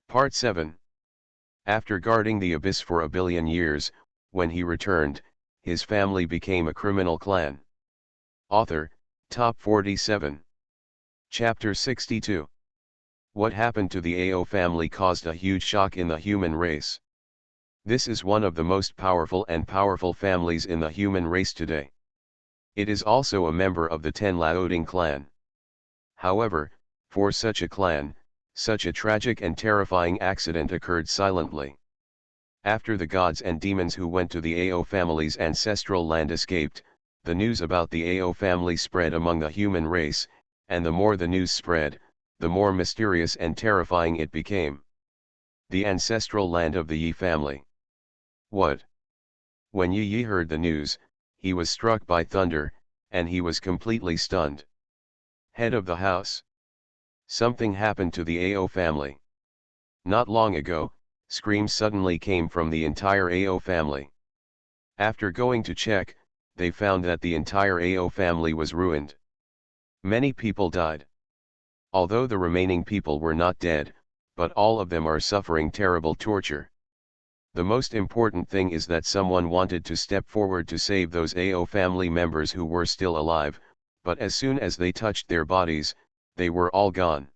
Part 7. After guarding the abyss for a billion years, when he returned, his family became a criminal clan. Author, Top 47. Chapter 62. What happened to the Ao family caused a huge shock in the human race. This is one of the most powerful families in the human race today. It is also a member of the Ten Laoding clan. However, for such a clan, such a tragic and terrifying accident occurred silently. After the gods and demons who went to the Ao family's ancestral land escaped, the news about the Ao family spread among the human race, and the more the news spread, the more mysterious and terrifying it became. The ancestral land of the Yi family. What? When Yi heard the news, he was struck by thunder, and he was completely stunned. Head of the house. Something happened to the Ao family. Not long ago, screams suddenly came from the entire Ao family. After going to check, they found that the entire Ao family was ruined. Many people died. Although the remaining people were not dead, but all of them are suffering terrible torture. The most important thing is that someone wanted to step forward to save those Ao family members who were still alive, but as soon as they touched their bodies, they were all gone.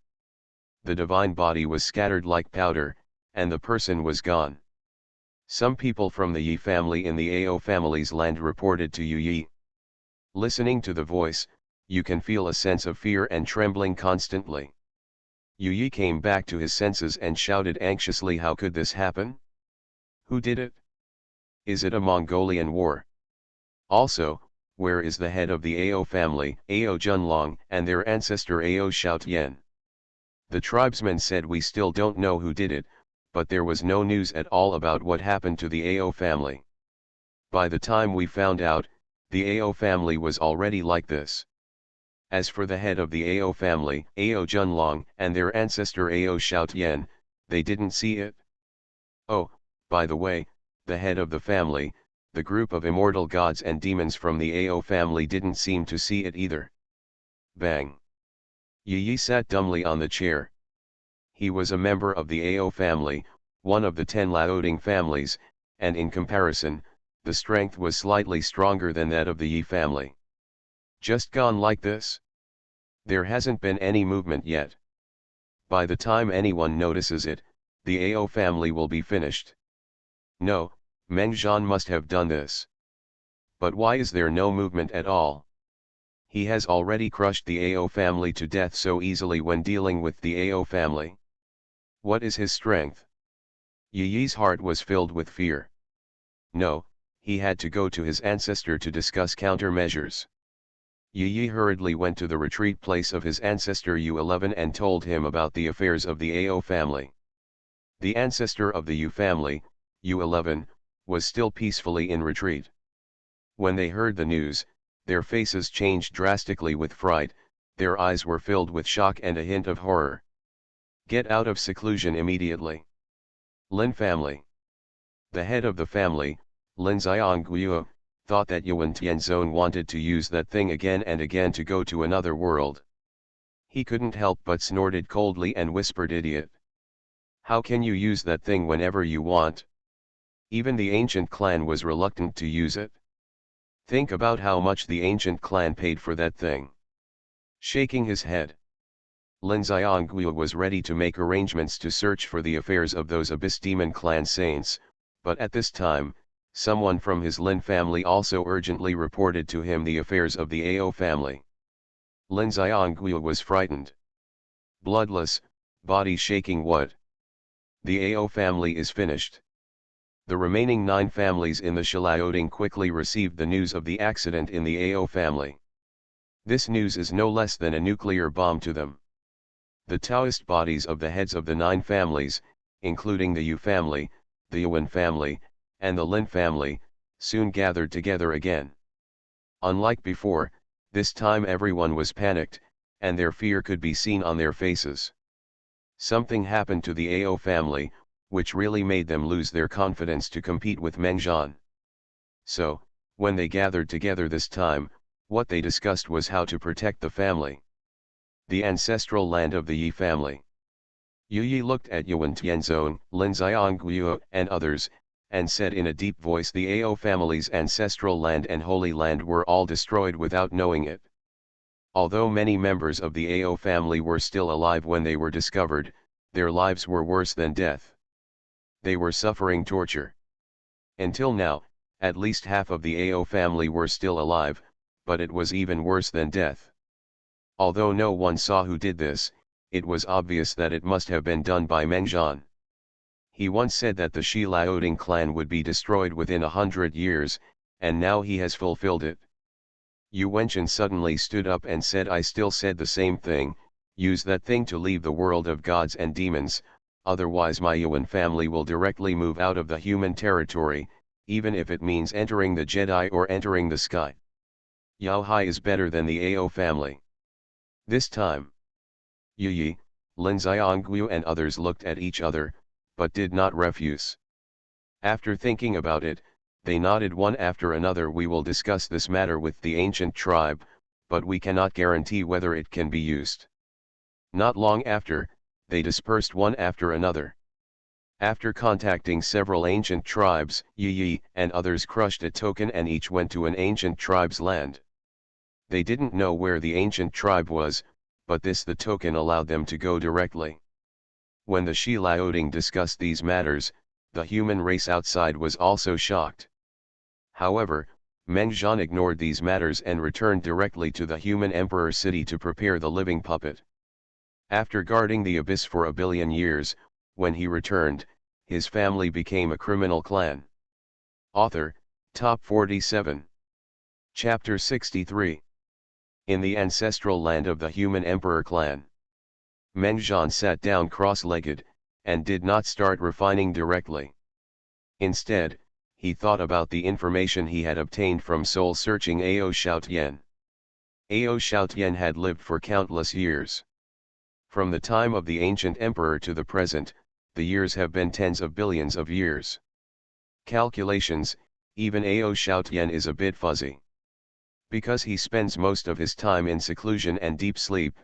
The divine body was scattered like powder, and the person was gone. Some people from the Yi family in the Ao family's land reported to Yi. Listening to the voice, you can feel a sense of fear and trembling constantly. Yi came back to his senses and shouted anxiously, how could this happen? Who did it? Is it a Mongolian war? Also, where is the head of the Ao family, Ao Junlong, and their ancestor Ao Shoutian? The tribesmen said, we still don't know who did it, but there was no news at all about what happened to the Ao family. By the time we found out, the Ao family was already like this. As for the head of the Ao family, Ao Junlong, and their ancestor Ao Shoutian, they didn't see it. Oh, by the way, the head of the family, the group of immortal gods and demons from the Ao family, didn't seem to see it either. Bang! Yi sat dumbly on the chair. He was a member of the Ao family, one of the 10 Laoding families, and in comparison, the strength was slightly stronger than that of the Yi family. Just gone like this? There hasn't been any movement yet. By the time anyone notices it, the Ao family will be finished. No, Meng Zhan must have done this. But why is there no movement at all? He has already crushed the Ao family to death so easily when dealing with the Ao family. What is his strength? Yi's heart was filled with fear. No, he had to go to his ancestor to discuss countermeasures. Yi hurriedly went to the retreat place of his ancestor U11 and told him about the affairs of the Ao family. The ancestor of the Yu family, U11, was still peacefully in retreat. When they heard the news, their faces changed drastically with fright, their eyes were filled with shock and a hint of horror. Get out of seclusion immediately. Lin family. The head of the family, Lin Xiangguo, thought that Yuan Tianzong wanted to use that thing again and again to go to another world. He couldn't help but snorted coldly and whispered, idiot. How can you use that thing whenever you want? Even the ancient clan was reluctant to use it. Think about how much the ancient clan paid for that thing. Shaking his head, Lin Xiangguo was ready to make arrangements to search for the affairs of those Abyss Demon clan saints, but at this time, someone from his Lin family also urgently reported to him the affairs of the Ao family. Lin Xiangguo was frightened. Bloodless, body shaking. What? The Ao family is finished. The remaining 9 families in the Shalaoding quickly received the news of the accident in the Ao family. This news is no less than a nuclear bomb to them. The Taoist bodies of the heads of the 9 families, including the Yu family, the Yuan family, and the Lin family, soon gathered together again. Unlike before, this time everyone was panicked, and their fear could be seen on their faces. Something happened to the Ao family, which really made them lose their confidence to compete with Meng Zhan. So, when they gathered together this time, what they discussed was how to protect the family. The ancestral land of the Yi family. Yu Yi looked at Yuan Tianzong, Lin Xiangguo, and others, and said in a deep voice, the Ao family's ancestral land and holy land were all destroyed without knowing it. Although many members of the Ao family were still alive when they were discovered, their lives were worse than death. They were suffering torture. Until now, at least half of the Ao family were still alive, but it was even worse than death. Although no one saw who did this, it was obvious that it must have been done by Meng Zhan. He once said that the Shi Laoding clan would be destroyed within 100 years, and now he has fulfilled it. Yu Wenchen suddenly stood up and said, I still said the same thing, use that thing to leave the world of gods and demons, otherwise my Yuan family will directly move out of the human territory, even if it means entering the Jedi or entering the sky. Yao Hai is better than the Ao family. This time, Yu Yi, Lin Xiangguo and others looked at each other, but did not refuse. After thinking about it, they nodded one after another. We will discuss this matter with the ancient tribe, but we cannot guarantee whether it can be used. Not long after, they dispersed one after another. After contacting several ancient tribes, Yi Yi and others crushed a token and each went to an ancient tribe's land. They didn't know where the ancient tribe was, but the token allowed them to go directly. When the Shi Laoding discussed these matters, the human race outside was also shocked. However, Meng Zhan ignored these matters and returned directly to the human emperor city to prepare the living puppet. After guarding the abyss for 1 billion years, when he returned, his family became a criminal clan. Author, Top 47. Chapter 63. In the ancestral land of the human emperor clan. Meng Zhan sat down cross-legged, and did not start refining directly. Instead, he thought about the information he had obtained from soul-searching Ao Xiaotian. Ao Xiaotian had lived for countless years. From the time of the ancient emperor to the present, the years have been tens of billions of years. Calculations, even Ao Xiaotian is a bit fuzzy. Because he spends most of his time in seclusion and deep sleep,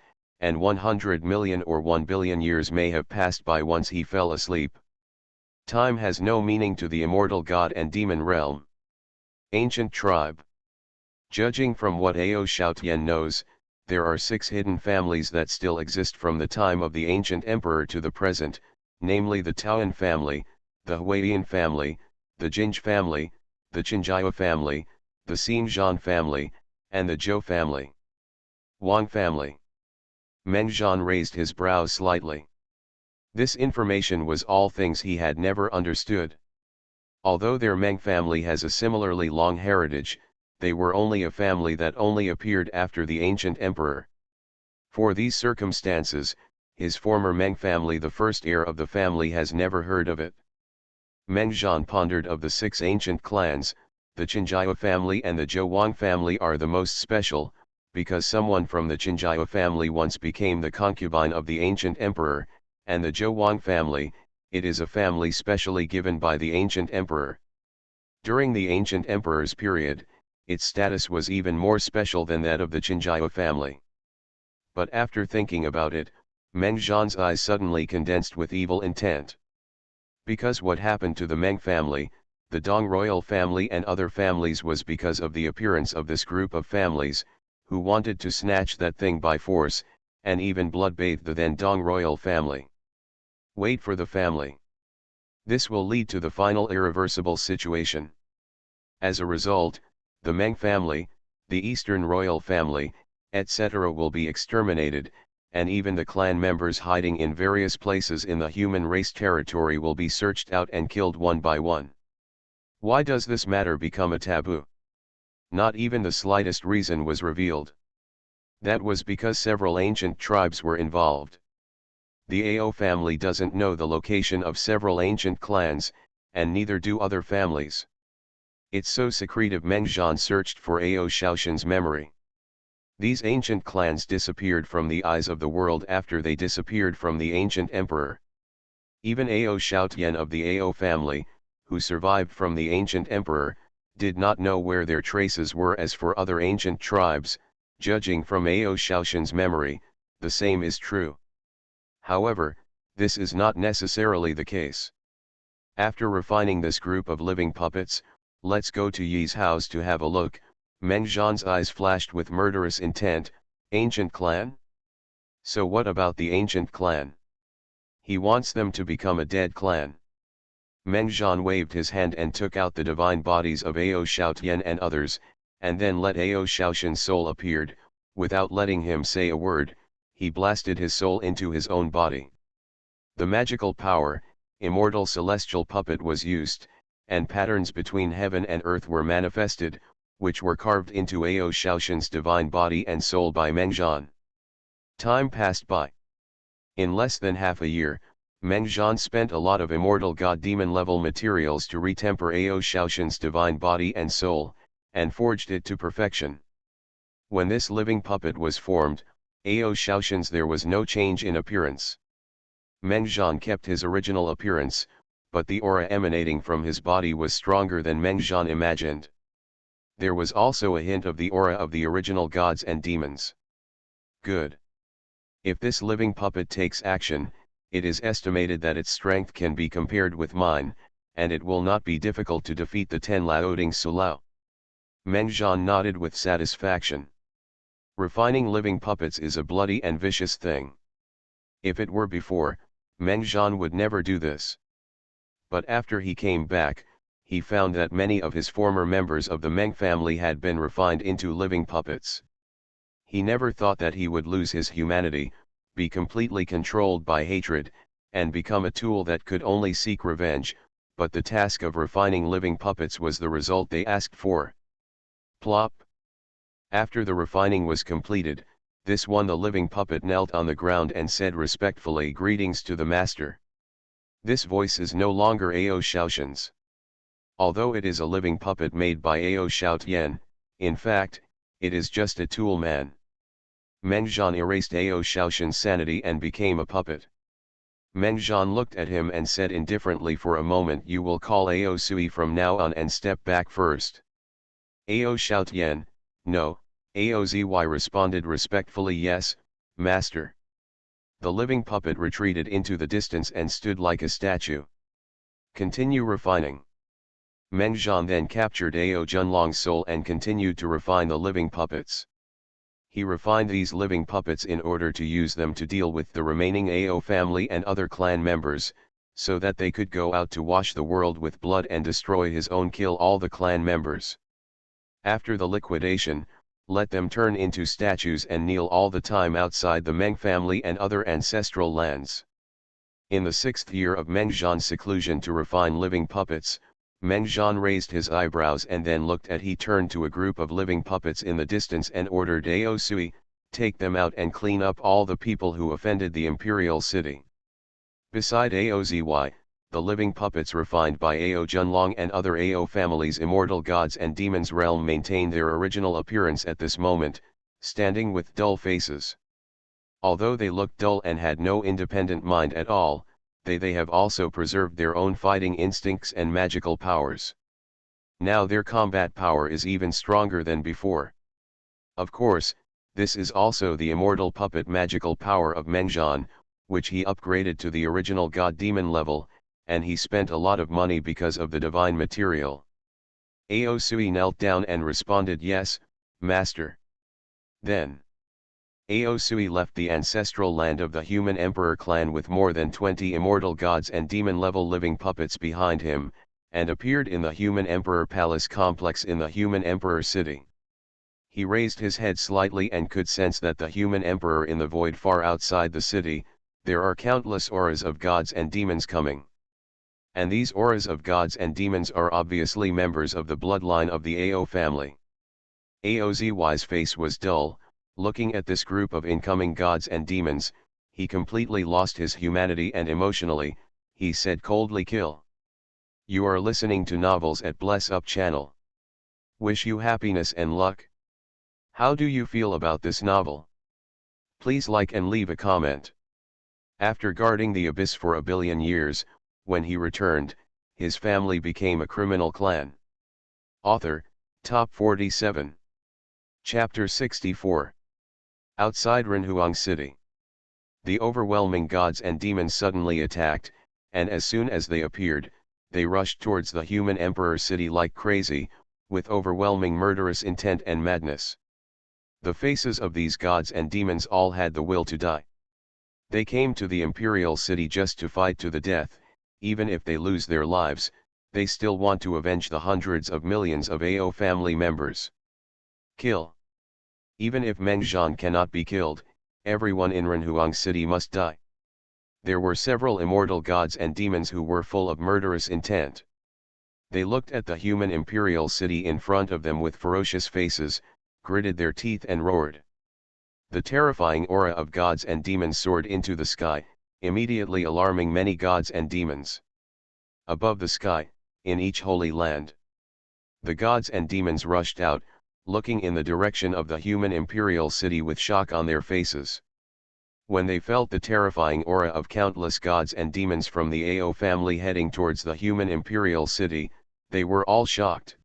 and 100 million or 1 billion years may have passed by once he fell asleep. Time has no meaning to the immortal god and demon realm. Ancient tribe. Judging from what Ao Xiaotian knows, there are 6 hidden families that still exist from the time of the ancient emperor to the present, namely the Taoan family, the Huayan family, the Jinj family, the Qinjiao family, the Xinjiang family, and the Zhou family. Wang family. Meng Zhan raised his brows slightly. This information was all things he had never understood. Although their Meng family has a similarly long heritage, they were only a family that only appeared after the ancient emperor. For these circumstances, his former Meng family, the first heir of the family, has never heard of it. Meng Zhan pondered. Of the 6 ancient clans, the Qinjiao family and the Zhou Wang family are the most special, because someone from the Qinjiao family once became the concubine of the ancient emperor, and the Zhou Wang family, it is a family specially given by the ancient emperor. During the ancient emperor's period, its status was even more special than that of the Qinjiao family. But after thinking about it, Meng Zhan's eyes suddenly condensed with evil intent. Because what happened to the Meng family, the Dong royal family and other families was because of the appearance of this group of families, who wanted to snatch that thing by force, and even blood-bathed the then Dong royal family. Wait for the family. This will lead to the final irreversible situation. As a result, the Meng family, the Eastern royal family, etc. will be exterminated, and even the clan members hiding in various places in the human race territory will be searched out and killed one by one. Why does this matter become a taboo? Not even the slightest reason was revealed. That was because several ancient tribes were involved. The Ao family doesn't know the location of several ancient clans, and neither do other families. It's so secretive. Meng Zhan searched for Ao Xiaoshan's memory. These ancient clans disappeared from the eyes of the world after they disappeared from the ancient emperor. Even Ao Xiaotian of the Ao family, who survived from the ancient emperor, did not know where their traces were. As for other ancient tribes, judging from Ao Xiaoshan's memory, the same is true. However, this is not necessarily the case. After refining this group of living puppets, let's go to Yi's house to have a look. Meng Zhan's eyes flashed with murderous intent. Ancient clan? So what about the ancient clan? He wants them to become a dead clan. Meng Zhan waved his hand and took out the divine bodies of Ao Xiaotian and others, and then let Ao Xiaoshan's soul appeared. Without letting him say a word, he blasted his soul into his own body. The magical power, immortal celestial puppet was used, and patterns between heaven and earth were manifested, which were carved into Ao Xiaoshan's divine body and soul by Meng Zhan. Time passed by. In less than half a year, Meng Zhan spent a lot of immortal god-demon level materials to retemper Ao Xiaoshan's divine body and soul, and forged it to perfection. When this living puppet was formed, Ao Xiaoshan's there was no change in appearance. Meng Zhan kept his original appearance, but the aura emanating from his body was stronger than Meng Zhan imagined. There was also a hint of the aura of the original gods and demons. Good. If this living puppet takes action, it is estimated that its strength can be compared with mine, and it will not be difficult to defeat the 10 Laoding Sulao. Meng Zhan nodded with satisfaction. Refining living puppets is a bloody and vicious thing. If it were before, Meng Zhan would never do this. But after he came back, he found that many of his former members of the Meng family had been refined into living puppets. He never thought that he would lose his humanity, be completely controlled by hatred, and become a tool that could only seek revenge, but the task of refining living puppets was the result they asked for. Plop. After the refining was completed, this one the living puppet knelt on the ground and said respectfully, "Greetings to the master." This voice is no longer Ao Xiaoshan's. Although it is a living puppet made by Ao Xiaotian, in fact, it is just a tool man. Meng Zhan erased Ao Xiaoshan's sanity and became a puppet. Meng Zhan looked at him and said indifferently, "For a moment you will call Ao Sui from now on and step back first." Ao Xiaotian, "No." Ao Zy responded respectfully, "Yes, master." The living puppet retreated into the distance and stood like a statue. Continue refining. Meng Zhan then captured Ao Junlong's soul and continued to refine the living puppets. He refined these living puppets in order to use them to deal with the remaining Ao family and other clan members, so that they could go out to wash the world with blood and destroy his own, kill all the clan members. After the liquidation, let them turn into statues and kneel all the time outside the Meng family and other ancestral lands. In the 6th year of Meng Zhan's seclusion to refine living puppets, Meng Zhan raised his eyebrows and then looked at he turned to a group of living puppets in the distance and ordered, "Ao Sui, take them out and clean up all the people who offended the imperial city." Beside Ao Zy, the living puppets refined by Ao Junlong and other Ao families' immortal gods and demons realm maintained their original appearance at this moment, standing with dull faces. Although they looked dull and had no independent mind at all, they have also preserved their own fighting instincts and magical powers. Now their combat power is even stronger than before. Of course, this is also the immortal puppet magical power of Meng Zhan, which he upgraded to the original god-demon level, and he spent a lot of money because of the divine material. Ao Sui knelt down and responded, "Yes, master." Then Ao Sui left the ancestral land of the human emperor clan with more than 20 immortal gods and demon-level living puppets behind him, and appeared in the human emperor palace complex in the human emperor city. He raised his head slightly and could sense that the human emperor in the void far outside the city, there are countless auras of gods and demons coming. And these auras of gods and demons are obviously members of the bloodline of the Ao family. Ao Zy's face was dull. Looking at this group of incoming gods and demons, he completely lost his humanity and emotionally, he said coldly, "Kill." You are listening to Novels at Bless Up channel. Wish you happiness and luck. How do you feel about this novel? Please like and leave a comment. After guarding the abyss for a billion years, when he returned, his family became a criminal clan. Author, Top 47. Chapter 64. Outside Renhuang City. The overwhelming gods and demons suddenly attacked, and as soon as they appeared, they rushed towards the human emperor city like crazy, with overwhelming murderous intent and madness. The faces of these gods and demons all had the will to die. They came to the imperial city just to fight to the death. Even if they lose their lives, they still want to avenge the hundreds of millions of AO family members. Kill. Even if Meng Zhan cannot be killed, everyone in Renhuang city must die. There were several immortal gods and demons who were full of murderous intent. They looked at the human imperial city in front of them with ferocious faces, gritted their teeth and roared. The terrifying aura of gods and demons soared into the sky, immediately alarming many gods and demons. Above the sky, in each holy land, the gods and demons rushed out, looking in the direction of the human imperial city with shock on their faces. When they felt the terrifying aura of countless gods and demons from the AO family heading towards the human imperial city, they were all shocked.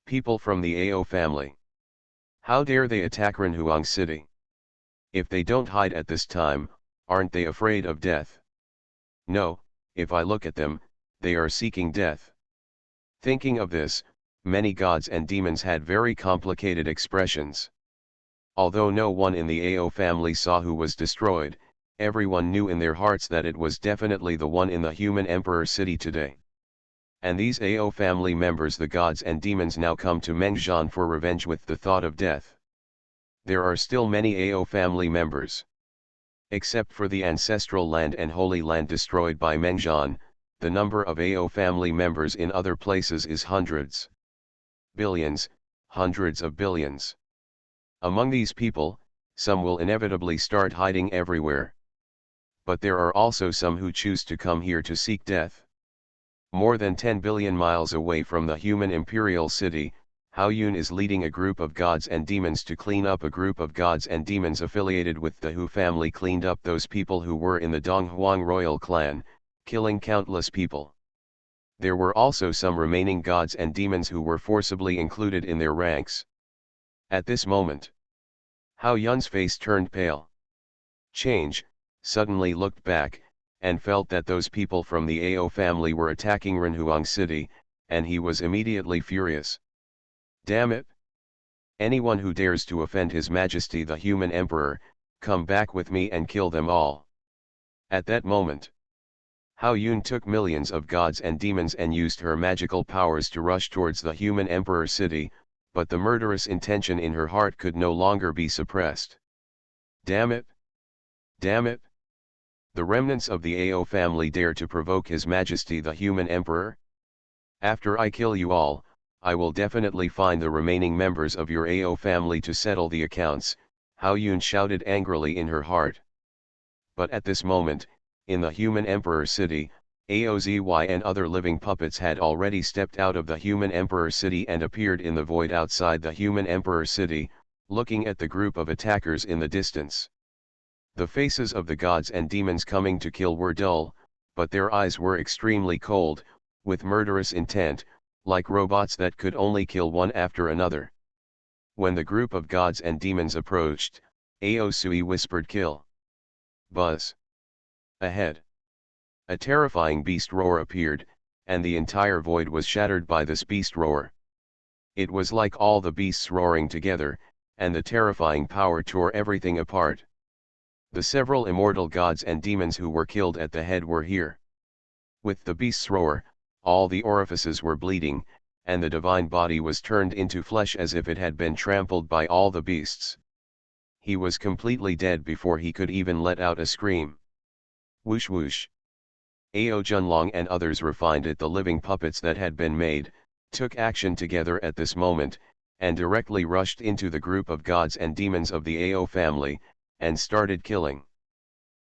People from the AO family. How dare they attack Renhuang city? If they don't hide at this time, aren't they afraid of death? No, if I look at them, they are seeking death. Thinking of this, many gods and demons had very complicated expressions. Although no one in the AO family saw who was destroyed, everyone knew in their hearts that it was definitely the one in the human emperor city today. And these AO family members, the gods and demons, now come to Meng Zhan for revenge with the thought of death. There are still many AO family members. Except for the ancestral land and holy land destroyed by Meng Zhan, the number of AO family members in other places is hundreds. Billions, hundreds of billions. Among these people, some will inevitably start hiding everywhere. But there are also some who choose to come here to seek death. More than 10 billion miles away from the human imperial city, Hao Yun is leading a group of gods and demons to clean up. A group of gods and demons affiliated with the Hu family cleaned up those people who were in the Donghuang royal clan, killing countless people. There were also some remaining gods and demons who were forcibly included in their ranks. At this moment, Hao Yun's face turned pale. Change, suddenly looked back, and felt that those people from the AO family were attacking Renhuang city, and he was immediately furious. Damn it! Anyone who dares to offend His Majesty the human emperor, come back with me and kill them all. At that moment, Hao Yun took millions of gods and demons and used her magical powers to rush towards the human emperor city, but the murderous intention in her heart could no longer be suppressed. Damn it! Damn it! The remnants of the AO family dare to provoke His Majesty the human emperor? After I kill you all, I will definitely find the remaining members of your AO family to settle the accounts, Hao Yun shouted angrily in her heart. But at this moment, in the human emperor city, AOZY and other living puppets had already stepped out of the human emperor city and appeared in the void outside the human emperor city, looking at the group of attackers in the distance. The faces of the gods and demons coming to kill were dull, but their eyes were extremely cold, with murderous intent, like robots that could only kill one after another. When the group of gods and demons approached, Ao Sui whispered, "Kill." Buzz. Ahead. A terrifying beast roar appeared, and the entire void was shattered by this beast roar. It was like all the beasts roaring together, and the terrifying power tore everything apart. The several immortal gods and demons who were killed at the head were here. With the beast's roar, all the orifices were bleeding, and the divine body was turned into flesh as if it had been trampled by all the beasts. He was completely dead before he could even let out a scream. Whoosh whoosh. Ao Junlong and others refined at the living puppets that had been made, took action together at this moment, and directly rushed into the group of gods and demons of the Ao family, and started killing.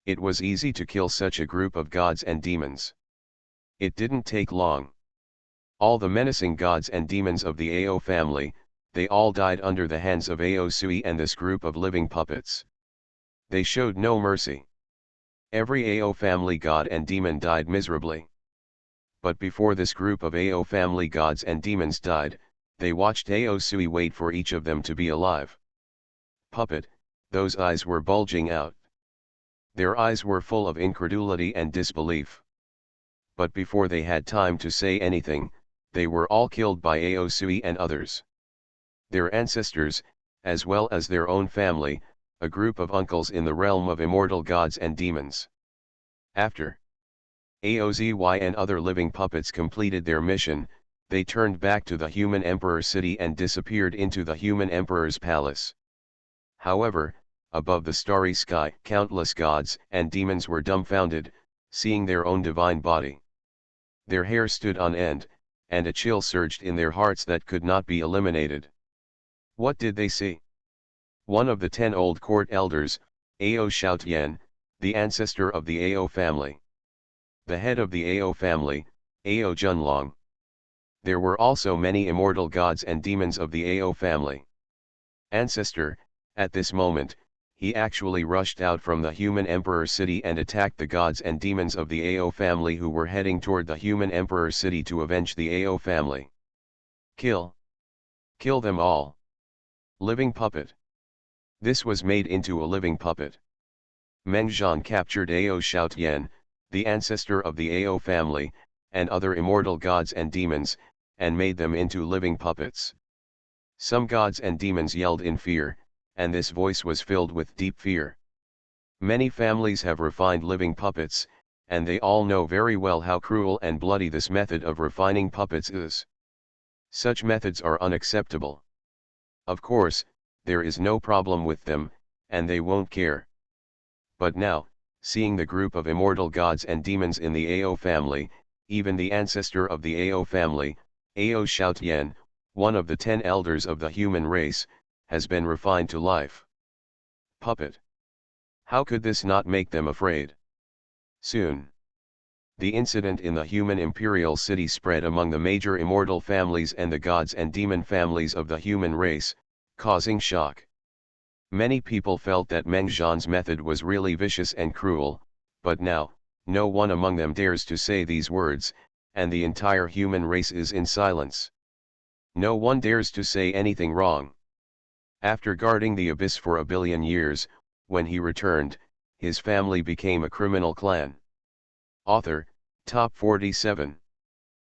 It was easy to kill such a group of gods and demons. It didn't take long. All the menacing gods and demons of the Ao family, they all died under the hands of Ao Sui and this group of living puppets. They showed no mercy. Every Ao family god and demon died miserably. But before this group of Ao family gods and demons died, they watched Ao Sui wait for each of them to be alive. Puppet, those eyes were bulging out. Their eyes were full of incredulity and disbelief. But before they had time to say anything, they were all killed by Aosui and others. Their ancestors, as well as their own family, a group of uncles in the realm of immortal gods and demons. After Aozy and other living puppets completed their mission, they turned back to the human emperor city and disappeared into the human emperor's palace. However, above the starry sky, countless gods and demons were dumbfounded, seeing their own divine body. Their hair stood on end, and a chill surged in their hearts that could not be eliminated. What did they see? One of the 10 old court elders, Ao Xiaotian, the ancestor of the Ao family. The head of the Ao family, Ao Junlong. There were also many immortal gods and demons of the Ao family. Ancestor, at this moment, he actually rushed out from the human emperor city and attacked the gods and demons of the Ao family who were heading toward the human emperor city to avenge the Ao family. Kill them all. Living puppet. This was made into a living puppet. Meng Zhan captured Ao Xiaotian, the ancestor of the Ao family, and other immortal gods and demons, and made them into living puppets. Some gods and demons yelled in fear, and this voice was filled with deep fear. Many families have refined living puppets, and they all know very well how cruel and bloody this method of refining puppets is. Such methods are unacceptable. Of course, there is no problem with them, and they won't care. But now, seeing the group of immortal gods and demons in the Ao family, even the ancestor of the Ao family, Ao Xiaotian, one of the 10 elders of the human race, has been refined to life. Puppet. How could this not make them afraid? Soon, the incident in the human imperial city spread among the major immortal families and the gods and demon families of the human race, causing shock. Many people felt that Meng Zhan's method was really vicious and cruel, but now, no one among them dares to say these words, and the entire human race is in silence. No one dares to say anything wrong. After guarding the abyss for 1 billion years, when he returned, his family became a criminal clan. Author, Top 47.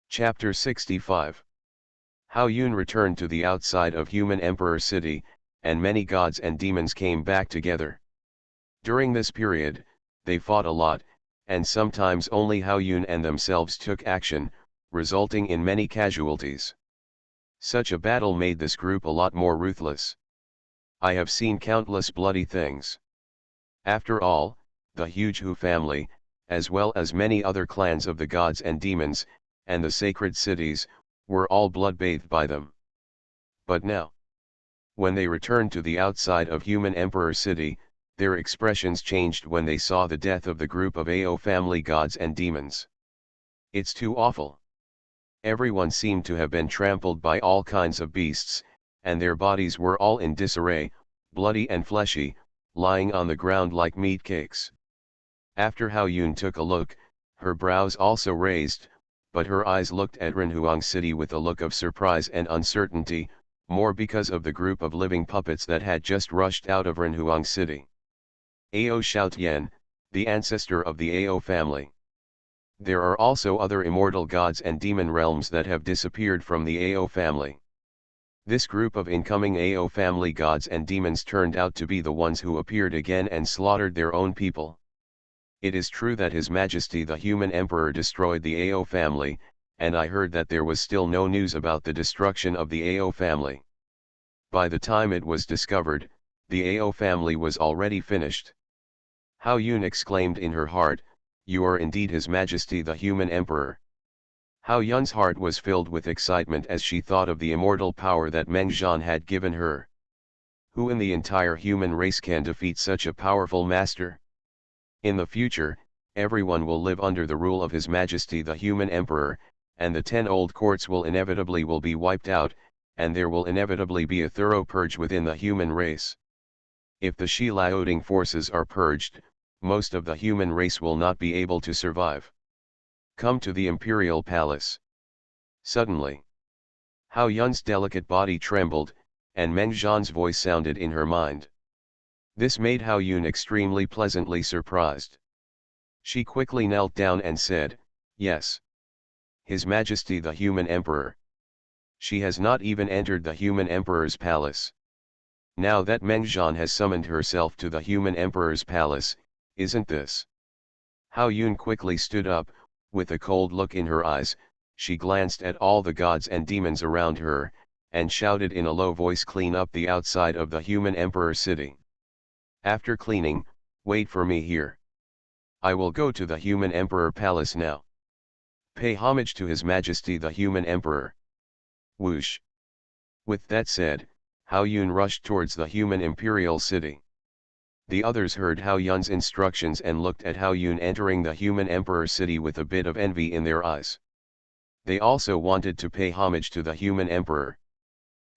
Chapter 65. How Yun returned to the outside of human emperor city, and many gods and demons came back together. During this period, they fought a lot, and sometimes only Hao Yun and themselves took action, resulting in many casualties. Such a battle made this group a lot more ruthless. I have seen countless bloody things. After all, the huge Hu family, as well as many other clans of the gods and demons, and the sacred cities, were all blood-bathed by them. But now, when they returned to the outside of human emperor city, their expressions changed when they saw the death of the group of Ao family gods and demons. It's too awful. Everyone seemed to have been trampled by all kinds of beasts, and their bodies were all in disarray, bloody and fleshy, lying on the ground like meat cakes. After Hao Yun took a look, her brows also raised, but her eyes looked at Renhuang City with a look of surprise and uncertainty, more because of the group of living puppets that had just rushed out of Renhuang City. Ao Xiaotian, the ancestor of the Ao family. There are also other immortal gods and demon realms that have disappeared from the Ao family. This group of incoming Ao family gods and demons turned out to be the ones who appeared again and slaughtered their own people. It is true that His Majesty the Human Emperor destroyed the Ao family, and I heard that there was still no news about the destruction of the Ao family. By the time it was discovered, the Ao family was already finished. Hao Yun exclaimed in her heart, "You are indeed His Majesty the Human Emperor." Hao Yun's heart was filled with excitement as she thought of the immortal power that Meng Zhan had given her. Who in the entire human race can defeat such a powerful master? In the future, everyone will live under the rule of His Majesty the Human Emperor, and the 10 old courts will inevitably be wiped out, and there will inevitably be a thorough purge within the human race. If the Shi Laoding forces are purged, most of the human race will not be able to survive. Come to the imperial palace. Suddenly, Hao Yun's delicate body trembled, and Meng Zhan's voice sounded in her mind. This made Hao Yun extremely pleasantly surprised. She quickly knelt down and said, "Yes. His Majesty the Human Emperor." She has not even entered the Human Emperor's palace. Now that Meng Zhan has summoned herself to the Human Emperor's palace, isn't this? Hao Yun quickly stood up, with a cold look in her eyes. She glanced at all the gods and demons around her, and shouted in a low voice, "Clean up the outside of the Human Emperor city. After cleaning, wait for me here. I will go to the Human Emperor palace now. Pay homage to His Majesty the Human Emperor." Whoosh! With that said, Hao Yun rushed towards the Human Imperial city. The others heard Hao Yun's instructions and looked at Hao Yun entering the Human Emperor city with a bit of envy in their eyes. They also wanted to pay homage to the Human Emperor.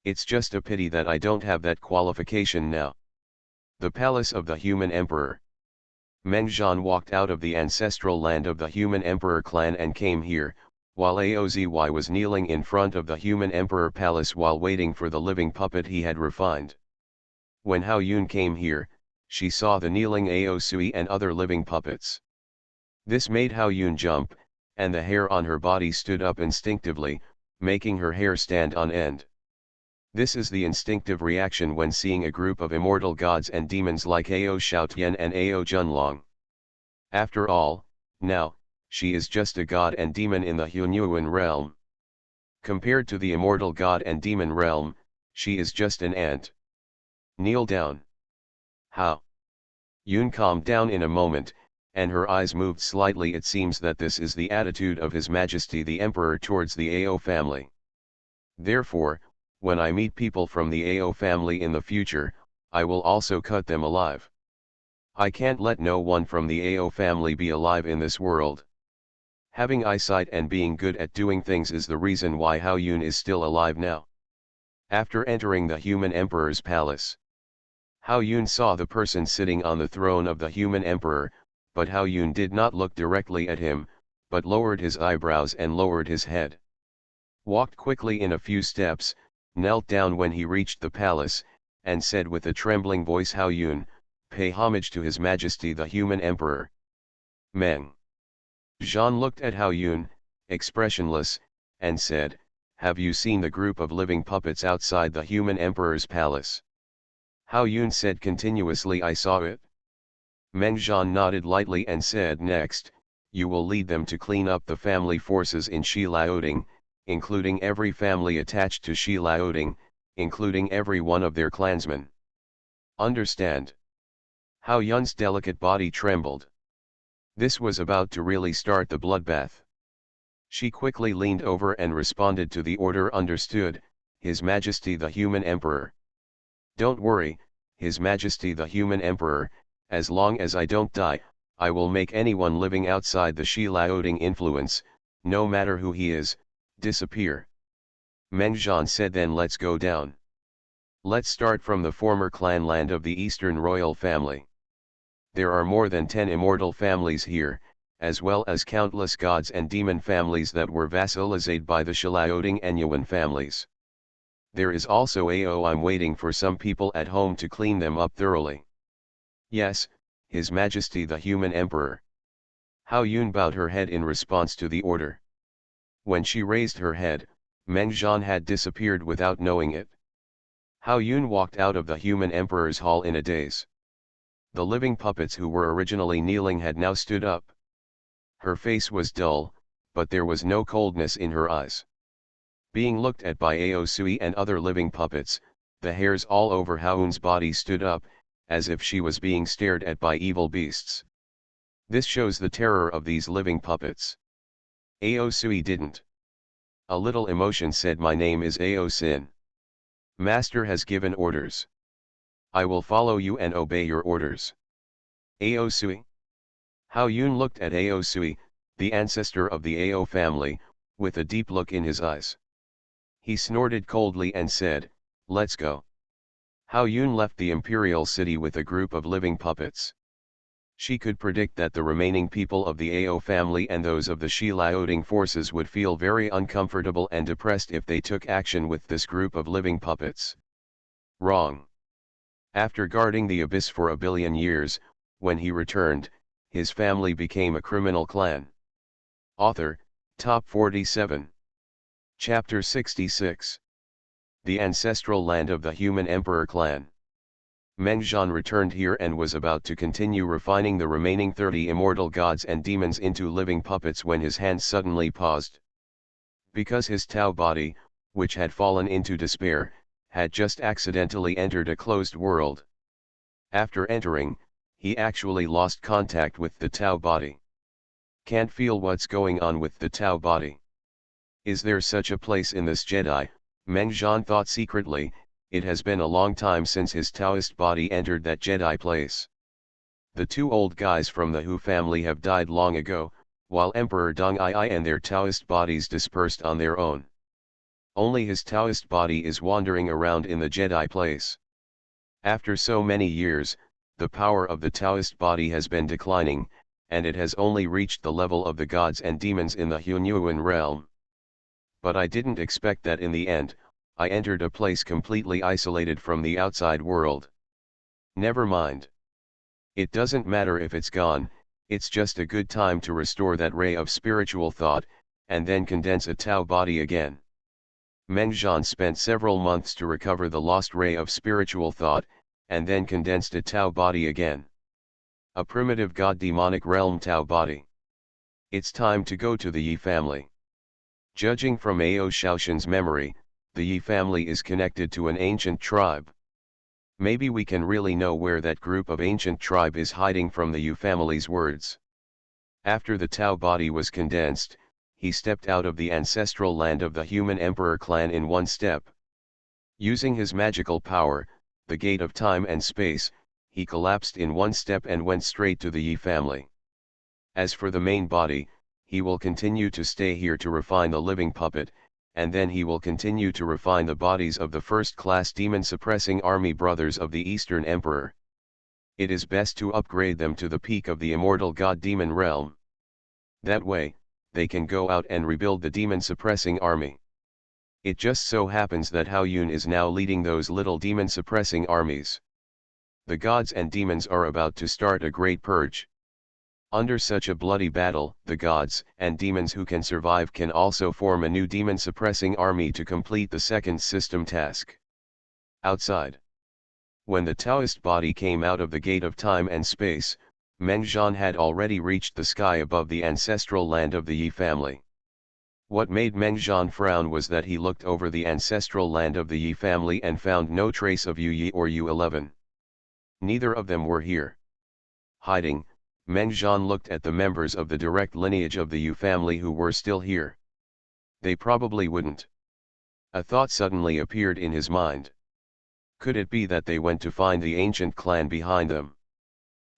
It's just a pity that I don't have that qualification now. The palace of the Human Emperor. Meng Zhan walked out of the ancestral land of the Human Emperor clan and came here, while Aozy was kneeling in front of the Human Emperor palace while waiting for the living puppet he had refined. When Hao Yun came here, she saw the kneeling Aosui and other living puppets. This made Hao Yun jump, and the hair on her body stood up instinctively, making her hair stand on end. This is the instinctive reaction when seeing a group of immortal gods and demons like Ao Xiaotian and Ao Junlong. After all, now, she is just a god and demon in the Hunyuan realm. Compared to the immortal god and demon realm, she is just an ant. Kneel down. How? Yun calmed down in a moment, and her eyes moved slightly. It seems that this is the attitude of His Majesty the Emperor towards the Ao family. Therefore, when I meet people from the Ao family in the future, I will also cut them alive. I can't let no one from the Ao family be alive in this world. Having eyesight and being good at doing things is the reason why Hao Yun is still alive now. After entering the Human Emperor's palace, Hao Yun saw the person sitting on the throne of the Human Emperor, but Hao Yun did not look directly at him, but lowered his eyebrows and lowered his head. Walked quickly in a few steps, knelt down when he reached the palace, and said with a trembling voice, "Hao Yun, pay homage to His Majesty the Human Emperor." Meng Zhan looked at Hao Yun, expressionless, and said, "Have you seen the group of living puppets outside the Human Emperor's palace?" Hao Yun said continuously, "I saw it." Meng Zhan nodded lightly and said, "Next, you will lead them to clean up the family forces in Shi Laoding, including every family attached to Shi Laoding, including every one of their clansmen. Understand?" Hao Yun's delicate body trembled. This was about to really start the bloodbath. She quickly leaned over and responded to the order. "Understood, His Majesty the Human Emperor." "Don't worry, His Majesty the Human Emperor, as long as I don't die, I will make anyone living outside the Shi Laoding influence, no matter who he is, disappear." Meng Zhan said, "Then let's go down. Let's start from the former clan land of the Eastern royal family. There are more than 10 immortal families here, as well as countless gods and demon families that were vassalized by the Shi Laoding and Yuan families. There is also Ao. I'm waiting for some people at home to clean them up thoroughly." "Yes, His Majesty the Human Emperor." Hao Yun bowed her head in response to the order. When she raised her head, Meng Zhan had disappeared without knowing it. Hao Yun walked out of the Human Emperor's hall in a daze. The living puppets who were originally kneeling had now stood up. Her face was dull, but there was no coldness in her eyes. Being looked at by Aosui and other living puppets, the hairs all over Hao Yun's body stood up, as if she was being stared at by evil beasts. This shows the terror of these living puppets. Aosui didn't. A little emotion said, "My name is Ao Sin. Master has given orders. I will follow you and obey your orders." "Aosui?" Hao Yun looked at Aosui, the ancestor of the Ao family, with a deep look in his eyes. He snorted coldly and said, "Let's go." Hao Yun left the imperial city with a group of living puppets. She could predict that the remaining people of the Ao family and those of the Shi Laoding forces would feel very uncomfortable and depressed if they took action with this group of living puppets. Wrong. After guarding the abyss for a billion years, when he returned, his family became a criminal clan. Author, Top 47. Chapter 66. The Ancestral Land of the Human Emperor Clan. Meng-Zhan returned here and was about to continue refining the remaining 30 immortal gods and demons into living puppets when his hand suddenly paused. Because his Tao body, which had fallen into despair, had just accidentally entered a closed world. After entering, he actually lost contact with the Tao body. Can't feel what's going on with the Tao body. Is there such a place in this Jedi? Meng-Zhan thought secretly. It has been a long time since his Taoist body entered that Jedi place. The two old guys from the Hu family have died long ago, while Emperor Dong Ai and their Taoist bodies dispersed on their own. Only his Taoist body is wandering around in the Jedi place. After so many years, the power of the Taoist body has been declining, and it has only reached the level of the gods and demons in the Hunyuan realm. But I didn't expect that in the end, I entered a place completely isolated from the outside world. Never mind. It doesn't matter if it's gone, it's just a good time to restore that ray of spiritual thought, and then condense a Tao body again. Meng-Zhan spent several months to recover the lost ray of spiritual thought, and then condensed a Tao body again. A primitive god demonic realm Tao body. It's time to go to the Yi family. Judging from Ao Shaoshan's memory, the Yi family is connected to an ancient tribe. Maybe we can really know where that group of ancient tribe is hiding from the Yu family's words. After the Tao body was condensed, he stepped out of the ancestral land of the human emperor clan in one step. Using his magical power, the gate of time and space, he collapsed in one step and went straight to the Yi family. As for the main body, he will continue to stay here to refine the living puppet, and then he will continue to refine the bodies of the first-class demon-suppressing army brothers of the Eastern Emperor. It is best to upgrade them to the peak of the immortal god-demon realm. That way, they can go out and rebuild the demon-suppressing army. It just so happens that Hao Yun is now leading those little demon-suppressing armies. The gods and demons are about to start a great purge. Under such a bloody battle, the gods and demons who can survive can also form a new demon-suppressing army to complete the second system task. Outside. When the Taoist body came out of the gate of time and space, Meng-Zhan had already reached the sky above the ancestral land of the Yi family. What made Meng-Zhan frown was that he looked over the ancestral land of the Yi family and found no trace of Yu Yi or Yu-11. Neither of them were here. Hiding, Meng-Zhan looked at the members of the direct lineage of the Yu family who were still here. They probably wouldn't. A thought suddenly appeared in his mind. Could it be that they went to find the ancient clan behind them?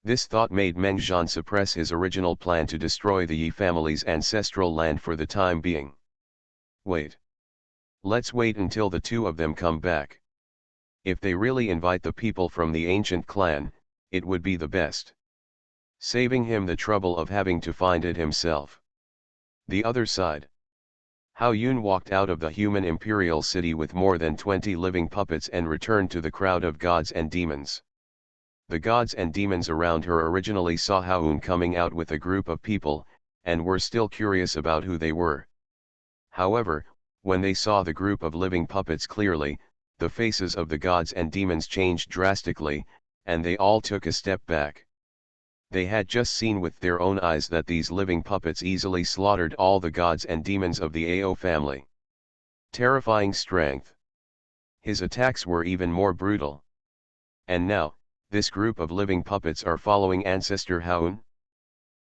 This thought made Meng-Zhan suppress his original plan to destroy the Yi family's ancestral land for the time being. Wait. Let's wait until the two of them come back. If they really invite the people from the ancient clan, it would be the best. Saving him the trouble of having to find it himself. The other side. Hao Yun walked out of the human imperial city with more than 20 living puppets and returned to the crowd of gods and demons. The gods and demons around her originally saw Hao Yun coming out with a group of people, and were still curious about who they were. However, when they saw the group of living puppets clearly, the faces of the gods and demons changed drastically, and they all took a step back. They had just seen with their own eyes that these living puppets easily slaughtered all the gods and demons of the Ao family. Terrifying strength. His attacks were even more brutal. And now, this group of living puppets are following Ancestor Hao Yun?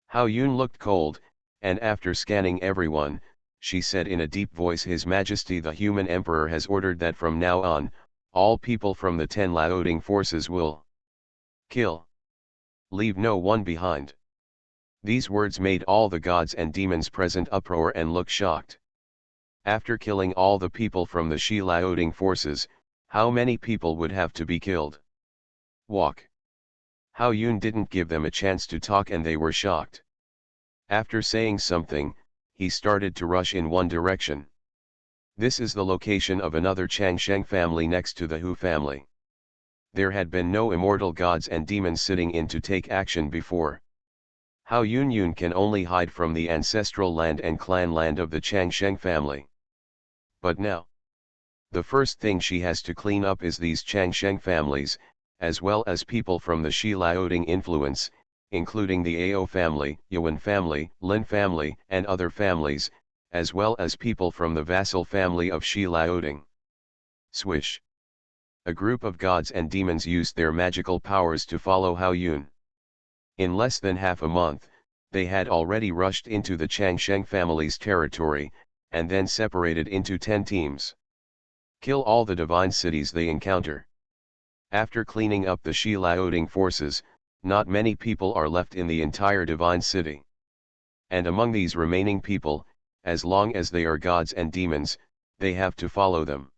Hao Yun looked cold, and after scanning everyone, she said in a deep voice, His Majesty the Human Emperor has ordered that from now on, all people from the 10 Laoding forces will kill. Leave no one behind. These words made all the gods and demons present uproar and look shocked. After killing all the people from the Shi Laoding forces, how many people would have to be killed? Walk. Hao Yun didn't give them a chance to talk and they were shocked. After saying something, he started to rush in one direction. This is the location of another Changsheng family next to the Hu family. There had been no immortal gods and demons sitting in to take action before. Hao Yun can only hide from the ancestral land and clan land of the Changsheng family. But now, the first thing she has to clean up is these Changsheng families, as well as people from the Shi Liaoding influence, including the Ao family, Yuan family, Lin family, and other families, as well as people from the vassal family of Shi Liaoding. Swish. A group of gods and demons used their magical powers to follow Hao Yun. In less than half a month, they had already rushed into the Changsheng family's territory, and then separated into 10 teams. Kill all the divine cities they encounter. After cleaning up the Shi Liaoding forces, not many people are left in the entire divine city. And among these remaining people, as long as they are gods and demons, they have to follow them.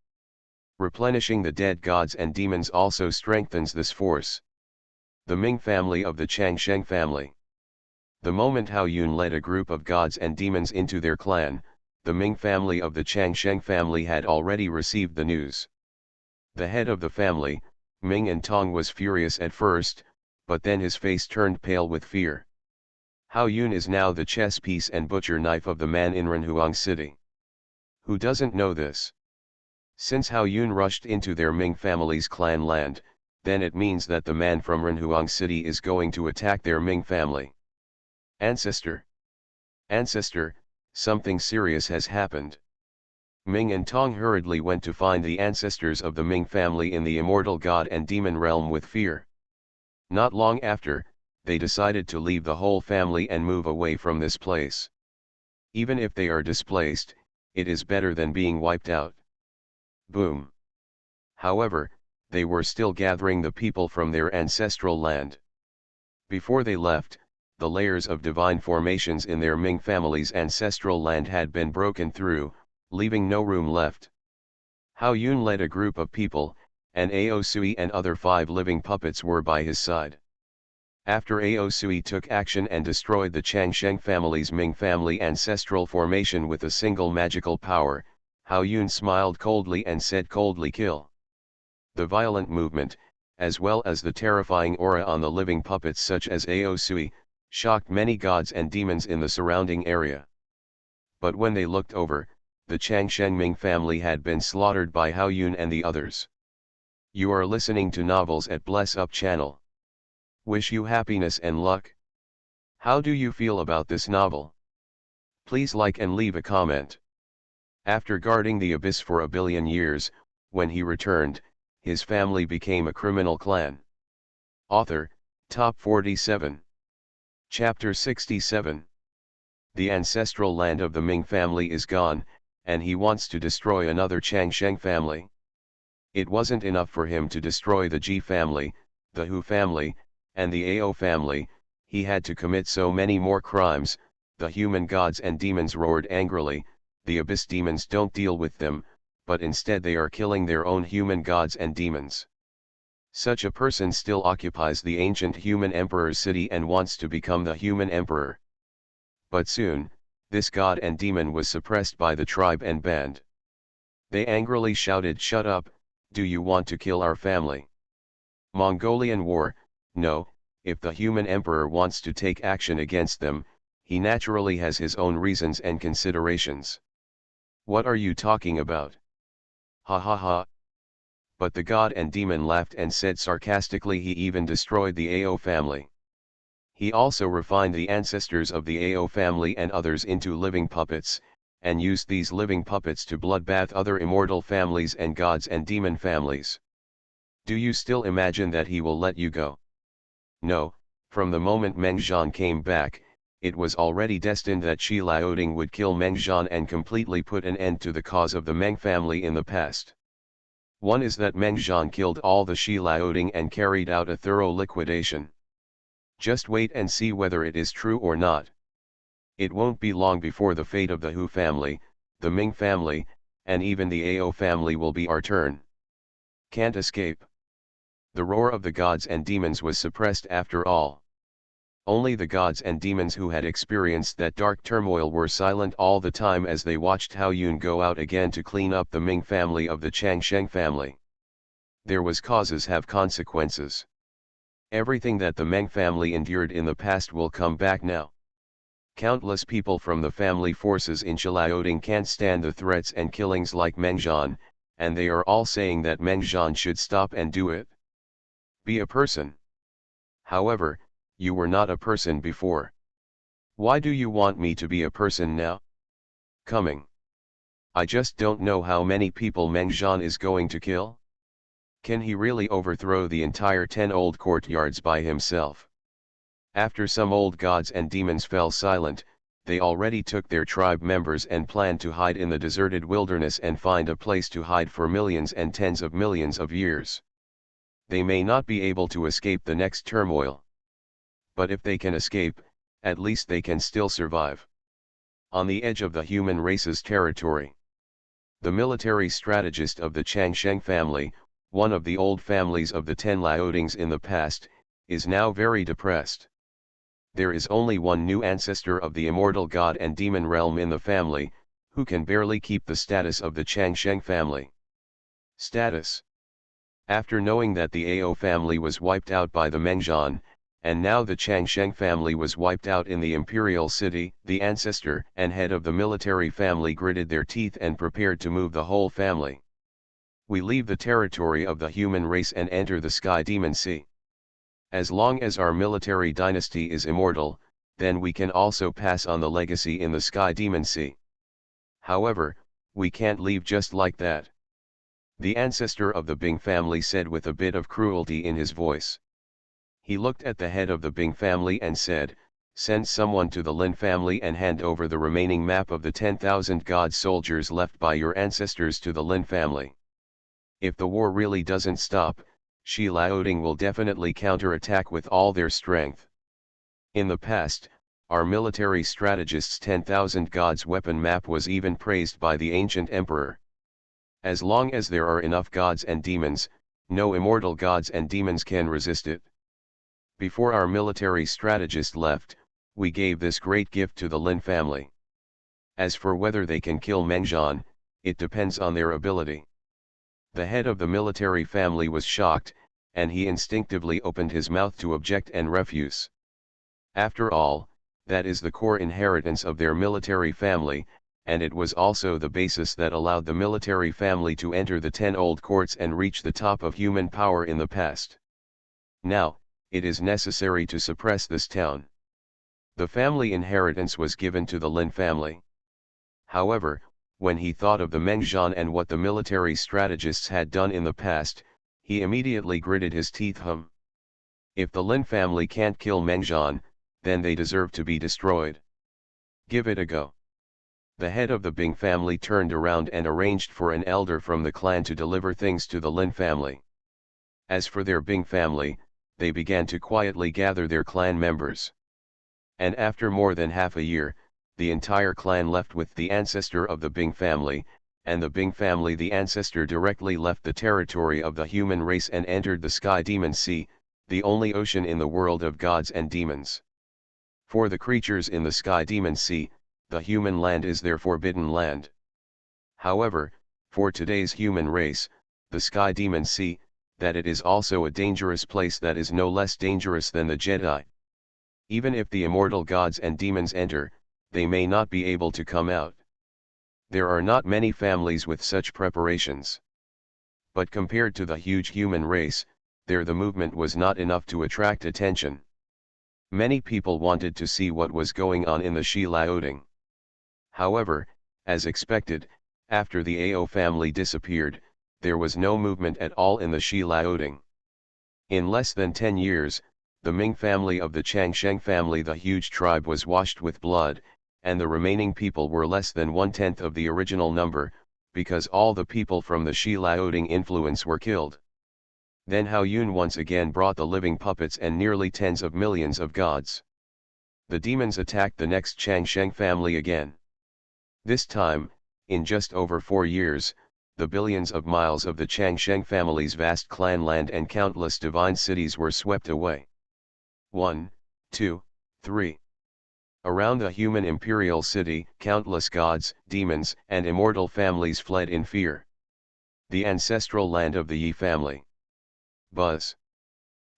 Replenishing the dead gods and demons also strengthens this force. The Ming family of the Changsheng family. The moment Hao Yun led a group of gods and demons into their clan, the Ming family of the Changsheng family had already received the news. The head of the family, Ming and Tong, was furious at first, but then his face turned pale with fear. Hao Yun is now the chess piece and butcher knife of the man in Renhuang City. Who doesn't know this? Since Hao Yun rushed into their Ming family's clan land, then it means that the man from Renhuang City is going to attack their Ming family. Ancestor! Ancestor, something serious has happened. Ming and Tong hurriedly went to find the ancestors of the Ming family in the immortal god and demon realm with fear. Not long after, they decided to leave the whole family and move away from this place. Even if they are displaced, it is better than being wiped out. Boom. However, they were still gathering the people from their ancestral land. Before they left, the layers of divine formations in their Ming family's ancestral land had been broken through, leaving no room left. Hao Yun led a group of people, and Ao Sui and other 5 living puppets were by his side. After Ao Sui took action and destroyed the Changsheng family's Ming family ancestral formation with a single magical power, Hao Yun smiled coldly and said coldly, "Kill." The violent movement, as well as the terrifying aura on the living puppets such as Ao Sui, shocked many gods and demons in the surrounding area. But when they looked over, the Changsheng Ming family had been slaughtered by Hao Yun and the others. You are listening to Novels at Bless Up channel. Wish you happiness and luck. How do you feel about this novel? Please like and leave a comment. After guarding the abyss for a billion years, when he returned, his family became a criminal clan. Author, Top 47. Chapter 67. The ancestral land of the Ming family is gone, and he wants to destroy another Changsheng family. It wasn't enough for him to destroy the Ji family, the Hu family, and the Ao family, he had to commit so many more crimes. The human gods and demons roared angrily. The abyss demons don't deal with them, but instead they are killing their own human gods and demons. Such a person still occupies the ancient human emperor's city and wants to become the human emperor. But soon, this god and demon was suppressed by the tribe and band. They angrily shouted, "Shut up, do you want to kill our family?" Mongolian War. No, if the human emperor wants to take action against them, he naturally has his own reasons and considerations. What are you talking about? Ha ha ha. But the god and demon laughed and said sarcastically he even destroyed the Ao family. He also refined the ancestors of the Ao family and others into living puppets, and used these living puppets to bloodbath other immortal families and gods and demon families. Do you still imagine that he will let you go? No, from the moment Meng Zhan came back, it was already destined that Shi Liaoding would kill Meng Zhan and completely put an end to the cause of the Meng family in the past. One is that Meng Zhan killed all the Shi Liaoding and carried out a thorough liquidation. Just wait and see whether it is true or not. It won't be long before the fate of the Hu family, the Ming family, and even the Ao family will be our turn. Can't escape. The roar of the gods and demons was suppressed after all. Only the gods and demons who had experienced that dark turmoil were silent all the time as they watched Hao Yun go out again to clean up the Ming family of the Changsheng family. There was causes have consequences. Everything that the Meng family endured in the past will come back now. Countless people from the family forces in Xilaoding can't stand the threats and killings like Meng Zhan, and they are all saying that Meng Zhan should stop and do it. Be a person. However, you were not a person before. Why do you want me to be a person now? Coming. I just don't know how many people Meng Zhan is going to kill. Can he really overthrow the entire 10 old courtyards by himself? After some old gods and demons fell silent, they already took their tribe members and planned to hide in the deserted wilderness and find a place to hide for millions and tens of millions of years. They may not be able to escape the next turmoil. But if they can escape, at least they can still survive. On the edge of the human race's territory. The military strategist of the Changsheng family, one of the old families of the 10 Liaodings in the past, is now very depressed. There is only one new ancestor of the immortal god and demon realm in the family, who can barely keep the status of the Changsheng family. Status. After knowing that the Ao family was wiped out by the Meng Zhan, and now the Changsheng family was wiped out in the imperial city, the ancestor and head of the military family gritted their teeth and prepared to move the whole family. We leave the territory of the human race and enter the Sky Demon Sea. As long as our military dynasty is immortal, then we can also pass on the legacy in the Sky Demon Sea. However, we can't leave just like that. The ancestor of the Bing family said with a bit of cruelty in his voice. He looked at the head of the Bing family and said, "Send someone to the Lin family and hand over the remaining map of the 10,000 god soldiers left by your ancestors to the Lin family. If the war really doesn't stop, Shi Laoding will definitely counterattack with all their strength." In the past, our military strategist's 10,000 gods weapon map was even praised by the ancient emperor. As long as there are enough gods and demons, no immortal gods and demons can resist it. Before our military strategist left, we gave this great gift to the Lin family. As for whether they can kill Meng Zhan, it depends on their ability. The head of the military family was shocked, and he instinctively opened his mouth to object and refuse. After all, that is the core inheritance of their military family, and it was also the basis that allowed the military family to enter the 10 old courts and reach the top of human power in the past. Now, it is necessary to suppress this town. The family inheritance was given to the Lin family. However, when he thought of the Meng Zhan and what the military strategists had done in the past, he immediately gritted his teeth. If the Lin family can't kill Meng Zhan, then they deserve to be destroyed. Give it a go. The head of the Bing family turned around and arranged for an elder from the clan to deliver things to the Lin family. As for their Bing family, they began to quietly gather their clan members. And after more than half a year, the entire clan left with the ancestor of the Bing family, and the Bing family the ancestor directly left the territory of the human race and entered the Sky Demon Sea, the only ocean in the world of gods and demons. For the creatures in the Sky Demon Sea, the human land is their forbidden land. However, for today's human race, the Sky Demon Sea, that it is also a dangerous place that is no less dangerous than the Jedi. Even if the immortal gods and demons enter, they may not be able to come out. There are not many families with such preparations. But compared to the huge human race, there the movement was not enough to attract attention. Many people wanted to see what was going on in the Shi Laoding. However, as expected, after the Ao family disappeared, there was no movement at all in the Shi Laoding. In less than 10 years, the Ming family of the Changsheng family, the huge tribe, was washed with blood, and the remaining people were less than 1/10 of the original number, because all the people from the Shi Laoding influence were killed. Then Hao Yun once again brought the living puppets and nearly tens of millions of gods. The demons attacked the next Changsheng family again. This time, in just over 4 years, the billions of miles of the Changsheng family's vast clan land and countless divine cities were swept away. 1, 2, 3. Around the human imperial city, countless gods, demons, and immortal families fled in fear. The ancestral land of the Yi family. Buzz.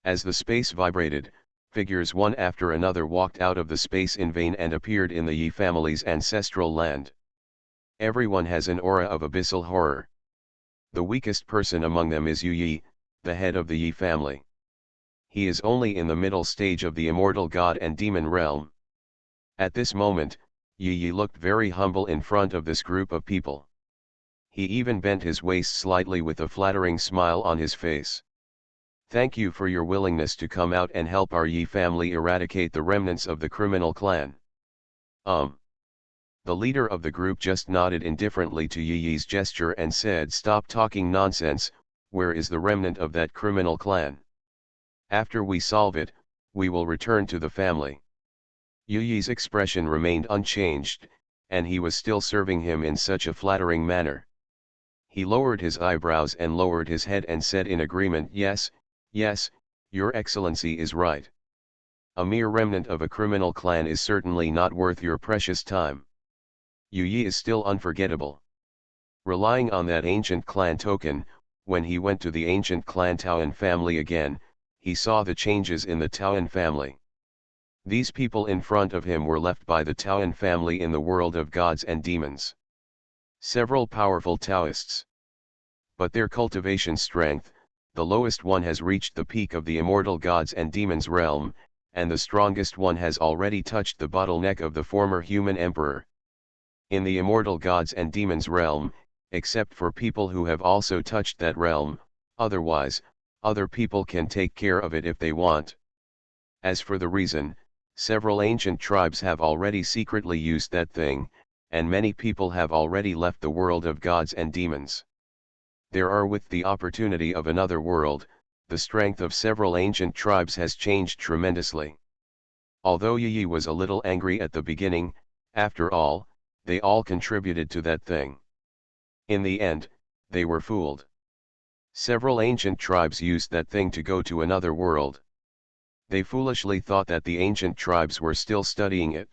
As the space vibrated, figures one after another walked out of the space in vain and appeared in the Yi family's ancestral land. Everyone has an aura of abyssal horror. The weakest person among them is Yu Yi, the head of the Yi family. He is only in the middle stage of the immortal god and demon realm. At this moment, Yu Yi looked very humble in front of this group of people. He even bent his waist slightly with a flattering smile on his face. "Thank you for your willingness to come out and help our Yi family eradicate the remnants of the criminal clan." The leader of the group just nodded indifferently to Yi Yi's gesture and said, "Stop talking nonsense, where is the remnant of that criminal clan? After we solve it, we will return to the family." Yi Yi's expression remained unchanged, and he was still serving him in such a flattering manner. He lowered his eyebrows and lowered his head and said in agreement, "Yes, yes, your excellency is right. A mere remnant of a criminal clan is certainly not worth your precious time. Yu Yi is still unforgettable. Relying on that ancient clan token, when he went to the ancient clan Taoan family again, he saw the changes in the Taoan family. These people in front of him were left by the Taoan family in the world of gods and demons. Several powerful Taoists. But their cultivation strength, the lowest one has reached the peak of the immortal gods and demons realm, and the strongest one has already touched the bottleneck of the former human emperor. In the immortal gods and demons realm, except for people who have also touched that realm, otherwise, other people can take care of it if they want. As for the reason, several ancient tribes have already secretly used that thing, and many people have already left the world of gods and demons. There are with the opportunity of another world, the strength of several ancient tribes has changed tremendously. Although Yi Yi was a little angry at the beginning, after all, they all contributed to that thing. In the end, they were fooled. Several ancient tribes used that thing to go to another world. They foolishly thought that the ancient tribes were still studying it.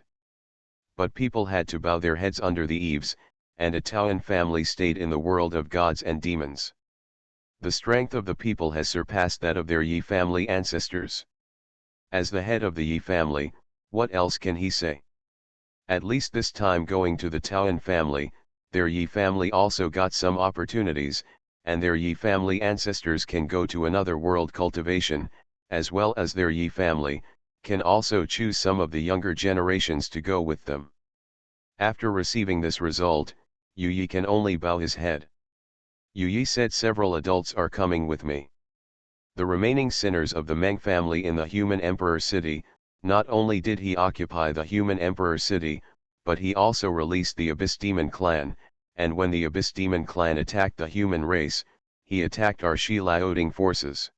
But people had to bow their heads under the eaves, and a Taoan family stayed in the world of gods and demons. The strength of the people has surpassed that of their Yi family ancestors. As the head of the Yi family, what else can he say? At least this time going to the Taoan family, their Yi family also got some opportunities, and their Yi family ancestors can go to another world cultivation, as well as their Yi family, can also choose some of the younger generations to go with them. After receiving this result, Yu Yi can only bow his head. Yu Yi said, "Several adults are coming with me." The remaining sinners of the Meng family in the human emperor city, not only did he occupy the human emperor city, but he also released the Abyss Demon clan, and when the Abyss Demon clan attacked the human race, he attacked our Shi Laoding forces.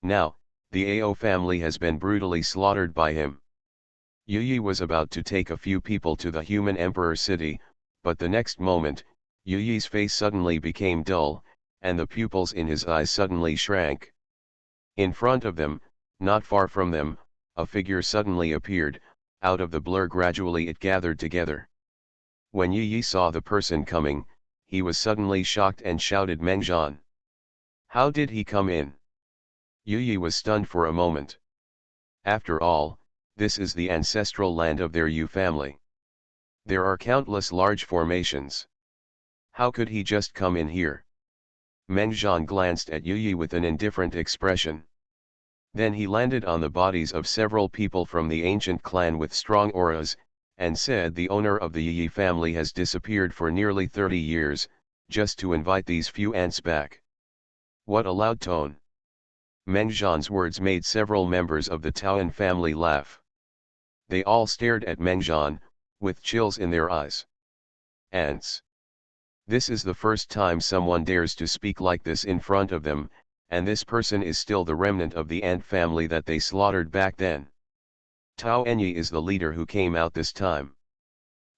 Now, the Ao family has been brutally slaughtered by him. Yu Yi was about to take a few people to the human emperor city, but the next moment, Yu Yi's face suddenly became dull, and the pupils in his eyes suddenly shrank. In front of them, not far from them, a figure suddenly appeared. Out of the blur gradually it gathered together. When Yu Yi saw the person coming, he was suddenly shocked and shouted, "Mengzhan! How did he come in?" Yu Yi was stunned for a moment. After all, this is the ancestral land of their Yu family. There are countless large formations. How could he just come in here? Mengzhan glanced at Yu Yi with an indifferent expression. Then he landed on the bodies of several people from the ancient clan with strong auras, and said, "The owner of the Yi family has disappeared for nearly 30 years, just to invite these few ants back." What a loud tone! Mengzhan's words made several members of the Taoan family laugh. They all stared at Mengzhan, with chills in their eyes. Ants! This is the first time someone dares to speak like this in front of them, and this person is still the remnant of the ant family that they slaughtered back then. Tao Enyi is the leader who came out this time.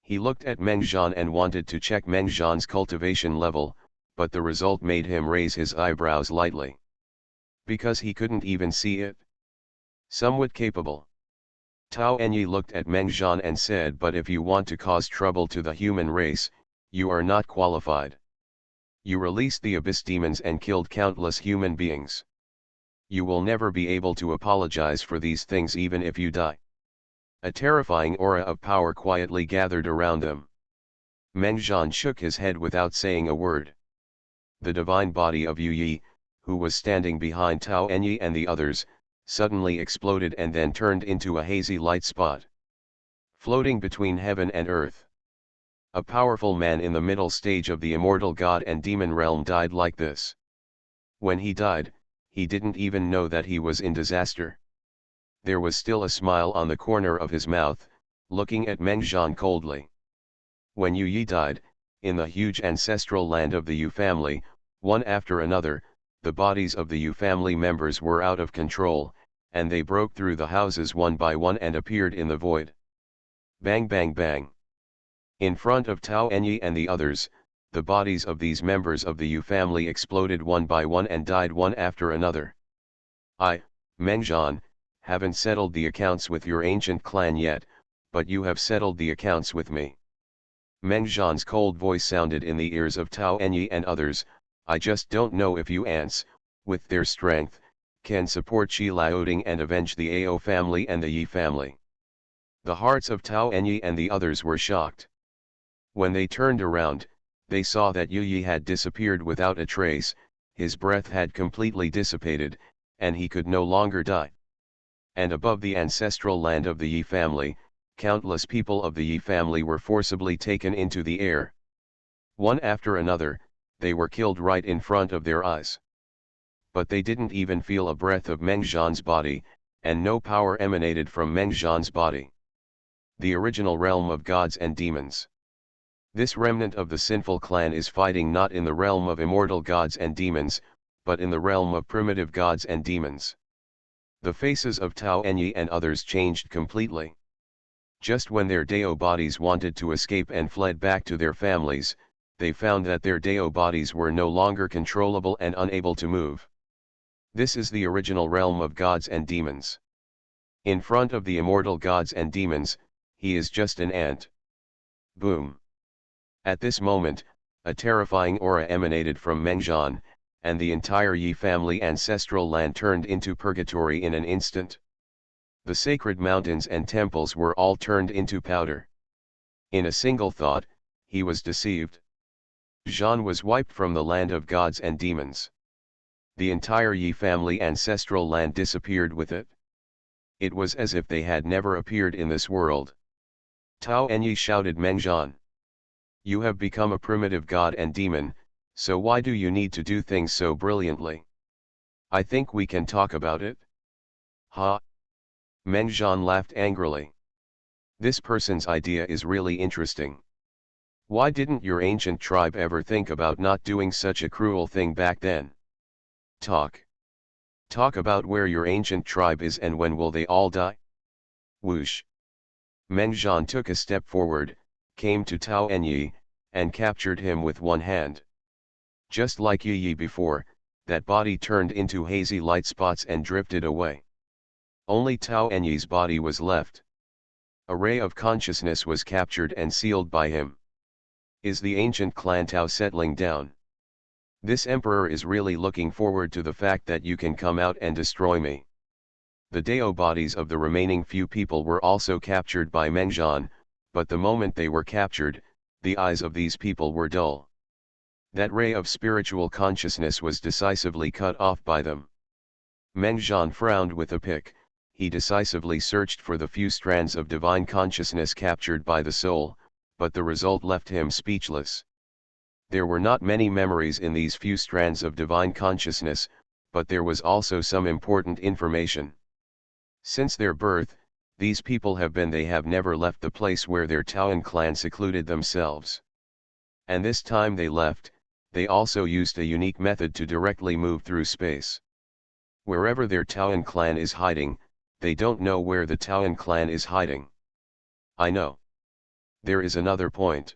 He looked at Mengzhan and wanted to check Mengzhan's cultivation level, but the result made him raise his eyebrows lightly. Because he couldn't even see it. Somewhat capable. Tao Enyi looked at Mengzhan and said, "But if you want to cause trouble to the human race, you are not qualified. You released the Abyss demons and killed countless human beings. You will never be able to apologize for these things even if you die. A terrifying aura of power quietly gathered around them. Mengjian shook his head without saying a word. The divine body of Yu Yi, who was standing behind Tao Enyi and the others, suddenly exploded and then turned into a hazy light spot, floating between heaven and earth. A powerful man in the middle stage of the immortal god and demon realm died like this. When he died, he didn't even know that he was in disaster. There was still a smile on the corner of his mouth, looking at Mengjian coldly. When Yu Yi died, in the huge ancestral land of the Yu family, one after another, the bodies of the Yu family members were out of control, and they broke through the houses one by one and appeared in the void. Bang bang bang. In front of Tao Enyi and the others, the bodies of these members of the Yu family exploded one by one and died one after another. I, Mengjian, haven't settled the accounts with your ancient clan yet, but you have settled the accounts with me. Mengjian's cold voice sounded in the ears of Tao Enyi and others. I just don't know if you ants, with their strength, can support Shi Laoding and avenge the Ao family and the Yi family. The hearts of Tao Enyi and the others were shocked. When they turned around, they saw that Yu Yi had disappeared without a trace, his breath had completely dissipated, and he could no longer die. And above the ancestral land of the Yi family, countless people of the Yi family were forcibly taken into the air. One after another, they were killed right in front of their eyes. But they didn't even feel a breath of Mengjian's body, and no power emanated from Mengjian's body. The original realm of gods and demons. This remnant of the sinful clan is fighting not in the realm of immortal gods and demons, but in the realm of primitive gods and demons. The faces of Tao Enyi and others changed completely. Just when their Dao bodies wanted to escape and fled back to their families, they found that their Dao bodies were no longer controllable and unable to move. This is the original realm of gods and demons. In front of the immortal gods and demons, he is just an ant. Boom. At this moment, a terrifying aura emanated from Mengjian, and the entire Yi family ancestral land turned into purgatory in an instant. The sacred mountains and temples were all turned into powder. In a single thought, he was deceived. Zhan was wiped from the land of gods and demons. The entire Yi family ancestral land disappeared with it. It was as if they had never appeared in this world. Tao Enyi shouted Mengjian. You have become a primitive god and demon, so why do you need to do things so brilliantly? I think we can talk about it. Ha! Mengjian laughed angrily. This person's idea is really interesting. Why didn't your ancient tribe ever think about not doing such a cruel thing back then? Talk. Talk about where your ancient tribe is and when will they all die? Whoosh. Mengjian took a step forward, came to Tao Enyi, and captured him with one hand. Just like Yu Yi before, that body turned into hazy light spots and drifted away. Only Tao Enyi's body was left. A ray of consciousness was captured and sealed by him. Is the ancient clan Tao settling down? This emperor is really looking forward to the fact that you can come out and destroy me. The Dao bodies of the remaining few people were also captured by Mengjian, but the moment they were captured, the eyes of these people were dull. That ray of spiritual consciousness was decisively cut off by them. Mengjian frowned with a pick. He decisively searched for the few strands of divine consciousness captured by the soul, but the result left him speechless. There were not many memories in these few strands of divine consciousness, but there was also some important information. Since their birth, these people they have never left the place where their Taoan clan secluded themselves. And this time they left, they also used a unique method to directly move through space. Wherever their Taoan clan is hiding, they don't know where the Taoan clan is hiding. I know. There is another point.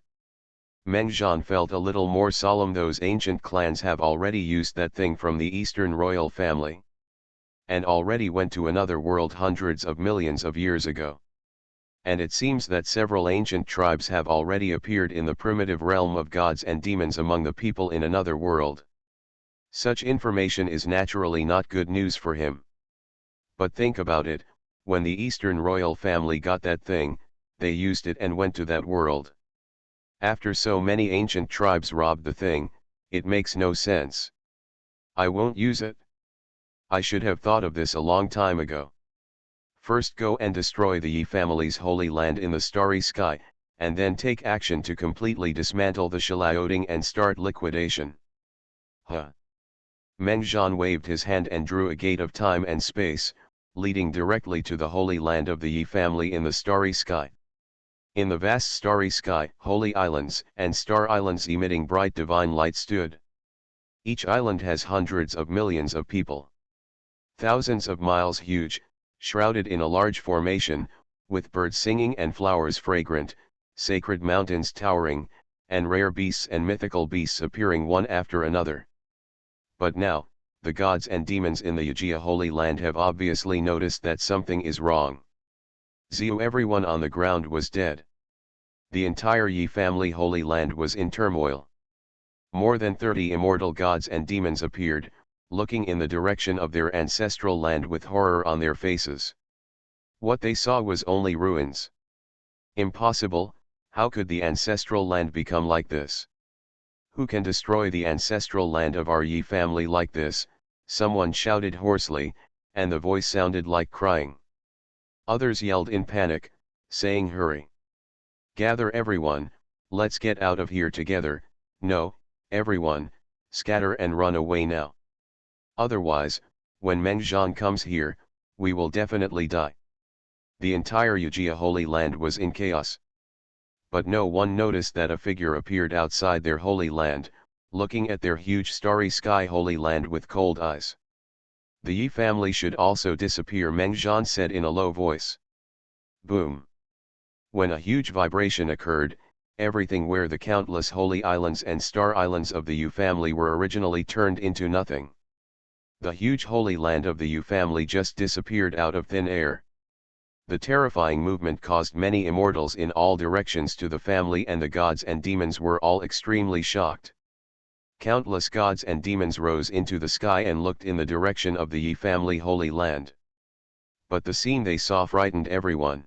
Mengjian felt a little more solemn. Those ancient clans have already used that thing from the Eastern royal family. And already went to another world hundreds of millions of years ago. And it seems that several ancient tribes have already appeared in the primitive realm of gods and demons among the people in another world. Such information is naturally not good news for him. But think about it, when the Eastern royal family got that thing, they used it and went to that world. After so many ancient tribes robbed the thing, it makes no sense. I won't use it. I should have thought of this a long time ago. First go and destroy the Yi family's holy land in the starry sky, and then take action to completely dismantle the Shilaoting and start liquidation. Huh. Meng Zhan waved his hand and drew a gate of time and space, leading directly to the holy land of the Yi family in the starry sky. In the vast starry sky, holy islands and star islands emitting bright divine light stood. Each island has hundreds of millions of people. Thousands of miles huge, shrouded in a large formation, with birds singing and flowers fragrant, sacred mountains towering, and rare beasts and mythical beasts appearing one after another. But now, the gods and demons in the Yijia Holy Land have obviously noticed that something is wrong. Everyone on the ground was dead. The entire Yi family Holy Land was in turmoil. More than 30 immortal gods and demons appeared, looking in the direction of their ancestral land with horror on their faces. What they saw was only ruins. Impossible, how could the ancestral land become like this? Who can destroy the ancestral land of our Yi family like this? Someone shouted hoarsely, and the voice sounded like crying. Others yelled in panic, saying hurry. Gather everyone, let's get out of here together. No, everyone, scatter and run away now. Otherwise, when Meng Zhan comes here, we will definitely die. The entire Yijia Holy Land was in chaos. But no one noticed that a figure appeared outside their holy land, looking at their huge starry sky holy land with cold eyes. The Yi family should also disappear, Meng Zhan said in a low voice. Boom. When a huge vibration occurred, everything where the countless holy islands and star islands of the Yu family were originally turned into nothing. The huge holy land of the Yu family just disappeared out of thin air. The terrifying movement caused many immortals in all directions to the family, and the gods and demons were all extremely shocked. Countless gods and demons rose into the sky and looked in the direction of the Yi family holy land. But the scene they saw frightened everyone.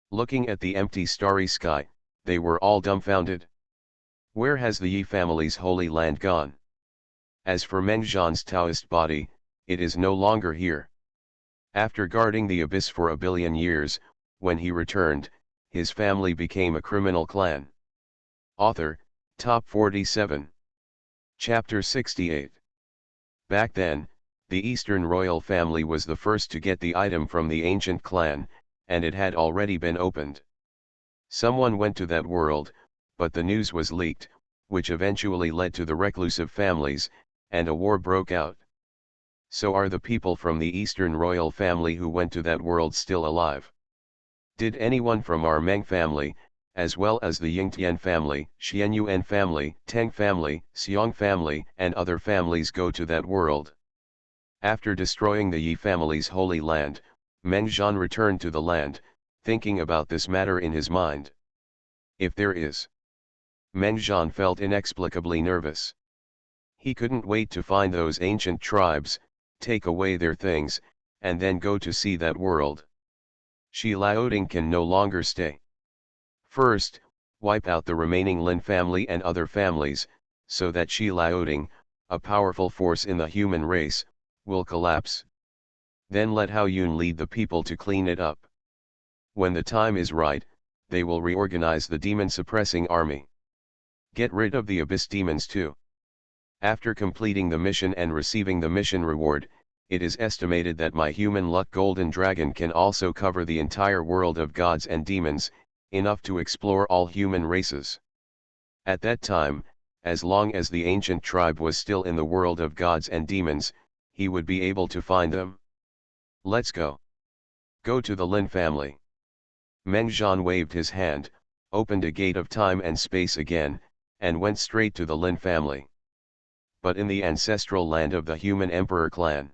Looking at the empty starry sky, they were all dumbfounded. Where has the Yi family's holy land gone? As for Meng Zhan's Taoist body, it is no longer here. After guarding the abyss for a billion years, when he returned, his family became a criminal clan. Author, Top 47. Chapter 68. Back then, the Eastern royal family was the first to get the item from the ancient clan, and it had already been opened. Someone went to that world, but the news was leaked, which eventually led to the reclusive families, and a war broke out. So are the people from the Eastern royal family who went to that world still alive? Did anyone from our Meng family, as well as the Yingtian family, Xianyuan family, Tang family, Xiong family, and other families go to that world? After destroying the Yi family's holy land, Meng Zhan returned to the land, thinking about this matter in his mind. If there is. Meng Zhan felt inexplicably nervous. He couldn't wait to find those ancient tribes, take away their things, and then go to see that world. Shi Laoding can no longer stay. First, wipe out the remaining Lin family and other families, so that Shi Laoding, a powerful force in the human race, will collapse. Then let Hao Yun lead the people to clean it up. When the time is right, they will reorganize the demon-suppressing army. Get rid of the abyss demons too. After completing the mission and receiving the mission reward, it is estimated that my human luck golden dragon can also cover the entire world of gods and demons, enough to explore all human races. At that time, as long as the ancient tribe was still in the world of gods and demons, he would be able to find them. Let's go. Go to the Lin family. Meng Zhan waved his hand, opened a gate of time and space again, and went straight to the Lin family. But in the ancestral land of the human emperor clan.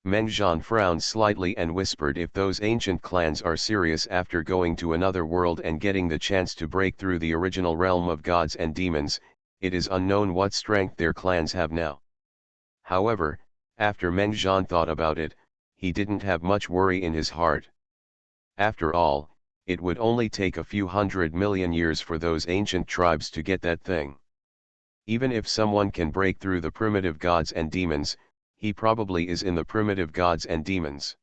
Meng Zhan frowned slightly and whispered, if those ancient clans are serious after going to another world and getting the chance to break through the original realm of gods and demons, it is unknown what strength their clans have now. However, after Meng Zhan thought about it, he didn't have much worry in his heart. After all, it would only take a few 100 million years for those ancient tribes to get that thing. Even if someone can break through the primitive gods and demons, he probably is in the primitive gods and demons.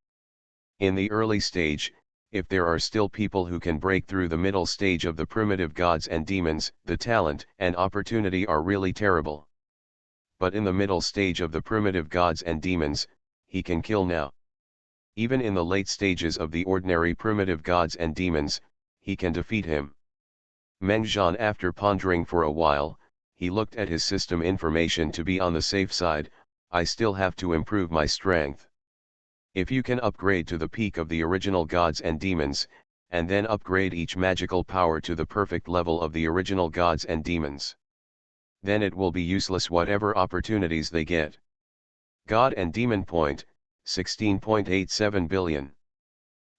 In the early stage, if there are still people who can break through the middle stage of the primitive gods and demons, the talent and opportunity are really terrible. But in the middle stage of the primitive gods and demons, he can kill now. Even in the late stages of the ordinary primitive gods and demons, he can defeat him. Meng Zhan, after pondering for a while, he looked at his system information to be on the safe side. I still have to improve my strength. If you can upgrade to the peak of the original gods and demons, and then upgrade each magical power to the perfect level of the original gods and demons, then it will be useless whatever opportunities they get. God and Demon Point, 16.87 billion.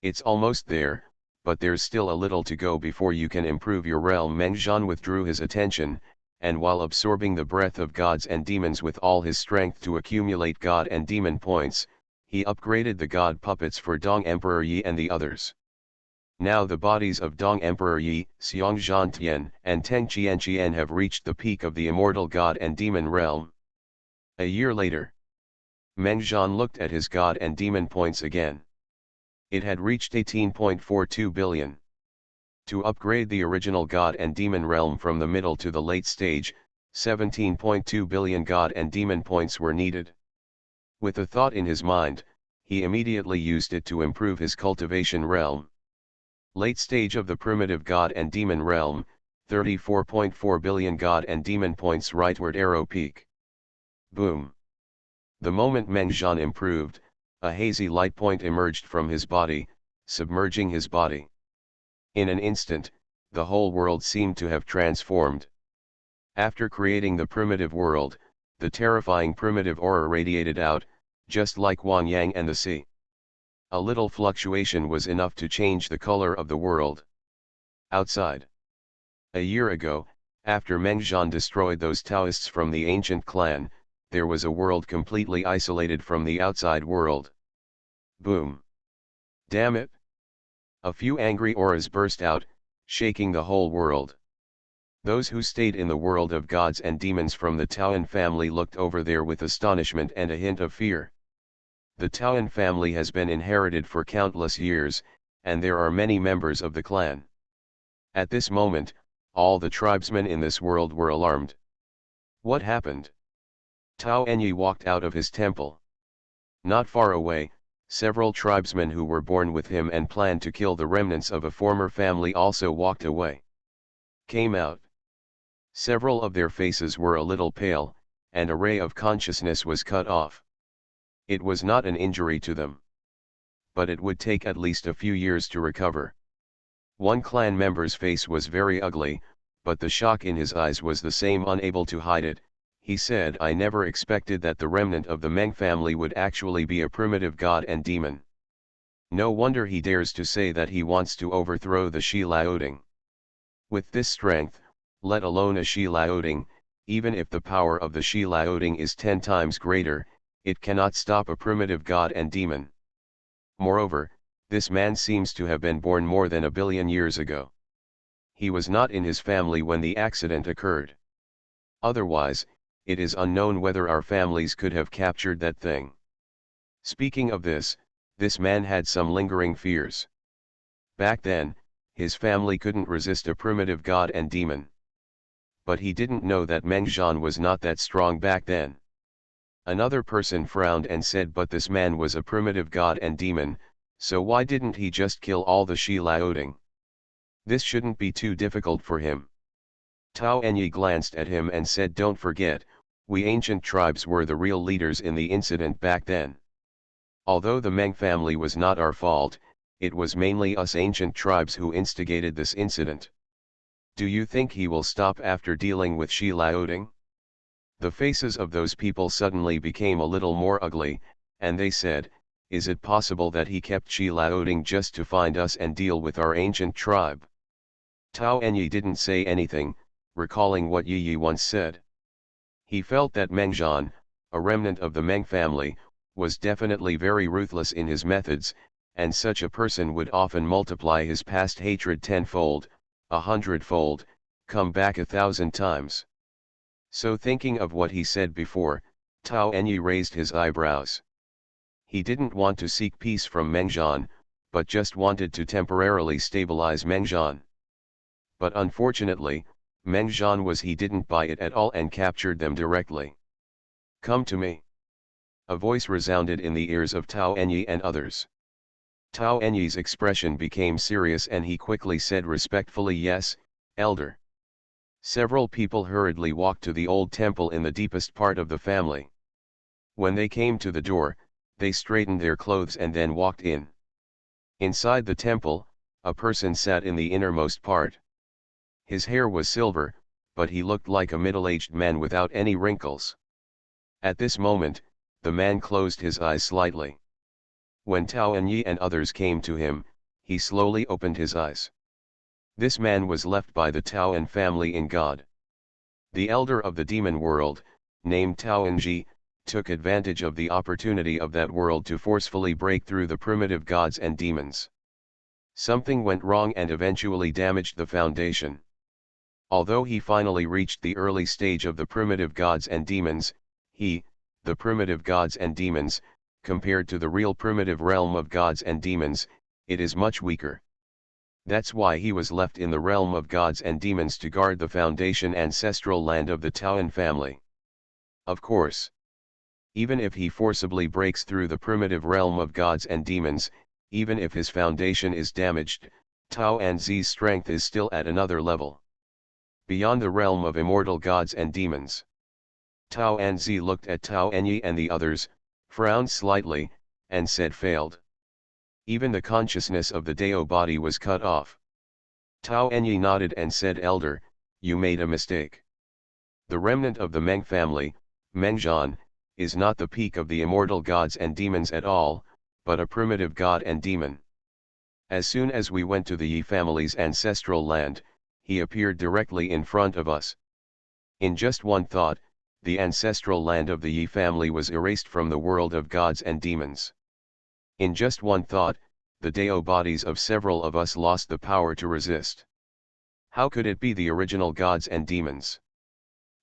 It's almost there, but there's still a little to go before you can improve your realm. Meng Zhan withdrew his attention, and while absorbing the breath of gods and demons with all his strength to accumulate god and demon points, he upgraded the god puppets for Dong Emperor Yi and the others. Now the bodies of Dong Emperor Yi, Xiong Zhantian, and Teng Qianqian have reached the peak of the immortal god and demon realm. A year later, Meng Zhan looked at his god and demon points again. It had reached 18.42 billion. To upgrade the original god and demon realm from the middle to the late stage, 17.2 billion god and demon points were needed. With a thought in his mind, he immediately used it to improve his cultivation realm. Late stage of the primitive god and demon realm, 34.4 billion god and demon points, rightward arrow peak. Boom. The moment Meng Zhan improved, a hazy light point emerged from his body, submerging his body. In an instant, the whole world seemed to have transformed. After creating the primitive world, the terrifying primitive aura radiated out, just like Wang Yang and the sea. A little fluctuation was enough to change the color of the world. Outside. A year ago, after Meng Zhan destroyed those Taoists from the ancient clan, there was a world completely isolated from the outside world. Boom. Damn it! A few angry auras burst out, shaking the whole world. Those who stayed in the world of gods and demons from the Taoan family looked over there with astonishment and a hint of fear. The Taoan family has been inherited for countless years, and there are many members of the clan. At this moment, all the tribesmen in this world were alarmed. What happened? Tao Enyi walked out of his temple. Not far away, several tribesmen who were born with him and planned to kill the remnants of a former family also walked away. Came out. Several of their faces were a little pale, and a ray of consciousness was cut off. It was not an injury to them, but it would take at least a few years to recover. One clan member's face was very ugly, but the shock in his eyes was the same, unable to hide it. He said, I never expected that the remnant of the Meng family would actually be a primitive god and demon. No wonder he dares to say that he wants to overthrow the Shi Laoding. With this strength, let alone a Shi Laoding, even if the power of the Shi Laoding is 10 times greater, it cannot stop a primitive god and demon. Moreover, this man seems to have been born more than 1 billion years ago. He was not in his family when the accident occurred. Otherwise, it is unknown whether our families could have captured that thing. Speaking of this man had some lingering fears. Back then, his family couldn't resist a primitive god and demon. But he didn't know that Meng Zhan was not that strong back then. Another person frowned and said, but this man was a primitive god and demon, so why didn't he just kill all the Shi Laoding? This shouldn't be too difficult for him. Tao Enyi glanced at him and said, don't forget, we ancient tribes were the real leaders in the incident back then. Although the Meng family was not our fault, it was mainly us ancient tribes who instigated this incident. Do you think he will stop after dealing with Shi Laoding? The faces of those people suddenly became a little more ugly, and they said, is it possible that he kept Shi Laoding just to find us and deal with our ancient tribe? Tao Enyi didn't say anything, recalling what Yi Yi once said. He felt that Meng Zhan, a remnant of the Meng family, was definitely very ruthless in his methods, and such a person would often multiply his past hatred tenfold, 100-fold, come back 1,000 times. So thinking of what he said before, Tao Enyi raised his eyebrows. He didn't want to seek peace from Mengzhan, but just wanted to temporarily stabilize Mengzhan. But unfortunately, Mengzhan he didn't buy it at all and captured them directly. "Come to me." A voice resounded in the ears of Tao Enyi and others. Tao Enyi's expression became serious and he quickly said respectfully, "Yes, elder." Several people hurriedly walked to the old temple in the deepest part of the family. When they came to the door, they straightened their clothes and then walked in. Inside the temple, a person sat in the innermost part. His hair was silver, but he looked like a middle-aged man without any wrinkles. At this moment, the man closed his eyes slightly. When Tao Enyi and others came to him, he slowly opened his eyes. This man was left by the Taoan family in God. The elder of the demon world, named Tao Enji, took advantage of the opportunity of that world to forcefully break through the primitive gods and demons. Something went wrong and eventually damaged the foundation. Although he finally reached the early stage of the primitive gods and demons, the primitive gods and demons, compared to the real primitive realm of gods and demons, it is much weaker. That's why he was left in the realm of gods and demons to guard the foundation ancestral land of the Taoan family. Of course, even if he forcibly breaks through the primitive realm of gods and demons, even if his foundation is damaged, Tao Anzi's strength is still at another level. Beyond the realm of immortal gods and demons. Tao Anzi looked at Tao Enyi and the others, frowned slightly, and said, "Failed." Even the consciousness of the Dao body was cut off. Tao Enyi nodded and said, "Elder, you made a mistake. The remnant of the Meng family, Mengzhan, is not the peak of the immortal gods and demons at all, but a primitive god and demon. As soon as we went to the Yi family's ancestral land, he appeared directly in front of us. In just one thought, the ancestral land of the Yi family was erased from the world of gods and demons. In just one thought, the Dao bodies of several of us lost the power to resist. How could it be the original gods and demons?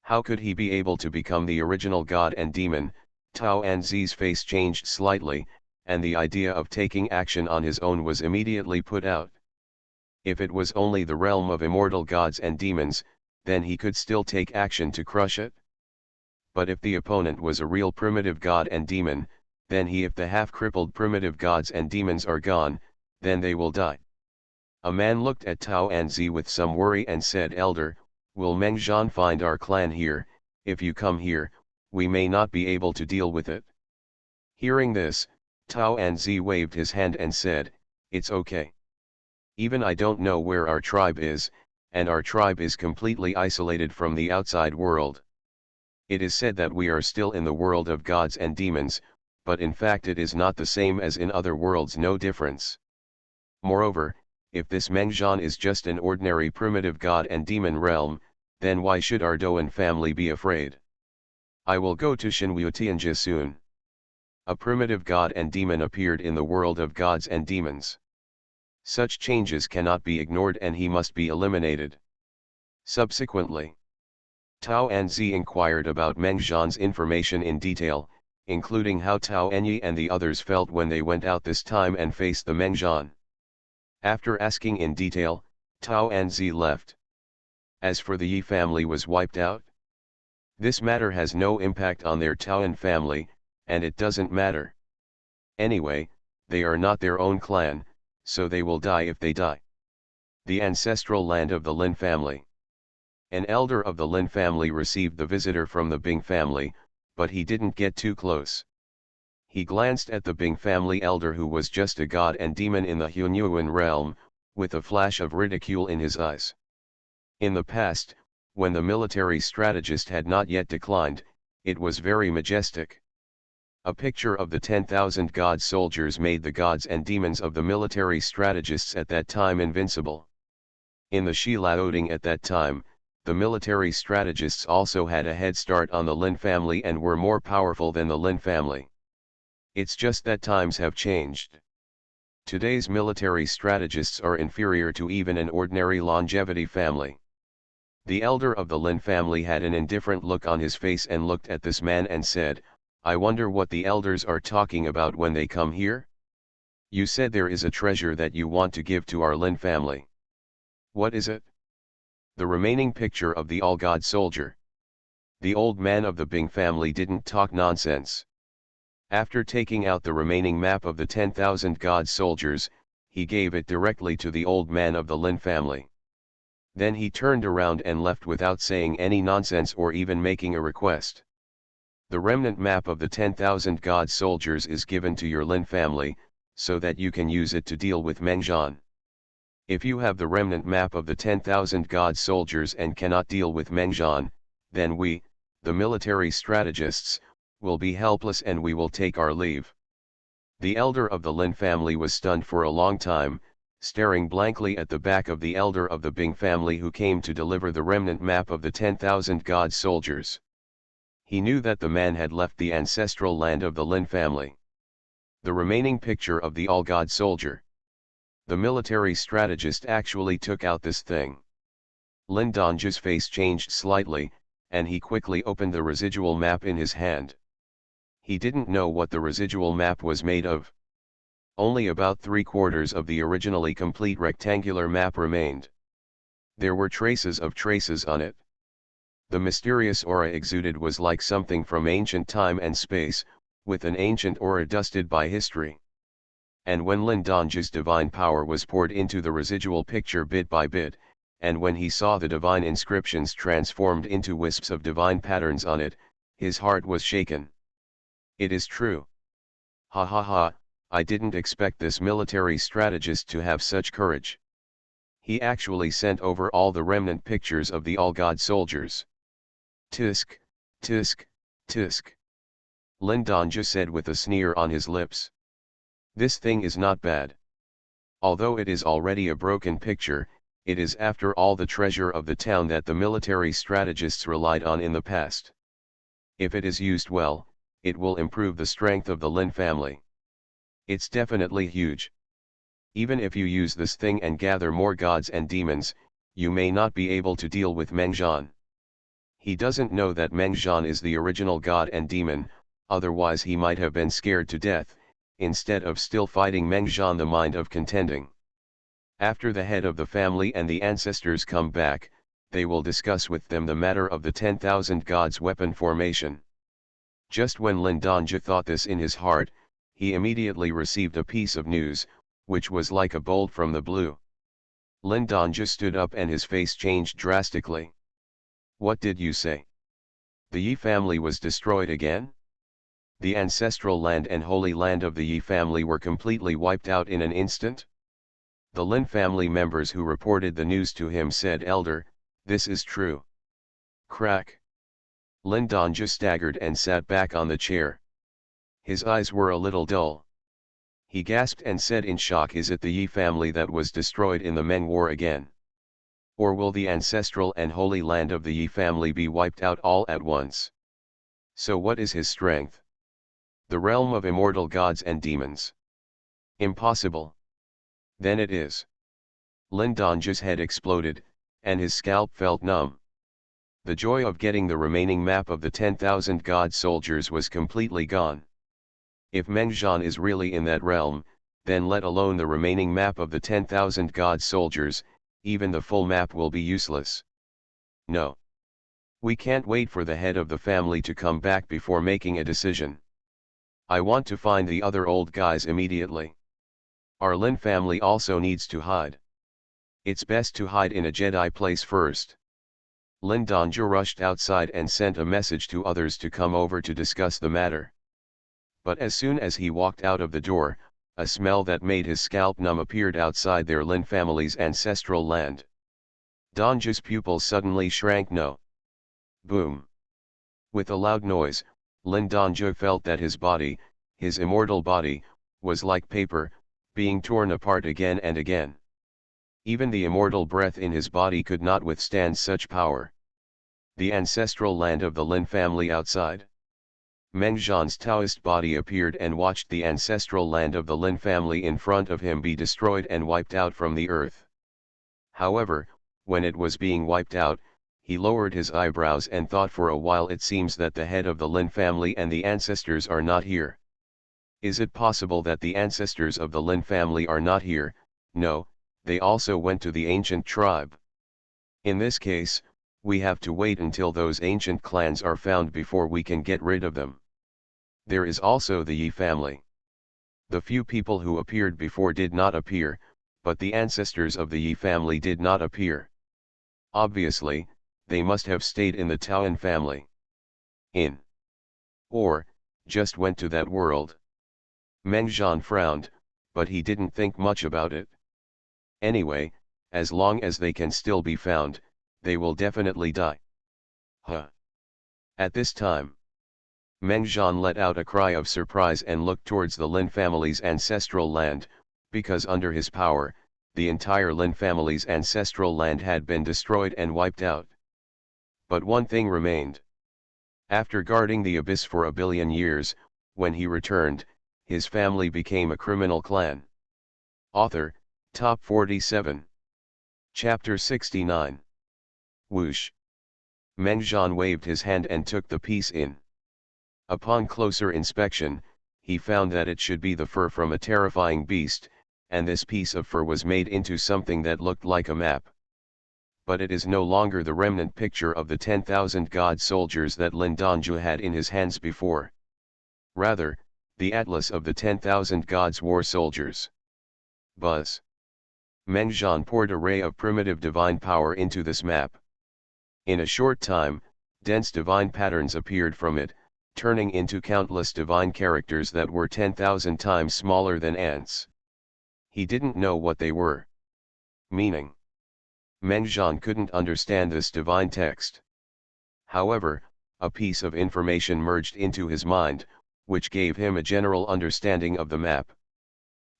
How could he be able to become the original god and demon?" Tao Anzi's face changed slightly, and the idea of taking action on his own was immediately put out. If it was only the realm of immortal gods and demons, then he could still take action to crush it. But if the opponent was a real primitive god and demon, then if the half-crippled primitive gods and demons are gone, then they will die. A man looked at Tao Anzi with some worry and said, "Elder, will Mengzhan find our clan here? If you come here, we may not be able to deal with it." Hearing this, Tao Anzi waved his hand and said, "It's okay. Even I don't know where our tribe is, and our tribe is completely isolated from the outside world. It is said that we are still in the world of gods and demons, but in fact it is not the same as in other worlds, no difference. Moreover, if this Mengzhan is just an ordinary primitive god and demon realm, then why should our Doan family be afraid? I will go to Shinwu Tianjia soon." A primitive god and demon appeared in the world of gods and demons. Such changes cannot be ignored and he must be eliminated. Subsequently, Tao Anzi inquired about Mengzhan's information in detail, including how Tao Enyi and the others felt when they went out this time and faced the Mengzhan. After asking in detail, Tao Anzi left. As for the Yi family was wiped out. This matter has no impact on their Taoan family, and it doesn't matter. Anyway, they are not their own clan, so they will die if they die. The ancestral land of the Lin family. An elder of the Lin family received the visitor from the Bing family, but he didn't get too close. He glanced at the Bing family elder who was just a god and demon in the Hunyuan realm, with a flash of ridicule in his eyes. In the past, when the military strategist had not yet declined, it was very majestic. A picture of the 10,000 god soldiers made the gods and demons of the military strategists at that time invincible. In the Shi Laoding at that time, the military strategists also had a head start on the Lin family and were more powerful than the Lin family. It's just that times have changed. Today's military strategists are inferior to even an ordinary longevity family. The elder of the Lin family had an indifferent look on his face and looked at this man and said, "I wonder what the elders are talking about when they come here? You said there is a treasure that you want to give to our Lin family. What is it?" "The remaining picture of the all-god soldier." The old man of the Bing family didn't talk nonsense. After taking out the remaining map of the 10,000 god soldiers, he gave it directly to the old man of the Lin family. Then he turned around and left without saying any nonsense or even making a request. "The remnant map of the 10,000 god soldiers is given to your Lin family, so that you can use it to deal with Mengjian. If you have the remnant map of the 10,000 god soldiers and cannot deal with Mengjian, then we, the military strategists, will be helpless and we will take our leave." The elder of the Lin family was stunned for a long time, staring blankly at the back of the elder of the Bing family who came to deliver the remnant map of the 10,000 god soldiers. He knew that the man had left the ancestral land of the Lin family. The remaining picture of the all-god soldier. The military strategist actually took out this thing. Lin Dongji's face changed slightly, and he quickly opened the residual map in his hand. He didn't know what the residual map was made of. Only about 3/4 of the originally complete rectangular map remained. There were traces of traces on it. The mysterious aura exuded was like something from ancient time and space, with an ancient aura dusted by history. And when Lin Dongji's divine power was poured into the residual picture bit by bit, and when he saw the divine inscriptions transformed into wisps of divine patterns on it, his heart was shaken. "It is true. Ha ha ha, I didn't expect this military strategist to have such courage. He actually sent over all the remnant pictures of the all-god soldiers." "Tisk, tisk, tisk," Lin Dongji said with a sneer on his lips. "This thing is not bad. Although it is already a broken picture, it is after all the treasure of the town that the military strategists relied on in the past. If it is used well, it will improve the strength of the Lin family. It's definitely huge. Even if you use this thing and gather more gods and demons, you may not be able to deal with Mengjian. He doesn't know that Mengjian is the original god and demon, otherwise he might have been scared to death, instead of still fighting Mengjian the mind of contending. After the head of the family and the ancestors come back, they will discuss with them the matter of the 10,000 gods weapon formation." Just when Lin Dongji thought this in his heart, he immediately received a piece of news, which was like a bolt from the blue. Lin Dongji stood up and his face changed drastically. "What did you say? The Yi family was destroyed again? The ancestral land and holy land of the Yi family were completely wiped out in an instant?" The Lin family members who reported the news to him said, "Elder, this is true." Crack. Lin Dongji staggered and sat back on the chair. His eyes were a little dull. He gasped and said in shock, "Is it the Yi family that was destroyed in the Meng War again? Or will the ancestral and holy land of the Yi family be wiped out all at once? So what is his strength? The realm of immortal gods and demons? Impossible. Then it is." Lin Dongji's head exploded, and his scalp felt numb. The joy of getting the remaining map of the 10,000 god soldiers was completely gone. If Mengjian is really in that realm, then let alone the remaining map of the 10,000 god soldiers, even the full map will be useless. No. We can't wait for the head of the family to come back before making a decision. I want to find the other old guys immediately. Our Lin family also needs to hide. It's best to hide in a Jedi place first. Lin Dongji rushed outside and sent a message to others to come over to discuss the matter. But as soon as he walked out of the door, a smell that made his scalp numb appeared outside their Lin family's ancestral land. Dongji's pupils suddenly shrank. No. Boom. With a loud noise, Lin Dongji felt that his body, his immortal body, was like paper, being torn apart again and again. Even the immortal breath in his body could not withstand such power. The ancestral land of the Lin family outside. Meng Zhan's Taoist body appeared and watched the ancestral land of the Lin family in front of him be destroyed and wiped out from the earth. However, when it was being wiped out, he lowered his eyebrows and thought for a while. It seems that the head of the Lin family and the ancestors are not here. Is it possible that the ancestors of the Lin family are not here? No, they also went to the ancient tribe. In this case, we have to wait until those ancient clans are found before we can get rid of them. There is also the Yi family. The few people who appeared before did not appear, but the ancestors of the Yi family did not appear. Obviously, they must have stayed in the Taoan family. Or, just went to that world. Meng Zhan frowned, but he didn't think much about it. Anyway, as long as they can still be found, they will definitely die. At this time, Meng Zhan let out a cry of surprise and looked towards the Lin family's ancestral land, because under his power, the entire Lin family's ancestral land had been destroyed and wiped out. But one thing remained. After guarding the abyss for a billion years, when he returned, his family became a criminal clan. Author, Top 47. Chapter 69. Whoosh. Meng Zhan waved his hand and took the piece in. Upon closer inspection, he found that it should be the fur from a terrifying beast, and this piece of fur was made into something that looked like a map. But it is no longer the remnant picture of the 10,000 god soldiers that Lin Donju had in his hands before. Rather, the atlas of the 10,000 gods war soldiers. Buzz. Meng Zhan poured a ray of primitive divine power into this map. In a short time, dense divine patterns appeared from it, turning into countless divine characters that were 10,000 times smaller than ants. He didn't know what they were. Meaning. Meng Zhan couldn't understand this divine text. However, a piece of information merged into his mind, which gave him a general understanding of the map.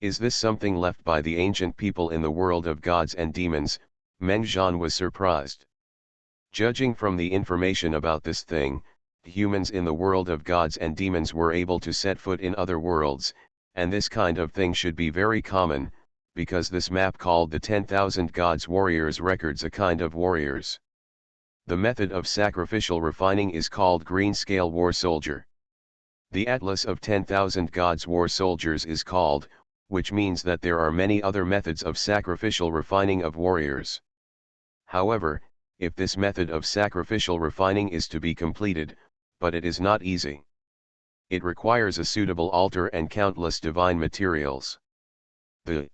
Is this something left by the ancient people in the world of gods and demons? Meng Zhan was surprised. Judging from the information about this thing, humans in the world of gods and demons were able to set foot in other worlds, and this kind of thing should be very common, because this map called the 10,000 gods warriors records a kind of warriors. The method of sacrificial refining is called green scale war soldier. The atlas of 10,000 gods war soldiers is called, which means that there are many other methods of sacrificial refining of warriors. However, if this method of sacrificial refining is to be completed, but it is not easy. It requires a suitable altar and countless divine materials. The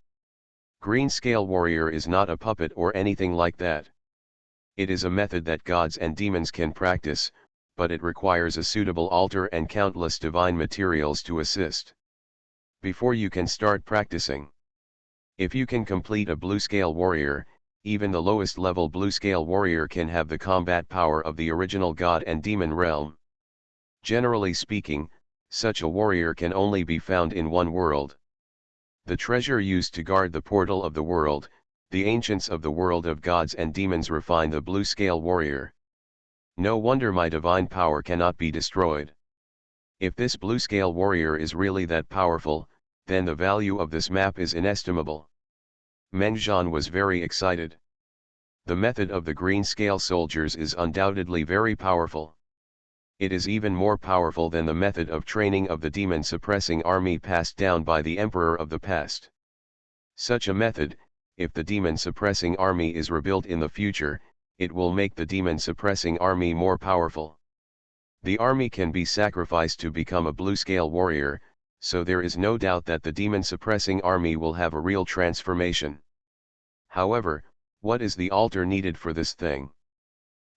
green scale warrior is not a puppet or anything like that. It is a method that gods and demons can practice, but it requires a suitable altar and countless divine materials to assist. Before you can start practicing. If you can complete a blue scale warrior, even the lowest level blue scale warrior can have the combat power of the original god and demon realm. Generally speaking, such a warrior can only be found in one world. The treasure used to guard the portal of the world, the ancients of the world of gods and demons refine the blue scale warrior. No wonder my divine power cannot be destroyed. If this blue scale warrior is really that powerful, then the value of this map is inestimable. Meng Zhan was very excited. The method of the green scale soldiers is undoubtedly very powerful. It is even more powerful than the method of training of the demon suppressing army passed down by the emperor of the past. Such a method, if the demon suppressing army is rebuilt in the future, it will make the demon suppressing army more powerful. The army can be sacrificed to become a blue scale warrior, so there is no doubt that the demon suppressing army will have a real transformation. However, what is the altar needed for this thing?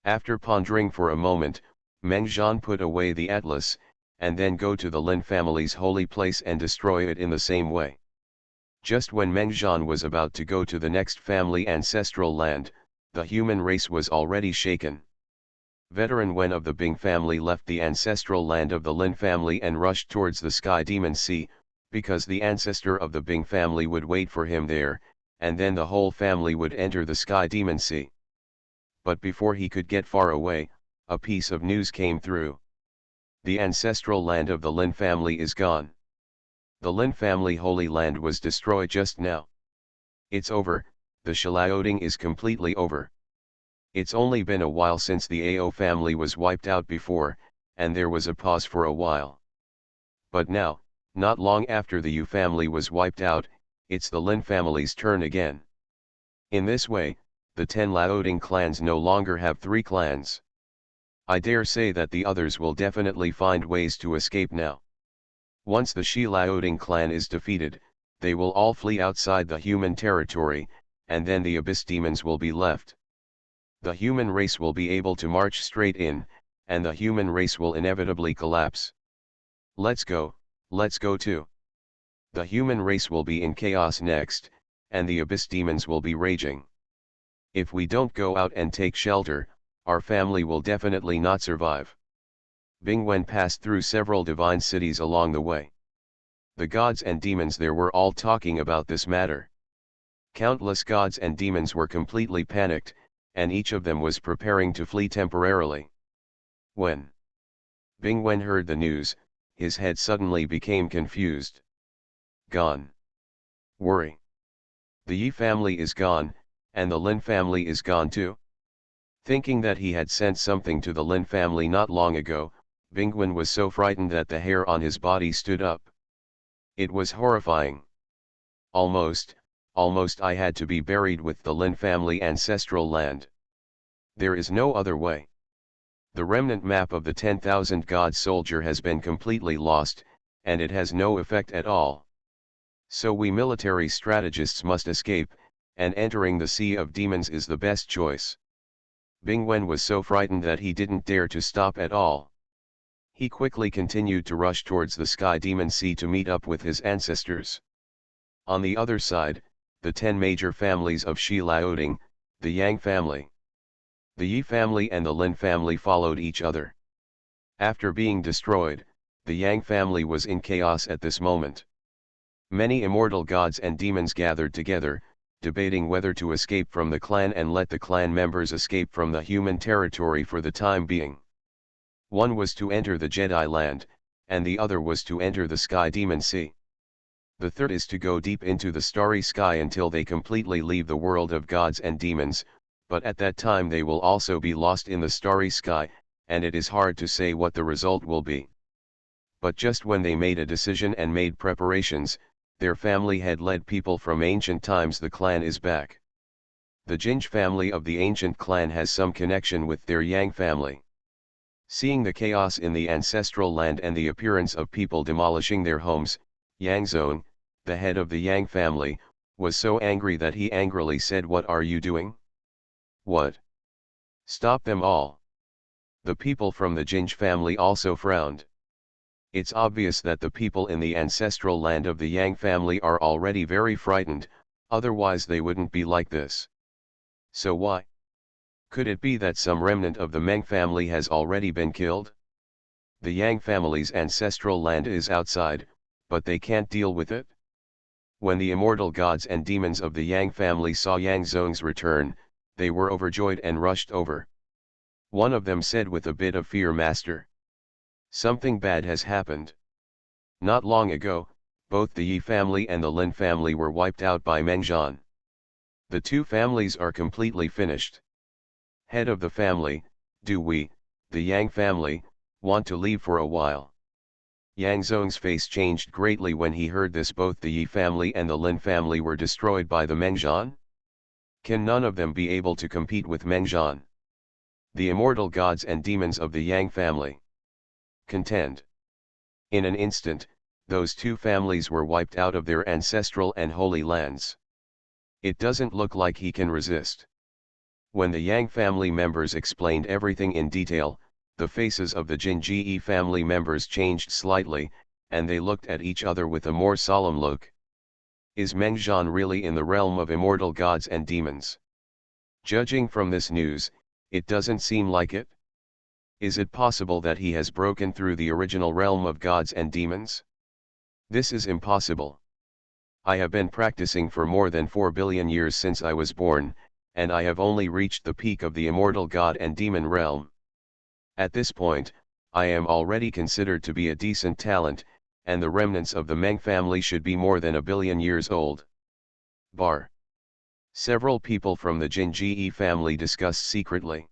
After pondering for a moment, Meng Zhan put away the atlas, and then go to the Lin family's holy place and destroy it in the same way. Just when Meng Zhan was about to go to the next family ancestral land, the human race was already shaken. Veteran Wen of the Bing family left the ancestral land of the Lin family and rushed towards the Sky Demon Sea, because the ancestor of the Bing family would wait for him there, and then the whole family would enter the Sky Demon Sea. But before he could get far away, a piece of news came through. The ancestral land of the Lin family is gone. The Lin family holy land was destroyed just now. It's over, the Xiaoting is completely over. It's only been a while since the Ao family was wiped out before, and there was a pause for a while. But now, not long after the Yu family was wiped out, it's the Lin family's turn again. In this way, the 10 Laoding clans no longer have 3 clans. I dare say that the others will definitely find ways to escape now. Once the Shi Laoding clan is defeated, they will all flee outside the human territory, and then the abyss demons will be left. The human race will be able to march straight in, and the human race will inevitably collapse. Let's go too. The human race will be in chaos next, and the abyss demons will be raging. If we don't go out and take shelter, our family will definitely not survive. Bingwen passed through several divine cities along the way. The gods and demons there were all talking about this matter. Countless gods and demons were completely panicked, and each of them was preparing to flee temporarily. When Bingwen heard the news, his head suddenly became confused. Gone. Worry. The Yi family is gone, and the Lin family is gone too? Thinking that he had sent something to the Lin family not long ago, Bingwen was so frightened that the hair on his body stood up. It was horrifying. Almost I had to be buried with the Lin family ancestral land. There is no other way. The remnant map of the 10,000 God soldier has been completely lost, and it has no effect at all. So we military strategists must escape, and entering the Sea of Demons is the best choice. Bingwen was so frightened that he didn't dare to stop at all. He quickly continued to rush towards the Sky Demon Sea to meet up with his ancestors. On the other side, the 10 major families of Shi Laoding, the Yang family, the Yi family and the Lin family followed each other. After being destroyed, the Yang family was in chaos at this moment. Many immortal gods and demons gathered together, debating whether to escape from the clan and let the clan members escape from the human territory for the time being. One was to enter the Jedi land, and the other was to enter the Sky Demon Sea. The third is to go deep into the starry sky until they completely leave the world of gods and demons, but at that time they will also be lost in the starry sky, and it is hard to say what the result will be. But just when they made a decision and made preparations, their family had led people from ancient times. The clan is back. The Jinj family of the ancient clan has some connection with their Yang family. Seeing the chaos in the ancestral land and the appearance of people demolishing their homes, Yang Zong, the head of the Yang family, was so angry that he angrily said, "What are you doing? What? Stop them all." The people from the Jinj family also frowned. It's obvious that the people in the ancestral land of the Yang family are already very frightened, otherwise they wouldn't be like this. So why? Could it be that some remnant of the Meng family has already been killed? The Yang family's ancestral land is outside, but they can't deal with it? When the immortal gods and demons of the Yang family saw Yang Zong's return, they were overjoyed and rushed over. One of them said with a bit of fear, "Master, something bad has happened. Not long ago, both the Yi family and the Lin family were wiped out by Mengzhan. The two families are completely finished. Head of the family, do we, the Yang family, want to leave for a while?" Yang Zong's face changed greatly when he heard this. Both the Yi family and the Lin family were destroyed by the Mengzhan? Can none of them be able to compete with Mengzhan? The immortal gods and demons of the Yang family contend. In an instant, those two families were wiped out of their ancestral and holy lands. It doesn't look like he can resist. When the Yang family members explained everything in detail, the faces of the Jinji family members changed slightly, and they looked at each other with a more solemn look. Is Mengzhan really in the realm of immortal gods and demons? Judging from this news, it doesn't seem like it. Is it possible that he has broken through the original realm of gods and demons? This is impossible. I have been practicing for more than 4 billion years since I was born, and I have only reached the peak of the immortal god and demon realm. At this point, I am already considered to be a decent talent, and the remnants of the Meng family should be more than 1 billion years old. Bar. Several people from the Jinji family discussed secretly.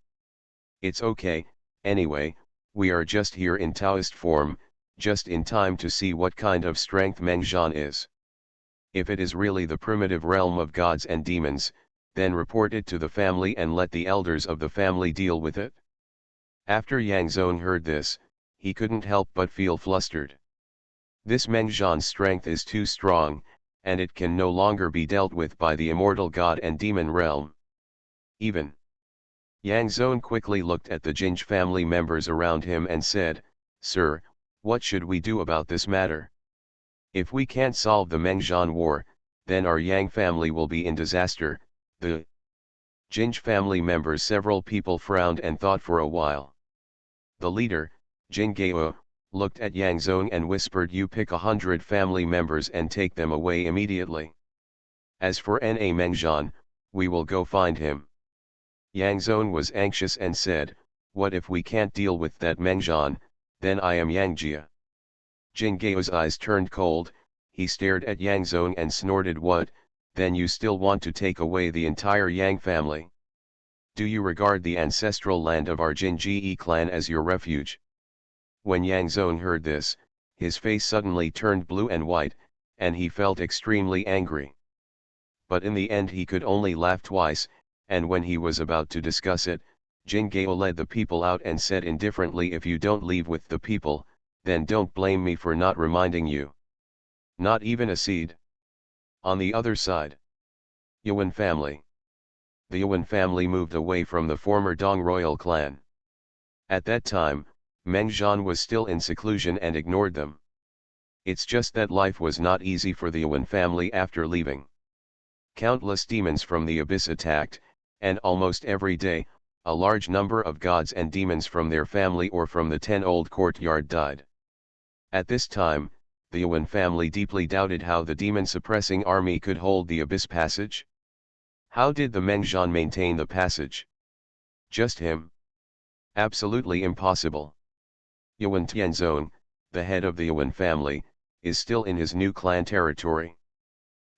It's okay, anyway, we are just here in Taoist form, just in time to see what kind of strength Mengjian is. If it is really the primitive realm of gods and demons, then report it to the family and let the elders of the family deal with it. After Yang Zong heard this, he couldn't help but feel flustered. This Mengjian's strength is too strong, and it can no longer be dealt with by the immortal god and demon realm. Even. Yang Zong quickly looked at the Jinj family members around him and said, "Sir, what should we do about this matter? If we can't solve the Mengjian war, then our Yang family will be in disaster." The Jinj family members, several people frowned and thought for a while. The leader, Jin Gao, looked at Yang Zong and whispered, "You pick 100 family members and take them away immediately. As for Na Mengjian, we will go find him." Yang Zong was anxious and said, "What if we can't deal with that Mengjian, then I am Yang Jia." Jin Gao's eyes turned cold, he stared at Yang Zong and snorted, "What, then you still want to take away the entire Yang family? Do you regard the ancestral land of our Jinji clan as your refuge?" When Yang Zong heard this, his face suddenly turned blue and white, and he felt extremely angry. But in the end he could only laugh twice, and when he was about to discuss it, Jin Gao led the people out and said indifferently, "If you don't leave with the people, then don't blame me for not reminding you. Not even a seed." On the other side, Yuan family. The Yuan family moved away from the former Dong royal clan. At that time, Mengjian was still in seclusion and ignored them. It's just that life was not easy for the Yuan family after leaving. Countless demons from the abyss attacked, and almost every day, a large number of gods and demons from their family or from the 10 old courtyard died. At this time, the Yuan family deeply doubted how the demon-suppressing army could hold the abyss passage. How did the Mengjian maintain the passage? Just him? Absolutely impossible. Yuan Tianzong, the head of the Yuan family, is still in his new clan territory.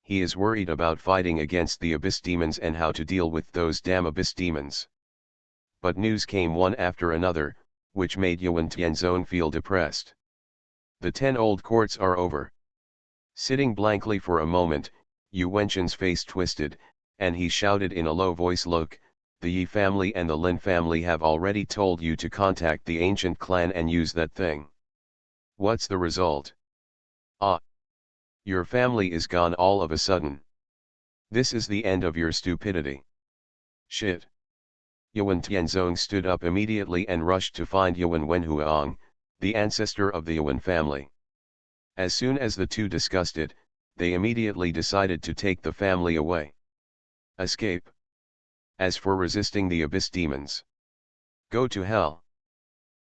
He is worried about fighting against the abyss demons and how to deal with those damn abyss demons. But news came one after another, which made Yuan Tianzong feel depressed. The 10 old courts are over. Sitting blankly for a moment, Yu Wenchun's face twisted, and he shouted in a low voice, "Look, the Yi family and the Lin family have already told you to contact the ancient clan and use that thing. What's the result? Ah! Your family is gone all of a sudden. This is the end of your stupidity. Shit." Yuan Tianzong stood up immediately and rushed to find Yuan Wenhuang, the ancestor of the Yuan family. As soon as the two discussed it, they immediately decided to take the family away. Escape. As for resisting the abyss demons, go to hell.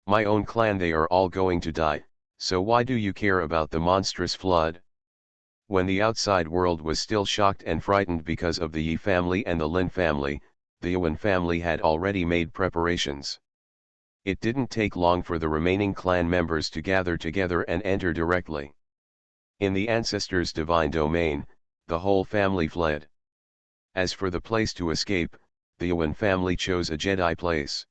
My own clan, they are all going to die, so why do you care about the monstrous flood? When the outside world was still shocked and frightened because of the Yi family and the Lin family, the Yuan family had already made preparations. It didn't take long for the remaining clan members to gather together and enter directly. In the ancestors' divine domain, the whole family fled. As for the place to escape, the Yuan family chose a Jedi place.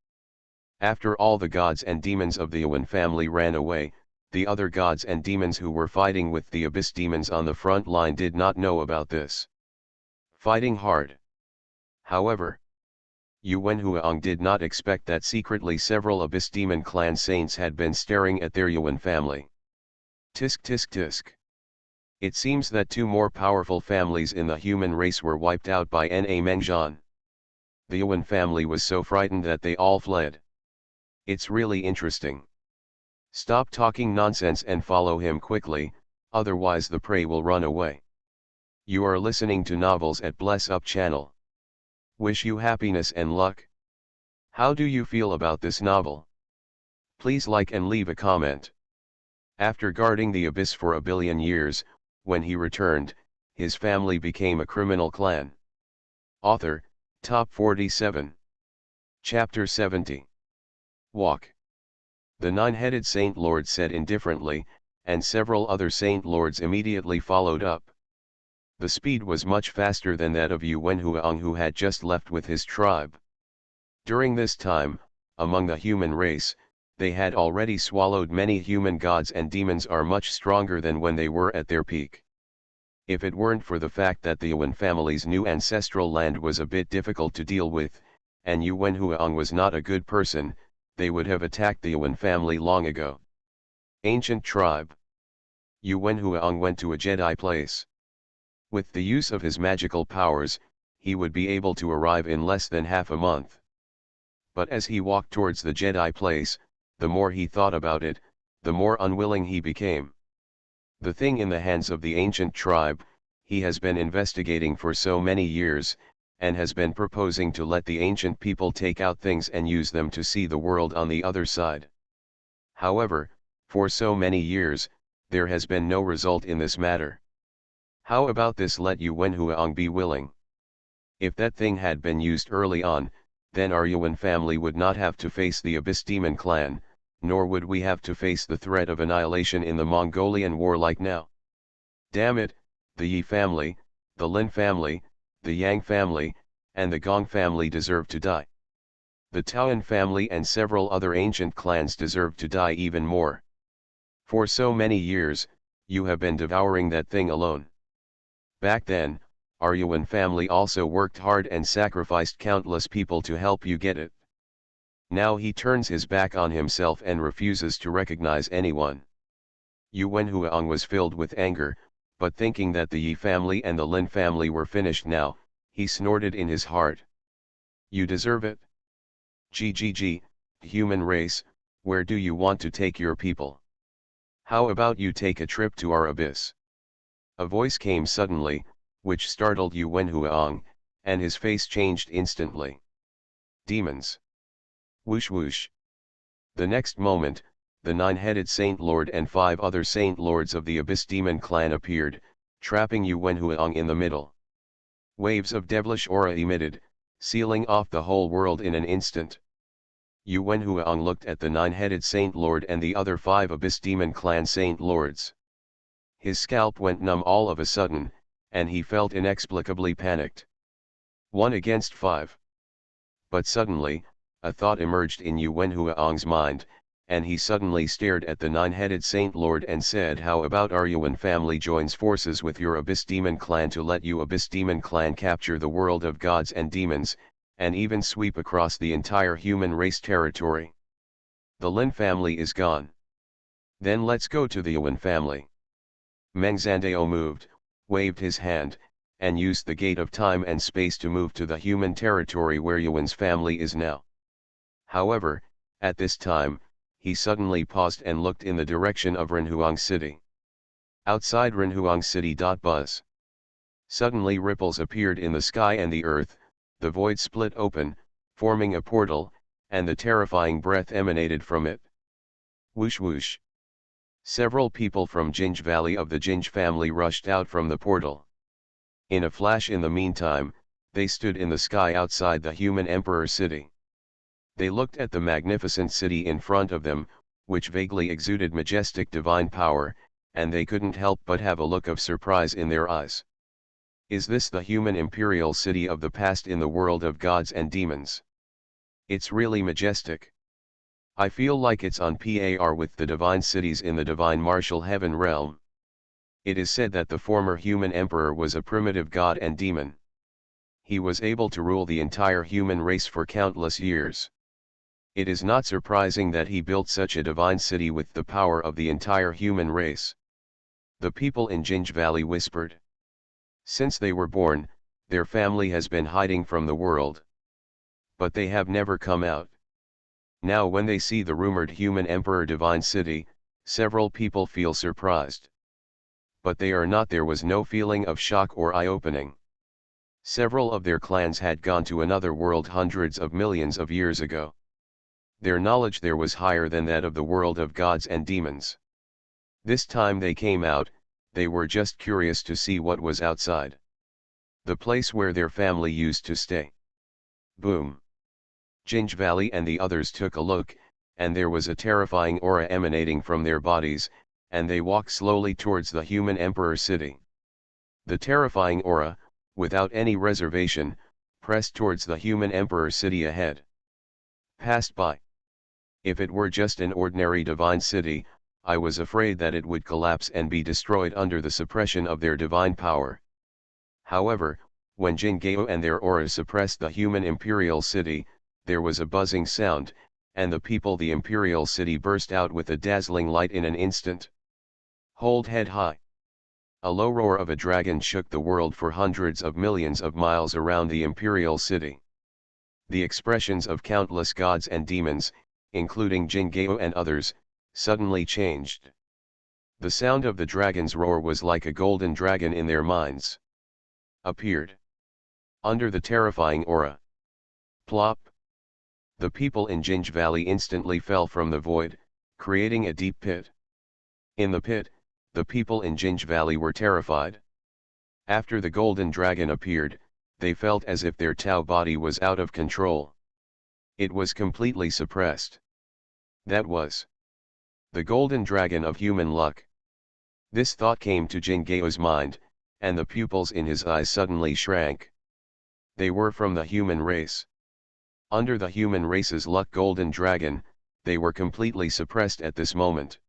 After all the gods and demons of the Yuan family ran away, the other gods and demons who were fighting with the abyss demons on the front line did not know about this. Fighting hard. However, Yu Wenhuang did not expect that secretly several abyss demon clan saints had been staring at their Yuan family. Tisk tisk tisk. It seems that 2 more powerful families in the human race were wiped out by Na Mengjian. The Yuan family was so frightened that they all fled. It's really interesting. Stop talking nonsense and follow him quickly, otherwise the prey will run away. You are listening to Novels at Bless Up channel. Wish you happiness and luck. How do you feel about this novel? Please like and leave a comment. After guarding the abyss for 1 billion years, when he returned, his family became a criminal clan. Author, Top 47. Chapter 70. Walk. The nine-headed Saint Lord said indifferently, and several other Saint Lords immediately followed up. The speed was much faster than that of Yuan Huang, who had just left with his tribe. During this time, among the human race, they had already swallowed many human gods, and demons are much stronger than when they were at their peak. If it weren't for the fact that the Yuan family's new ancestral land was a bit difficult to deal with, and Yuan Huang was not a good person, they would have attacked the Yuan family long ago. Ancient tribe. Yuan Huang went to a Jedi place. With the use of his magical powers, he would be able to arrive in less than half a month. But as he walked towards the Jedi place, the more he thought about it, the more unwilling he became. The thing in the hands of the ancient tribe, he has been investigating for so many years, and has been proposing to let the ancient people take out things and use them to see the world on the other side. However, for so many years, there has been no result in this matter. How about this? Let Yuan Huang be willing. If that thing had been used early on, then our Yuan family would not have to face the Abyss Demon clan, nor would we have to face the threat of annihilation in the Mongolian War like now. Damn it, the Yi family, the Lin family, the Yang family, and the Gong family deserve to die. The Taoan family and several other ancient clans deserve to die even more. For so many years, you have been devouring that thing alone. Back then, our Yuan family also worked hard and sacrificed countless people to help you get it. Now he turns his back on himself and refuses to recognize anyone. Yuan Huang was filled with anger, but thinking that the Yi family and the Lin family were finished now, he snorted in his heart. You deserve it. GGG, human race, where do you want to take your people? How about you take a trip to our abyss? A voice came suddenly, which startled Yuan Huang, and his face changed instantly. Demons. Whoosh whoosh. The next moment, the nine-headed Saint Lord and 5 other Saint Lords of the Abyss Demon clan appeared, trapping Yuan Huang in the middle. Waves of devilish aura emitted, sealing off the whole world in an instant. Yuan Huang looked at the nine-headed Saint Lord and the other 5 Abyss Demon clan Saint Lords. His scalp went numb all of a sudden, and he felt inexplicably panicked. 1 against 5. But suddenly, a thought emerged in Yuan Huang's mind, and he suddenly stared at the nine-headed Saint Lord and said, how about our Yuan family joins forces with your Abyss Demon clan to let you Abyss Demon clan capture the world of gods and demons, and even sweep across the entire human race territory. The Lin family is gone. Then let's go to the Yuan family. Meng Zandao moved, waved his hand, and used the gate of time and space to move to the human territory where Yuan's family is now. However, at this time, he suddenly paused and looked in the direction of Renhuang City. Outside Renhuang City. Buzz. Suddenly ripples appeared in the sky and the earth, the void split open, forming a portal, and the terrifying breath emanated from it. Whoosh whoosh. Several people from Jinj Valley of the Jinj family rushed out from the portal. In a flash, in the meantime, they stood in the sky outside the human emperor city. They looked at the magnificent city in front of them, which vaguely exuded majestic divine power, and they couldn't help but have a look of surprise in their eyes. Is this the human imperial city of the past in the world of gods and demons? It's really majestic. I feel like it's on par with the divine cities in the divine martial heaven realm. It is said that the former human emperor was a primitive god and demon. He was able to rule the entire human race for countless years. It is not surprising that he built such a divine city with the power of the entire human race. The people in Jinj Valley whispered. Since they were born, their family has been hiding from the world. But they have never come out. Now when they see the rumored human emperor divine city, several people feel surprised. But they are not. There was no feeling of shock or eye-opening. Several of their clans had gone to another world hundreds of millions of years ago. Their knowledge there was higher than that of the world of gods and demons. This time they came out, they were just curious to see what was outside. The place where their family used to stay. Boom. Ginge Valley and the others took a look, and there was a terrifying aura emanating from their bodies, and they walked slowly towards the human emperor city. The terrifying aura, without any reservation, pressed towards the human emperor city ahead. Passed by. If it were just an ordinary divine city, I was afraid that it would collapse and be destroyed under the suppression of their divine power. However, when Jingeo and their aura suppressed the human imperial city, there was a buzzing sound, and the imperial city burst out with a dazzling light in an instant. Hold head high. A low roar of a dragon shook the world for hundreds of millions of miles around the imperial city. The expressions of countless gods and demons, including Jingeo and others, suddenly changed. The sound of the dragon's roar was like a golden dragon in their minds. Appeared. Under the terrifying aura. Plop. The people in Ginge Valley instantly fell from the void, creating a deep pit. In the pit, the people in Ginge Valley were terrified. After the golden dragon appeared, they felt as if their Tao body was out of control. It was completely suppressed. That was the golden dragon of human luck. This thought came to Jingeo's mind, and the pupils in his eyes suddenly shrank. They were from the human race. Under the human race's luck golden dragon, they were completely suppressed at this moment.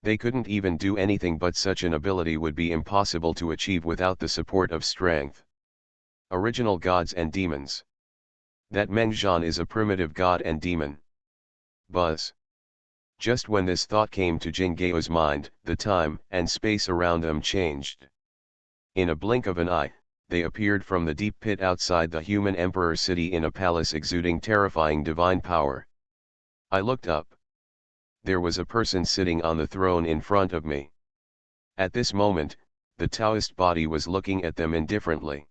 They couldn't even do anything, but such an ability would be impossible to achieve without the support of strength. Original gods and demons. That Mengjian is a primitive god and demon. Buzz. Just when this thought came to Jingeo's mind, the time and space around them changed. In a blink of an eye, they appeared from the deep pit outside the human emperor city in a palace exuding terrifying divine power. I looked up. There was a person sitting on the throne in front of me. At this moment, the Taoist body was looking at them indifferently.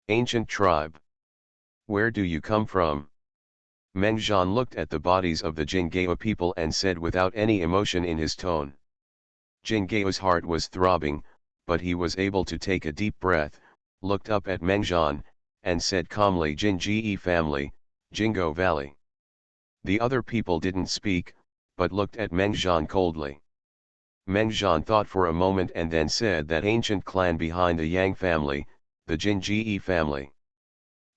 Ancient tribe. Where do you come from? Mengjian looked at the bodies of the Jingeo people and said without any emotion in his tone. Jingeo's heart was throbbing, but he was able to take a deep breath, looked up at Mengjian, and said calmly, Jinji family, Jingo Valley. The other people didn't speak, but looked at Mengjian coldly. Mengjian thought for a moment and then said, that ancient clan behind the Yang family, the Jinji family.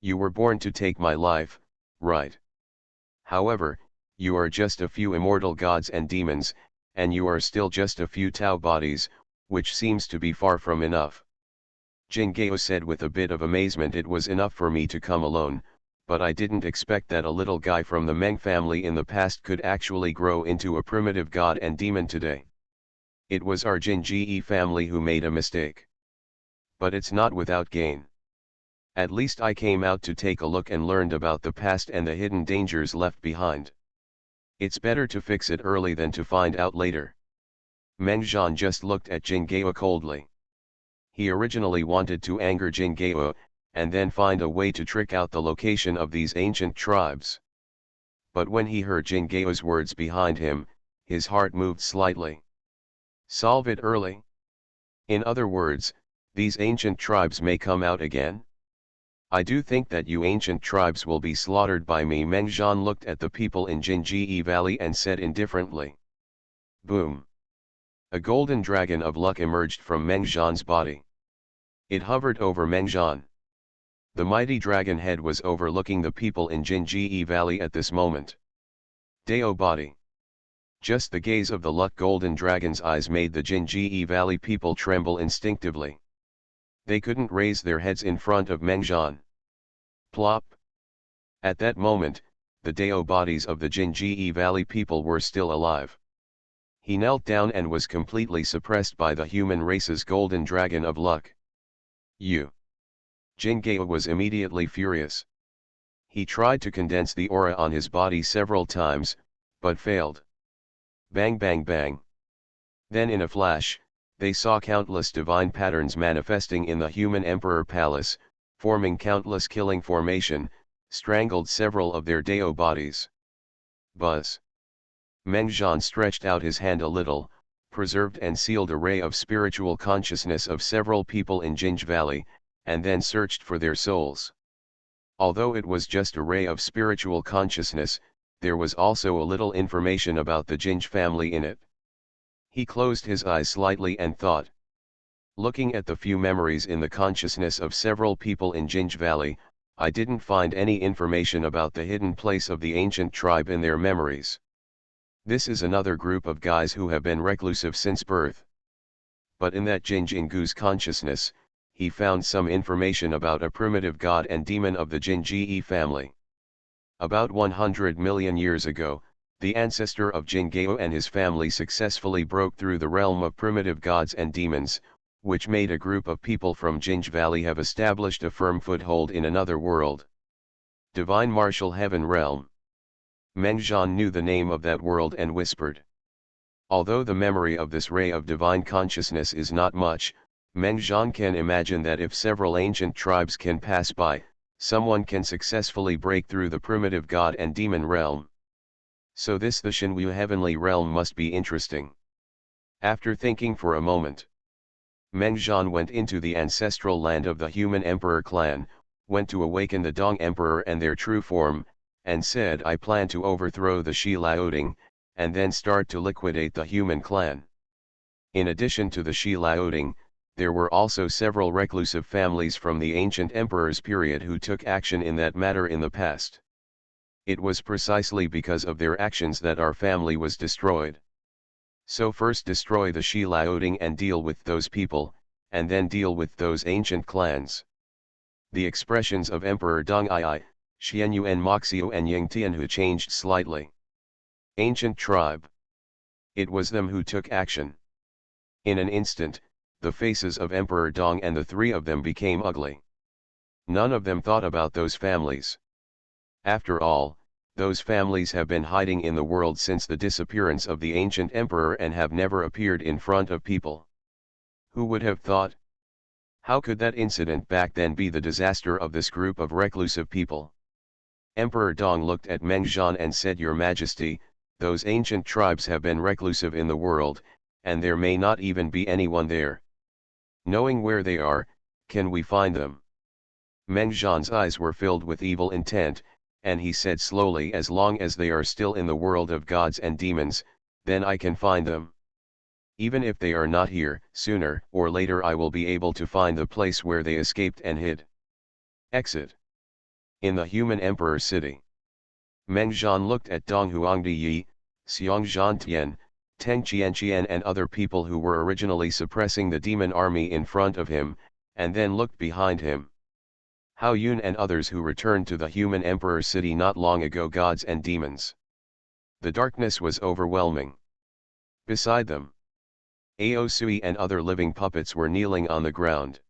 You were born to take my life, right? However, you are just a few immortal gods and demons, and you are still just a few Tao bodies, which seems to be far from enough. Jingeo said with a bit of amazement, it was enough for me to come alone, but I didn't expect that a little guy from the Meng family in the past could actually grow into a primitive god and demon today. It was our Jinji family who made a mistake. But it's not without gain. At least I came out to take a look and learned about the past and the hidden dangers left behind. It's better to fix it early than to find out later. Mengjian just looked at Jingeo coldly. He originally wanted to anger Jingeo, and then find a way to trick out the location of these ancient tribes. But when he heard Jingeo's words behind him, his heart moved slightly. Solve it early? In other words, these ancient tribes may come out again? I do think that you ancient tribes will be slaughtered by me. Mengjian looked at the people in Jinji Valley and said indifferently. Boom. A golden dragon of luck emerged from Mengjian's body. It hovered over Mengjian. The mighty dragon head was overlooking the people in Jinji Valley at this moment. Dao body. Just the gaze of the luck golden dragon's eyes made the Jinji Valley people tremble instinctively. They couldn't raise their heads in front of Mengjian. Plop. At that moment, the Dao bodies of the Jinji Valley people were still alive. He knelt down and was completely suppressed by the human race's golden dragon of luck. You. Jingeo was immediately furious. He tried to condense the aura on his body several times, but failed. Bang bang bang. Then in a flash, they saw countless divine patterns manifesting in the human emperor palace, forming countless killing formation, strangled several of their Dao bodies. Buzz. Mengjian stretched out his hand a little, preserved and sealed a ray of spiritual consciousness of several people in Jinj Valley, and then searched for their souls. Although it was just a ray of spiritual consciousness, there was also a little information about the Jinj family in it. He closed his eyes slightly and thought. Looking at the few memories in the consciousness of several people in Jinj Valley, I didn't find any information about the hidden place of the ancient tribe in their memories. This is another group of guys who have been reclusive since birth. But in that Jinj Ingu's consciousness, he found some information about a primitive god and demon of the Jinji family. About 100 million years ago, the ancestor of Jingao and his family successfully broke through the realm of primitive gods and demons, which made a group of people from Jinj Valley have established a firm foothold in another world. Divine Martial Heaven Realm. Mengjian knew the name of that world and whispered. Although the memory of this ray of divine consciousness is not much, Mengjian can imagine that if several ancient tribes can pass by, someone can successfully break through the primitive god and demon realm. So the Shinwu heavenly realm must be interesting. After thinking for a moment, Mengjian went into the ancestral land of the human emperor clan, went to awaken the Dong emperor and their true form, and said, I plan to overthrow the Shi Laoding, and then start to liquidate the human clan. In addition to the Shi Laoding, there were also several reclusive families from the ancient emperor's period who took action in that matter in the past. It was precisely because of their actions that our family was destroyed. So first destroy the Shi Laoding and deal with those people, and then deal with those ancient clans. The expressions of Emperor Dong Ai, Xianyu and Moxiu and Ying Tianhu changed slightly. Ancient tribe. It was them who took action. In an instant, the faces of Emperor Dong and the three of them became ugly. None of them thought about those families. After all, those families have been hiding in the world since the disappearance of the ancient emperor and have never appeared in front of people. Who would have thought? How could that incident back then be the disaster of this group of reclusive people? Emperor Dong looked at Mengjian and said, Your Majesty, those ancient tribes have been reclusive in the world, and there may not even be anyone there. Knowing where they are, can we find them? Mengjian's eyes were filled with evil intent, and he said slowly, As long as they are still in the world of gods and demons, then I can find them. Even if they are not here, sooner or later I will be able to find the place where they escaped and hid. Exit. In the human emperor city. Mengjian looked at Dong Huangdi Yi, Xiong Zhantian, Teng Qianqian and other people who were originally suppressing the demon army in front of him, and then looked behind him. Hao Yun and others who returned to the human emperor city not long ago, gods and demons. The darkness was overwhelming. Beside them, Ao Sui and other living puppets were kneeling on the ground.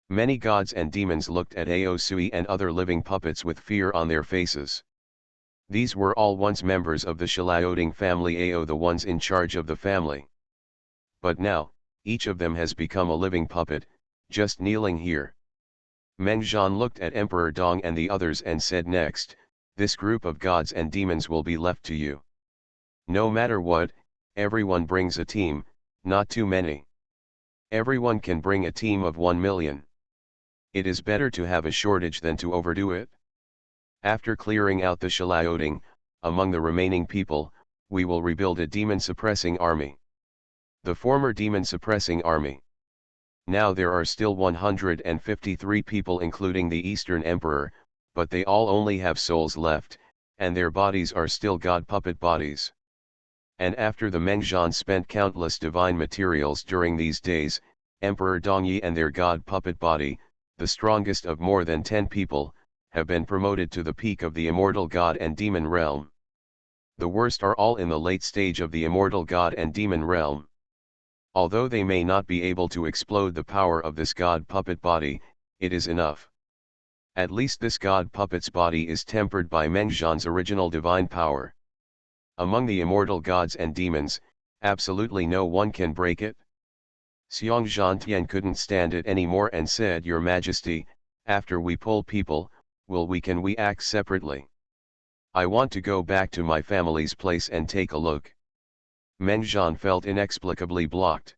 Many gods and demons looked at Ao Sui and other living puppets with fear on their faces. These were all once members of the Shilaoding family, Ao the ones in charge of the family. But now, each of them has become a living puppet, just kneeling here. Mengjian looked at Emperor Dong and the others and said, Next, this group of gods and demons will be left to you. No matter what, everyone brings a team, not too many. Everyone can bring a team of 1 million. It is better to have a shortage than to overdo it. After clearing out the Shilaoding, among the remaining people, we will rebuild a demon-suppressing army. The former demon-suppressing army. Now there are still 153 people including the Eastern Emperor, but they all only have souls left, and their bodies are still god puppet bodies. And after the Mengjian spent countless divine materials during these days, Emperor Dongyi and their god puppet body, the strongest of more than 10 people, have been promoted to the peak of the immortal god and demon realm. The worst are all in the late stage of the immortal god and demon realm. Although they may not be able to explode the power of this god puppet body, it is enough. At least this god puppet's body is tempered by Mengjian's original divine power. Among the immortal gods and demons, absolutely no one can break it. Xiong Zhantian couldn't stand it anymore and said, Your Majesty, after we pull people, can we act separately? I want to go back to my family's place and take a look. Meng Zhan felt inexplicably blocked.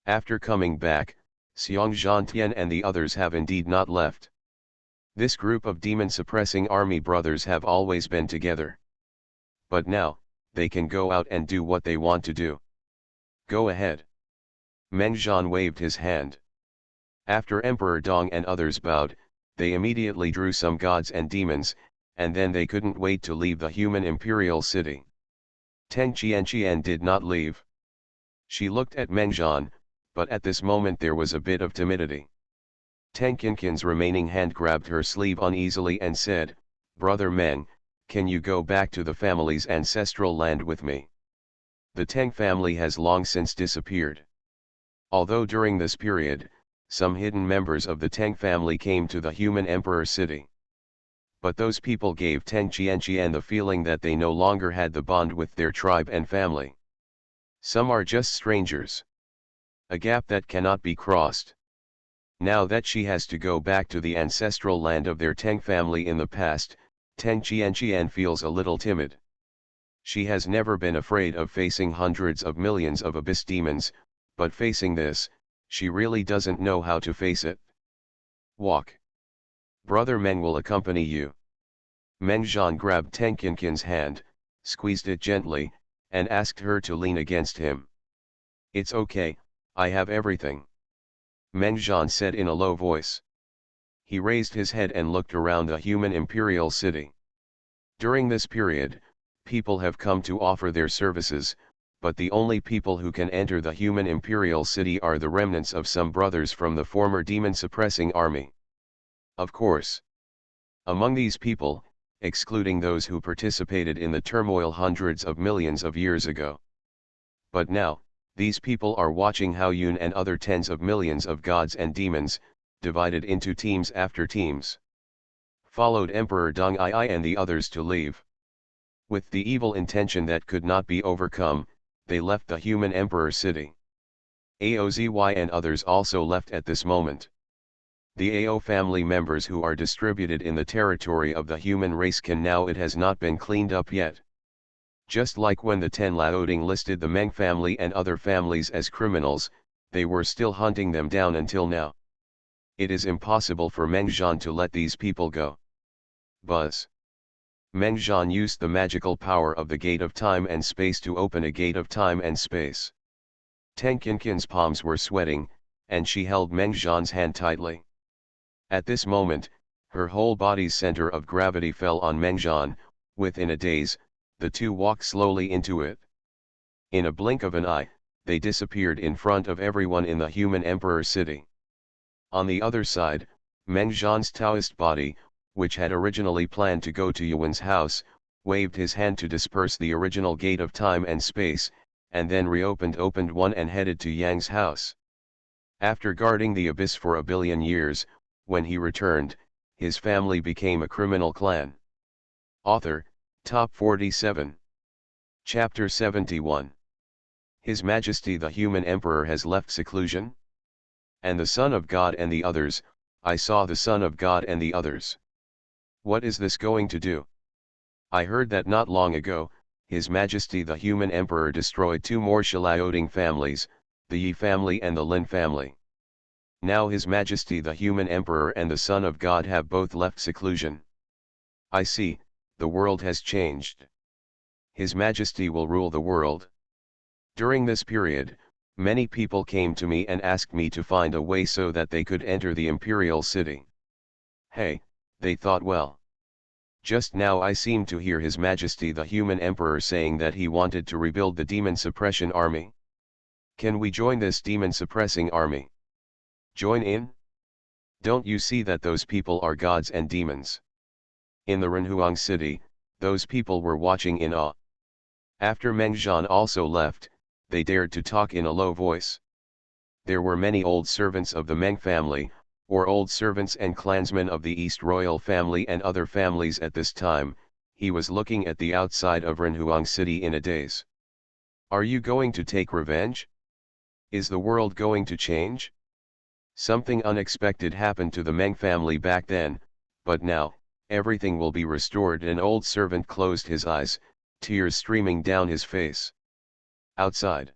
After coming back, Xiong Zhantian and the others have indeed not left. This group of demon-suppressing army brothers have always been together. But now, they can go out and do what they want to do. Go ahead. Meng Zhan waved his hand. After Emperor Dong and others bowed, they immediately drew some gods and demons, and then they couldn't wait to leave the human imperial city. Teng Qianqian did not leave. She looked at Meng Zhan, but at this moment there was a bit of timidity. Teng Qinqian's remaining hand grabbed her sleeve uneasily and said, "Brother Meng, can you go back to the family's ancestral land with me?" The Teng family has long since disappeared. Although during this period, some hidden members of the Teng family came to the human emperor city. But those people gave Teng Qianqian the feeling that they no longer had the bond with their tribe and family. Some are just strangers. A gap that cannot be crossed. Now that she has to go back to the ancestral land of their Teng family in the past, Teng Qianqian feels a little timid. She has never been afraid of facing hundreds of millions of abyss demons, but facing this, she really doesn't know how to face it. Walk. Brother Meng will accompany you. Meng Zhan grabbed Teng Qinqian's hand, squeezed it gently, and asked her to lean against him. "It's okay, I have everything," Meng Zhan said in a low voice. He raised his head and looked around the human imperial city. During this period, people have come to offer their services, but the only people who can enter the human imperial city are the remnants of some brothers from the former demon-suppressing army. Of course. Among these people, excluding those who participated in the turmoil hundreds of millions of years ago. But now, these people are watching how Yun and other tens of millions of gods and demons, divided into teams after teams, followed Emperor Dong Ai and the others to leave. With the evil intention that could not be overcome, they left the human emperor city. Aozy and others also left at this moment. The AO family members who are distributed in the territory of the human race can now it has not been cleaned up yet. Just like when the Ten Laoding listed the Meng family and other families as criminals, they were still hunting them down until now. It is impossible for Meng Zhan to let these people go. Buzz. Meng Zhan used the magical power of the gate of time and space to open a gate of time and space. Teng Qinqian's palms were sweating, and she held Meng Zhan's hand tightly. At this moment, her whole body's center of gravity fell on Meng Zhan. Within a daze, the two walked slowly into it. In a blink of an eye, they disappeared in front of everyone in the human emperor city. On the other side, Meng Zhan's Taoist body, which had originally planned to go to Yuan's house, waved his hand to disperse the original gate of time and space, and then opened one and headed to Yang's house. After guarding the abyss for a billion years, when he returned, his family became a criminal clan. Author, Top 47. Chapter 71. His Majesty the Human Emperor has left seclusion? And the Son of God and the others, I saw the Son of God and the others. What is this going to do? I heard that not long ago, His Majesty the Human Emperor destroyed two more Shilaoding families, the Yi family and the Lin family. Now His Majesty the Human Emperor and the Son of God have both left seclusion. I see, the world has changed. His Majesty will rule the world. During this period, many people came to me and asked me to find a way so that they could enter the imperial city. Hey, they thought well. Just now I seemed to hear His Majesty the Human Emperor saying that he wanted to rebuild the demon suppression army. Can we join this demon suppressing army? Join in? Don't you see that those people are gods and demons? In the Renhuang city, those people were watching in awe. After Meng Zhan also left, they dared to talk in a low voice. There were many old servants of the Meng family, or old servants and clansmen of the East royal family and other families at this time. He was looking at the outside of Renhuang city in a daze. Are you going to take revenge? Is the world going to change? Something unexpected happened to the Meng family back then, but now, everything will be restored. An old servant closed his eyes, tears streaming down his face. Outside,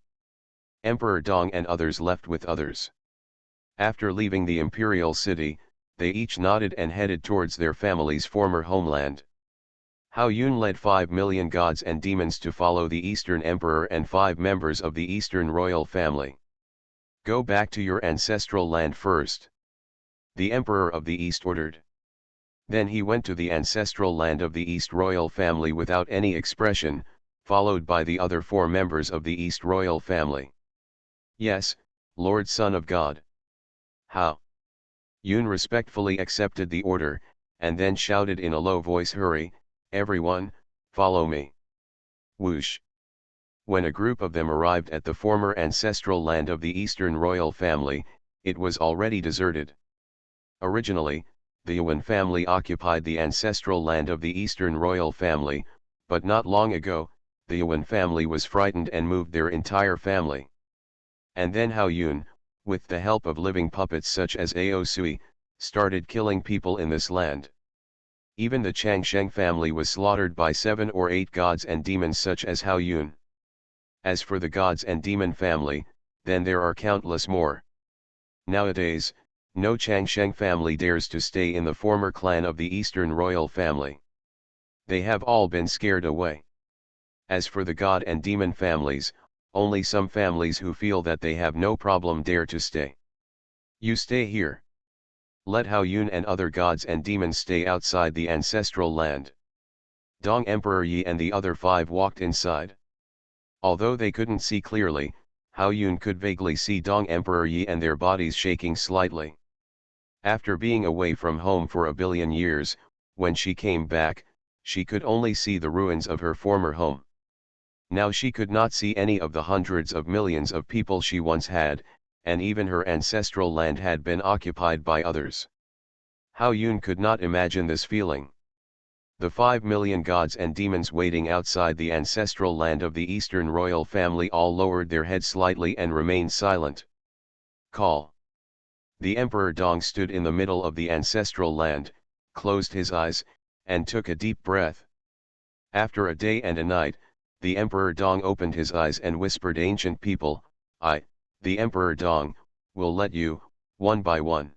Emperor Dong and others left with others. After leaving the imperial city, they each nodded and headed towards their family's former homeland. Hao Yun led 5 million gods and demons to follow the Eastern Emperor and 5 members of the Eastern royal family. Go back to your ancestral land first, the Emperor of the East ordered. Then he went to the ancestral land of the East royal family without any expression, followed by the other 4 members of the East royal family. Yes, Lord Son of God. Hao Yun respectfully accepted the order, and then shouted in a low voice, "Hurry, everyone, follow me." Whoosh! When a group of them arrived at the former ancestral land of the Eastern royal family, it was already deserted. Originally, the Yuan family occupied the ancestral land of the Eastern royal family, but not long ago, the Yuan family was frightened and moved their entire family. And then Hao Yun, with the help of living puppets such as Ao Sui, started killing people in this land. Even the Changsheng family was slaughtered by 7 or 8 gods and demons such as Hao Yun. As for the gods and demon family, then there are countless more. Nowadays, no Changsheng family dares to stay in the former clan of the Eastern royal family. They have all been scared away. As for the god and demon families, only some families who feel that they have no problem dare to stay. You stay here. Let Hao Yun and other gods and demons stay outside the ancestral land. Dong Emperor Yi and the other 5 walked inside. Although they couldn't see clearly, Hao Yun could vaguely see Dong Emperor Yi and their bodies shaking slightly. After being away from home for a billion years, when she came back, she could only see the ruins of her former home. Now she could not see any of the hundreds of millions of people she once had, and even her ancestral land had been occupied by others. Hao Yun could not imagine this feeling. The 5 million gods and demons waiting outside the ancestral land of the Eastern royal family all lowered their heads slightly and remained silent. Call. The Emperor Dong stood in the middle of the ancestral land, closed his eyes, and took a deep breath. After a day and a night, the Emperor Dong opened his eyes and whispered, "Ancient people, I, the Emperor Dong, will let you, one by one.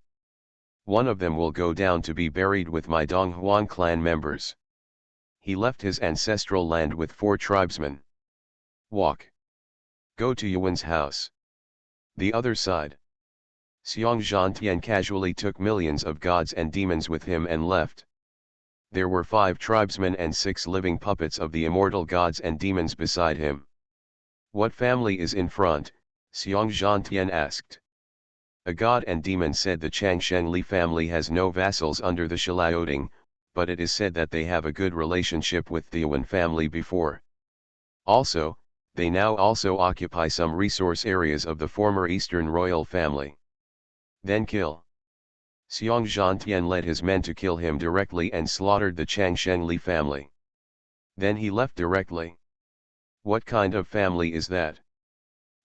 One of them will go down to be buried with my Dong Huang clan members." He left his ancestral land with 4 tribesmen. Walk. Go to Yuan's house. The other side. Xiong Zhantian casually took millions of gods and demons with him and left. There were 5 tribesmen and 6 living puppets of the immortal gods and demons beside him. "What family is in front?" Xiong Zhantian asked. A god and demon said, "The Changsheng Li family has no vassals under the Shilaoding, but it is said that they have a good relationship with the Yuan family before. Also, they now also occupy some resource areas of the former Eastern royal family." Then kill. Xiong Zhantian led his men to kill him directly and slaughtered the Changsheng Li family. Then he left directly. "What kind of family is that?"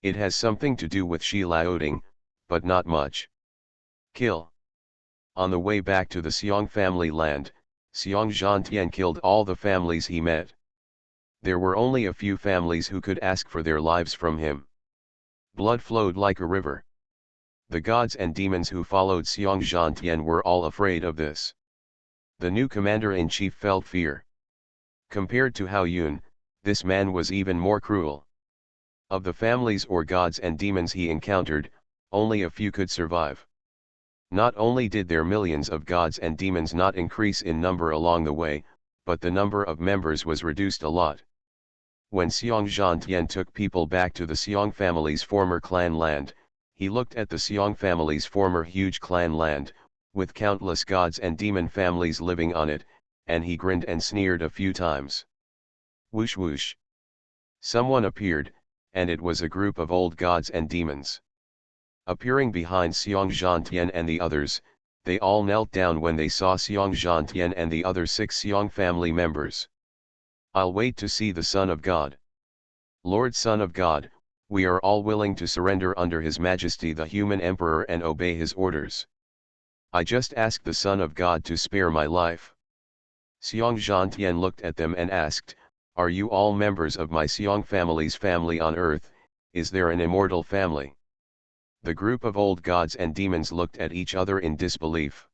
"It has something to do with Shi Laoding, but not much." Kill. On the way back to the Xiong family land, Xiong Zhantian killed all the families he met. There were only a few families who could ask for their lives from him. Blood flowed like a river. The gods and demons who followed Xiong Zhantian were all afraid of this. The new commander-in-chief felt fear. Compared to Hao Yun, this man was even more cruel. Of the families or gods and demons he encountered, only a few could survive. Not only did their millions of gods and demons not increase in number along the way, but the number of members was reduced a lot. When Xiong Zhantian took people back to the Xiong family's former clan land, he looked at the Xiong family's former huge clan land, with countless gods and demon families living on it, and he grinned and sneered a few times. Whoosh whoosh. Someone appeared, and it was a group of old gods and demons. Appearing behind Xiong Zhantian and the others, they all knelt down when they saw Xiong Zhantian and the other 6 Xiong family members. "I'll wait to see the Son of God. Lord Son of God, we are all willing to surrender under His Majesty the human Emperor and obey his orders. I just ask the Son of God to spare my life." Xiong Zhantian looked at them and asked, "Are you all members of my Xiong family's family on earth, is there an immortal family? The group of old gods and demons looked at each other in disbelief.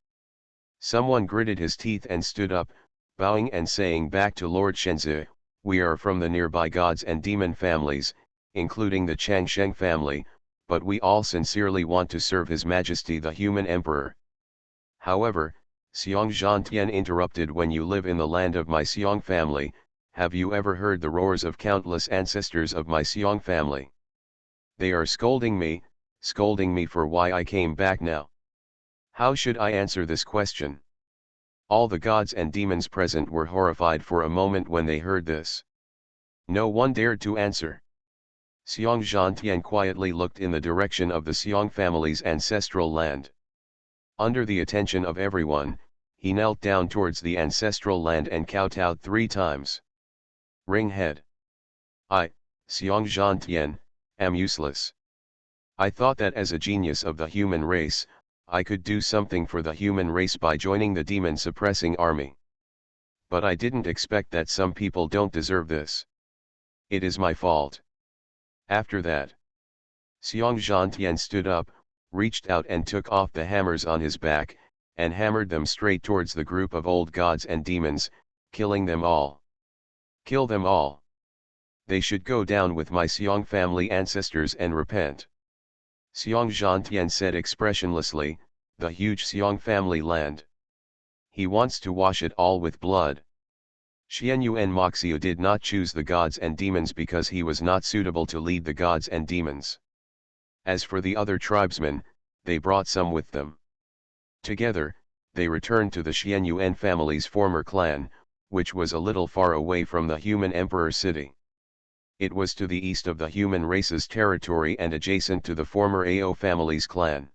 Someone gritted his teeth and stood up, bowing and saying back to Lord Shenzi, "We are from the nearby gods and demon families, including the Changsheng family, but we all sincerely want to serve His Majesty the human emperor." However, Xiong Zhantian interrupted, "When you live in the land of my Xiong family, have you ever heard the roars of countless ancestors of my Xiong family? They are scolding me for why I came back now. How should I answer this question?" All the gods and demons present were horrified for a moment when they heard this. No one dared to answer. Xiong Zhantian quietly looked in the direction of the Xiong family's ancestral land. Under the attention of everyone, he knelt down towards the ancestral land and kowtowed 3 times. Ring head. I, Xiong Zhantian, am useless. I thought that as a genius of the human race, I could do something for the human race by joining the demon-suppressing army. But I didn't expect that some people don't deserve this. It is my fault. After that, Xiong Zhantian stood up, reached out and took off the hammers on his back, and hammered them straight towards the group of old gods and demons, killing them all. Kill them all. They should go down with my Xiong family ancestors and repent. Xiong Zhantian said expressionlessly, "The huge Xiong family land. He wants to wash it all with blood." Xianyuan Moxiu did not choose the gods and demons because he was not suitable to lead the gods and demons. As for the other tribesmen, they brought some with them. Together, they returned to the Xianyuan family's former clan, which was a little far away from the human emperor city. It was to the east of the human race's territory and adjacent to the former Ao family's clan.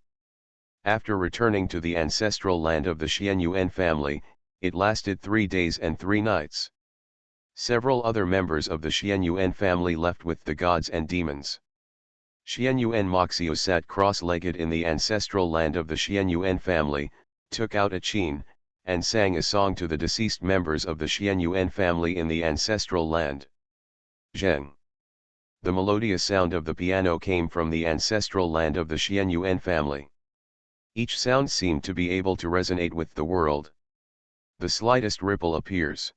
After returning to the ancestral land of the Xianyuan family, it lasted 3 days and 3 nights. Several other members of the Xianyuan family left with the gods and demons. Xianyuan Moxiu sat cross-legged in the ancestral land of the Xianyuan family, took out a qin, and sang a song to the deceased members of the Xianyuan family in the ancestral land. Zheng. The melodious sound of the piano came from the ancestral land of the Xianyuan family. Each sound seemed to be able to resonate with the world. The slightest ripple appears.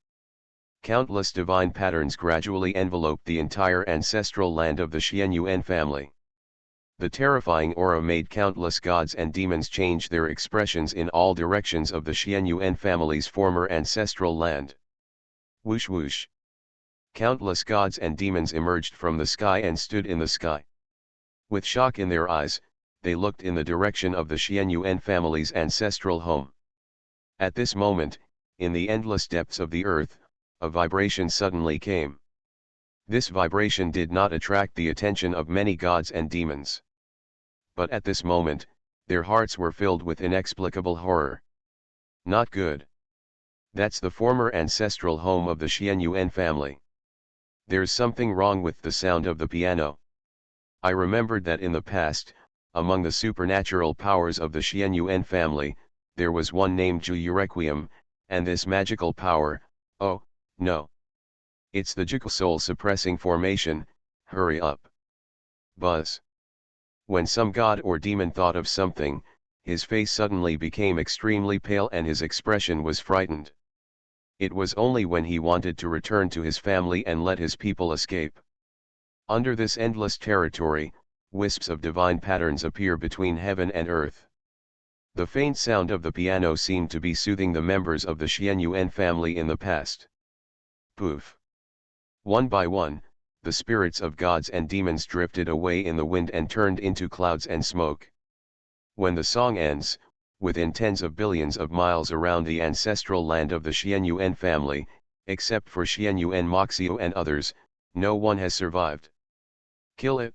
Countless divine patterns gradually enveloped the entire ancestral land of the Xianyuan family. The terrifying aura made countless gods and demons change their expressions in all directions of the Xianyuan family's former ancestral land. Whoosh whoosh. Countless gods and demons emerged from the sky and stood in the sky. With shock in their eyes, they looked in the direction of the Xianyuan family's ancestral home. At this moment, in the endless depths of the earth, a vibration suddenly came. This vibration did not attract the attention of many gods and demons. But at this moment, their hearts were filled with inexplicable horror. Not good. That's the former ancestral home of the Xianyuan family. There's something wrong with the sound of the piano. I remembered that in the past, among the supernatural powers of the Xianyuan family, there was one named Ju Requiem, and this magical power, oh, no. It's the Juku soul suppressing formation, hurry up. Buzz. When some god or demon thought of something, his face suddenly became extremely pale and his expression was frightened. It was only when he wanted to return to his family and let his people escape. Under this endless territory, wisps of divine patterns appear between heaven and earth. The faint sound of the piano seemed to be soothing the members of the Xianyuan family in the past. Poof. One by one, the spirits of gods and demons drifted away in the wind and turned into clouds and smoke. When the song ends, within tens of billions of miles around the ancestral land of the Xianyuan family, except for Xianyuan Moxiu and others, no one has survived. Kill it.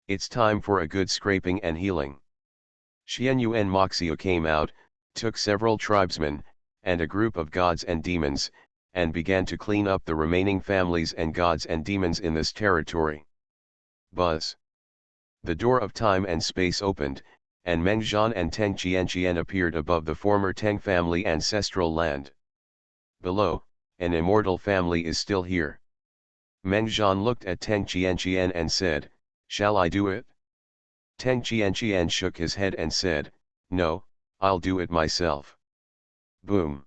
It's time for a good scraping and healing. Xianyuan Moxiu came out, took several tribesmen, and a group of gods and demons, and began to clean up the remaining families and gods and demons in this territory. Buzz. The door of time and space opened, and Meng Zhan and Teng Qianqian appeared above the former Teng family ancestral land. Below, an immortal family is still here. Meng Zhan looked at Teng Qianqian and said, Shall I do it? Teng Qianqian shook his head and said, no, I'll do it myself. Boom.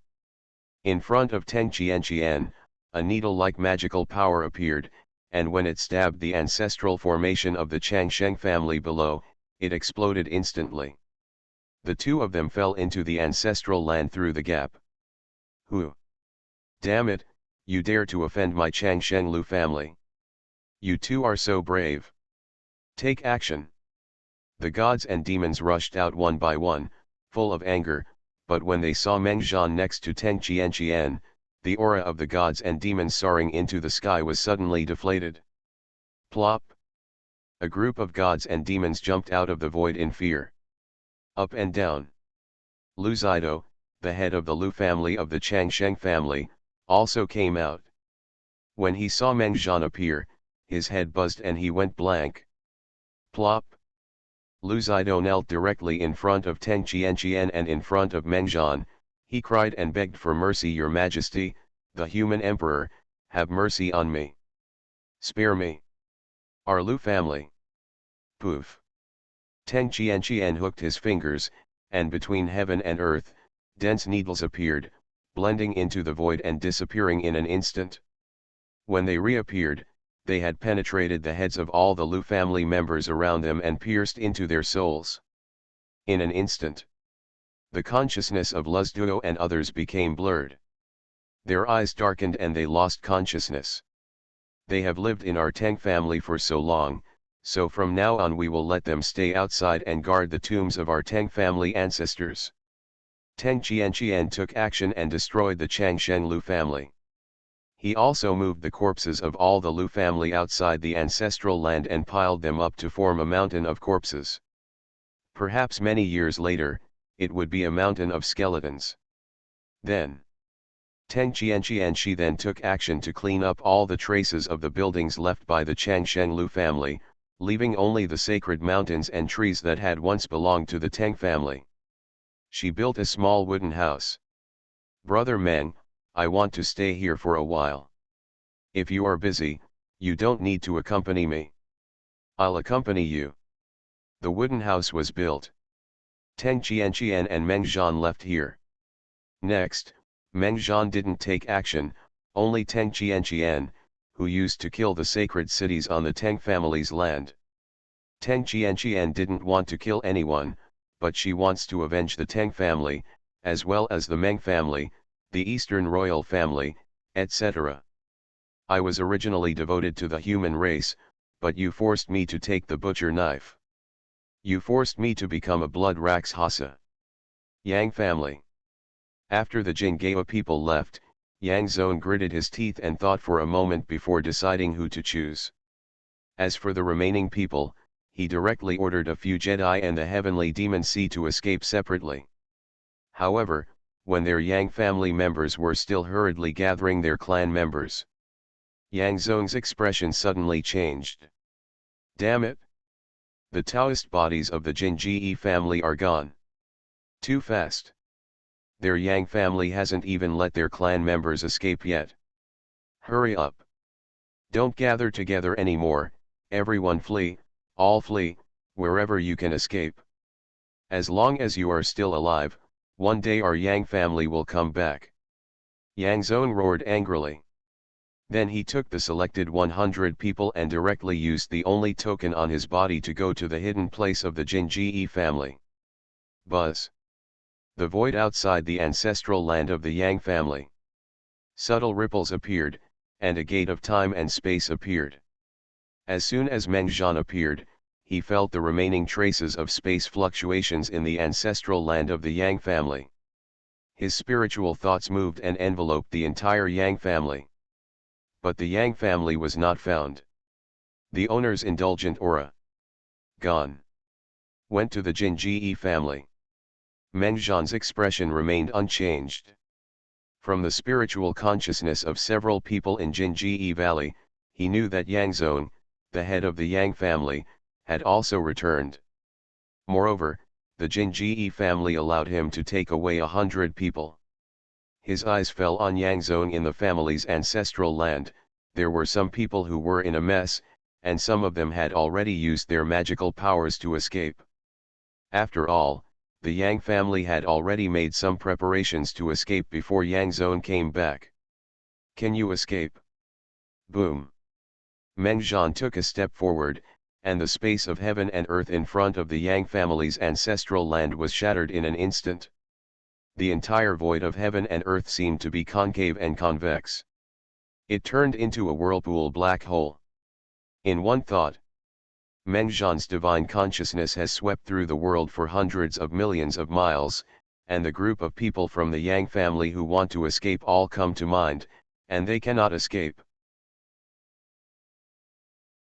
In front of Teng Qianqian, a needle-like magical power appeared, and when it stabbed the ancestral formation of the Changsheng family below, it exploded instantly. The two of them fell into the ancestral land through the gap. Who? Damn it, you dare to offend my Changsheng Lu family. You two are so brave. Take action. The gods and demons rushed out one by one, full of anger, but when they saw Meng Zhan next to Teng Qianqian, the aura of the gods and demons soaring into the sky was suddenly deflated. Plop! A group of gods and demons jumped out of the void in fear. Up and down. Lu Zido, the head of the Lu family of the Changsheng family, also came out. When he saw Meng Zhan appear, his head buzzed and he went blank. Plop! Lu Zido knelt directly in front of Teng Qianqian and in front of Meng Zhan. He cried and begged for mercy. Your Majesty, the human emperor, have mercy on me. Spare me. Our Lu family. Poof. Teng Qianqian hooked his fingers, and between heaven and earth, dense needles appeared, blending into the void and disappearing in an instant. When they reappeared, they had penetrated the heads of all the Lu family members around them and pierced into their souls. In an instant, the consciousness of Luzduo and others became blurred. Their eyes darkened and they lost consciousness. They have lived in our Teng family for so long, so from now on we will let them stay outside and guard the tombs of our Teng family ancestors. Teng Qianqian took action and destroyed the Changsheng Lu family. He also moved the corpses of all the Lu family outside the ancestral land and piled them up to form a mountain of corpses. Perhaps many years later, it would be a mountain of skeletons. Then, Teng Qianqian then took action to clean up all the traces of the buildings left by the Changsheng Lu family, leaving only the sacred mountains and trees that had once belonged to the Teng family. She built a small wooden house. Brother Meng, I want to stay here for a while. If you are busy, you don't need to accompany me. I'll accompany you. The wooden house was built. Teng Qianqian and Meng Zhan left here. Next, Meng Zhan didn't take action, only Teng Qianqian, who used to kill the sacred cities on the Teng family's land. Teng Qianqian didn't want to kill anyone, but she wants to avenge the Teng family, as well as the Meng family, the Eastern royal family, etc. I was originally devoted to the human race, but you forced me to take the butcher knife. You forced me to become a blood Rakshasa. Yang family. After the Jingaya people left, Yang Zone gritted his teeth and thought for a moment before deciding who to choose. As for the remaining people, he directly ordered a few Jedi and the heavenly demon sea to escape separately. However, when their Yang family members were still hurriedly gathering their clan members, Yang Zone's expression suddenly changed. Damn it! The Taoist bodies of the Jinji family are gone. Too fast. Their Yang family hasn't even let their clan members escape yet. Hurry up. Don't gather together anymore, everyone flee, all flee, wherever you can escape. As long as you are still alive, one day our Yang family will come back. Yang Zone roared angrily. Then he took the selected 100 people and directly used the only token on his body to go to the hidden place of the Jinji family. Buzz. The void outside the ancestral land of the Yang family. Subtle ripples appeared, and a gate of time and space appeared. As soon as Meng Zhan appeared, he felt the remaining traces of space fluctuations in the ancestral land of the Yang family. His spiritual thoughts moved and enveloped the entire Yang family. But the Yang family was not found. The owner's indulgent aura. Gone. Went to the Jinji family. Meng Zhan's expression remained unchanged. From the spiritual consciousness of several people in Jinji Valley, he knew that Yang Zone, the head of the Yang family, had also returned. Moreover, the Jinji family allowed him to take away 100 people. His eyes fell on Yang Zone in the family's ancestral land. There were some people who were in a mess, and some of them had already used their magical powers to escape. After all, the Yang family had already made some preparations to escape before Yang Zone came back. Can you escape? Boom. Meng Zhan took a step forward, and the space of heaven and earth in front of the Yang family's ancestral land was shattered in an instant. The entire void of heaven and earth seemed to be concave and convex. It turned into a whirlpool black hole. In one thought, Meng Zhan's divine consciousness has swept through the world for hundreds of millions of miles, and the group of people from the Yang family who want to escape all come to mind, and they cannot escape.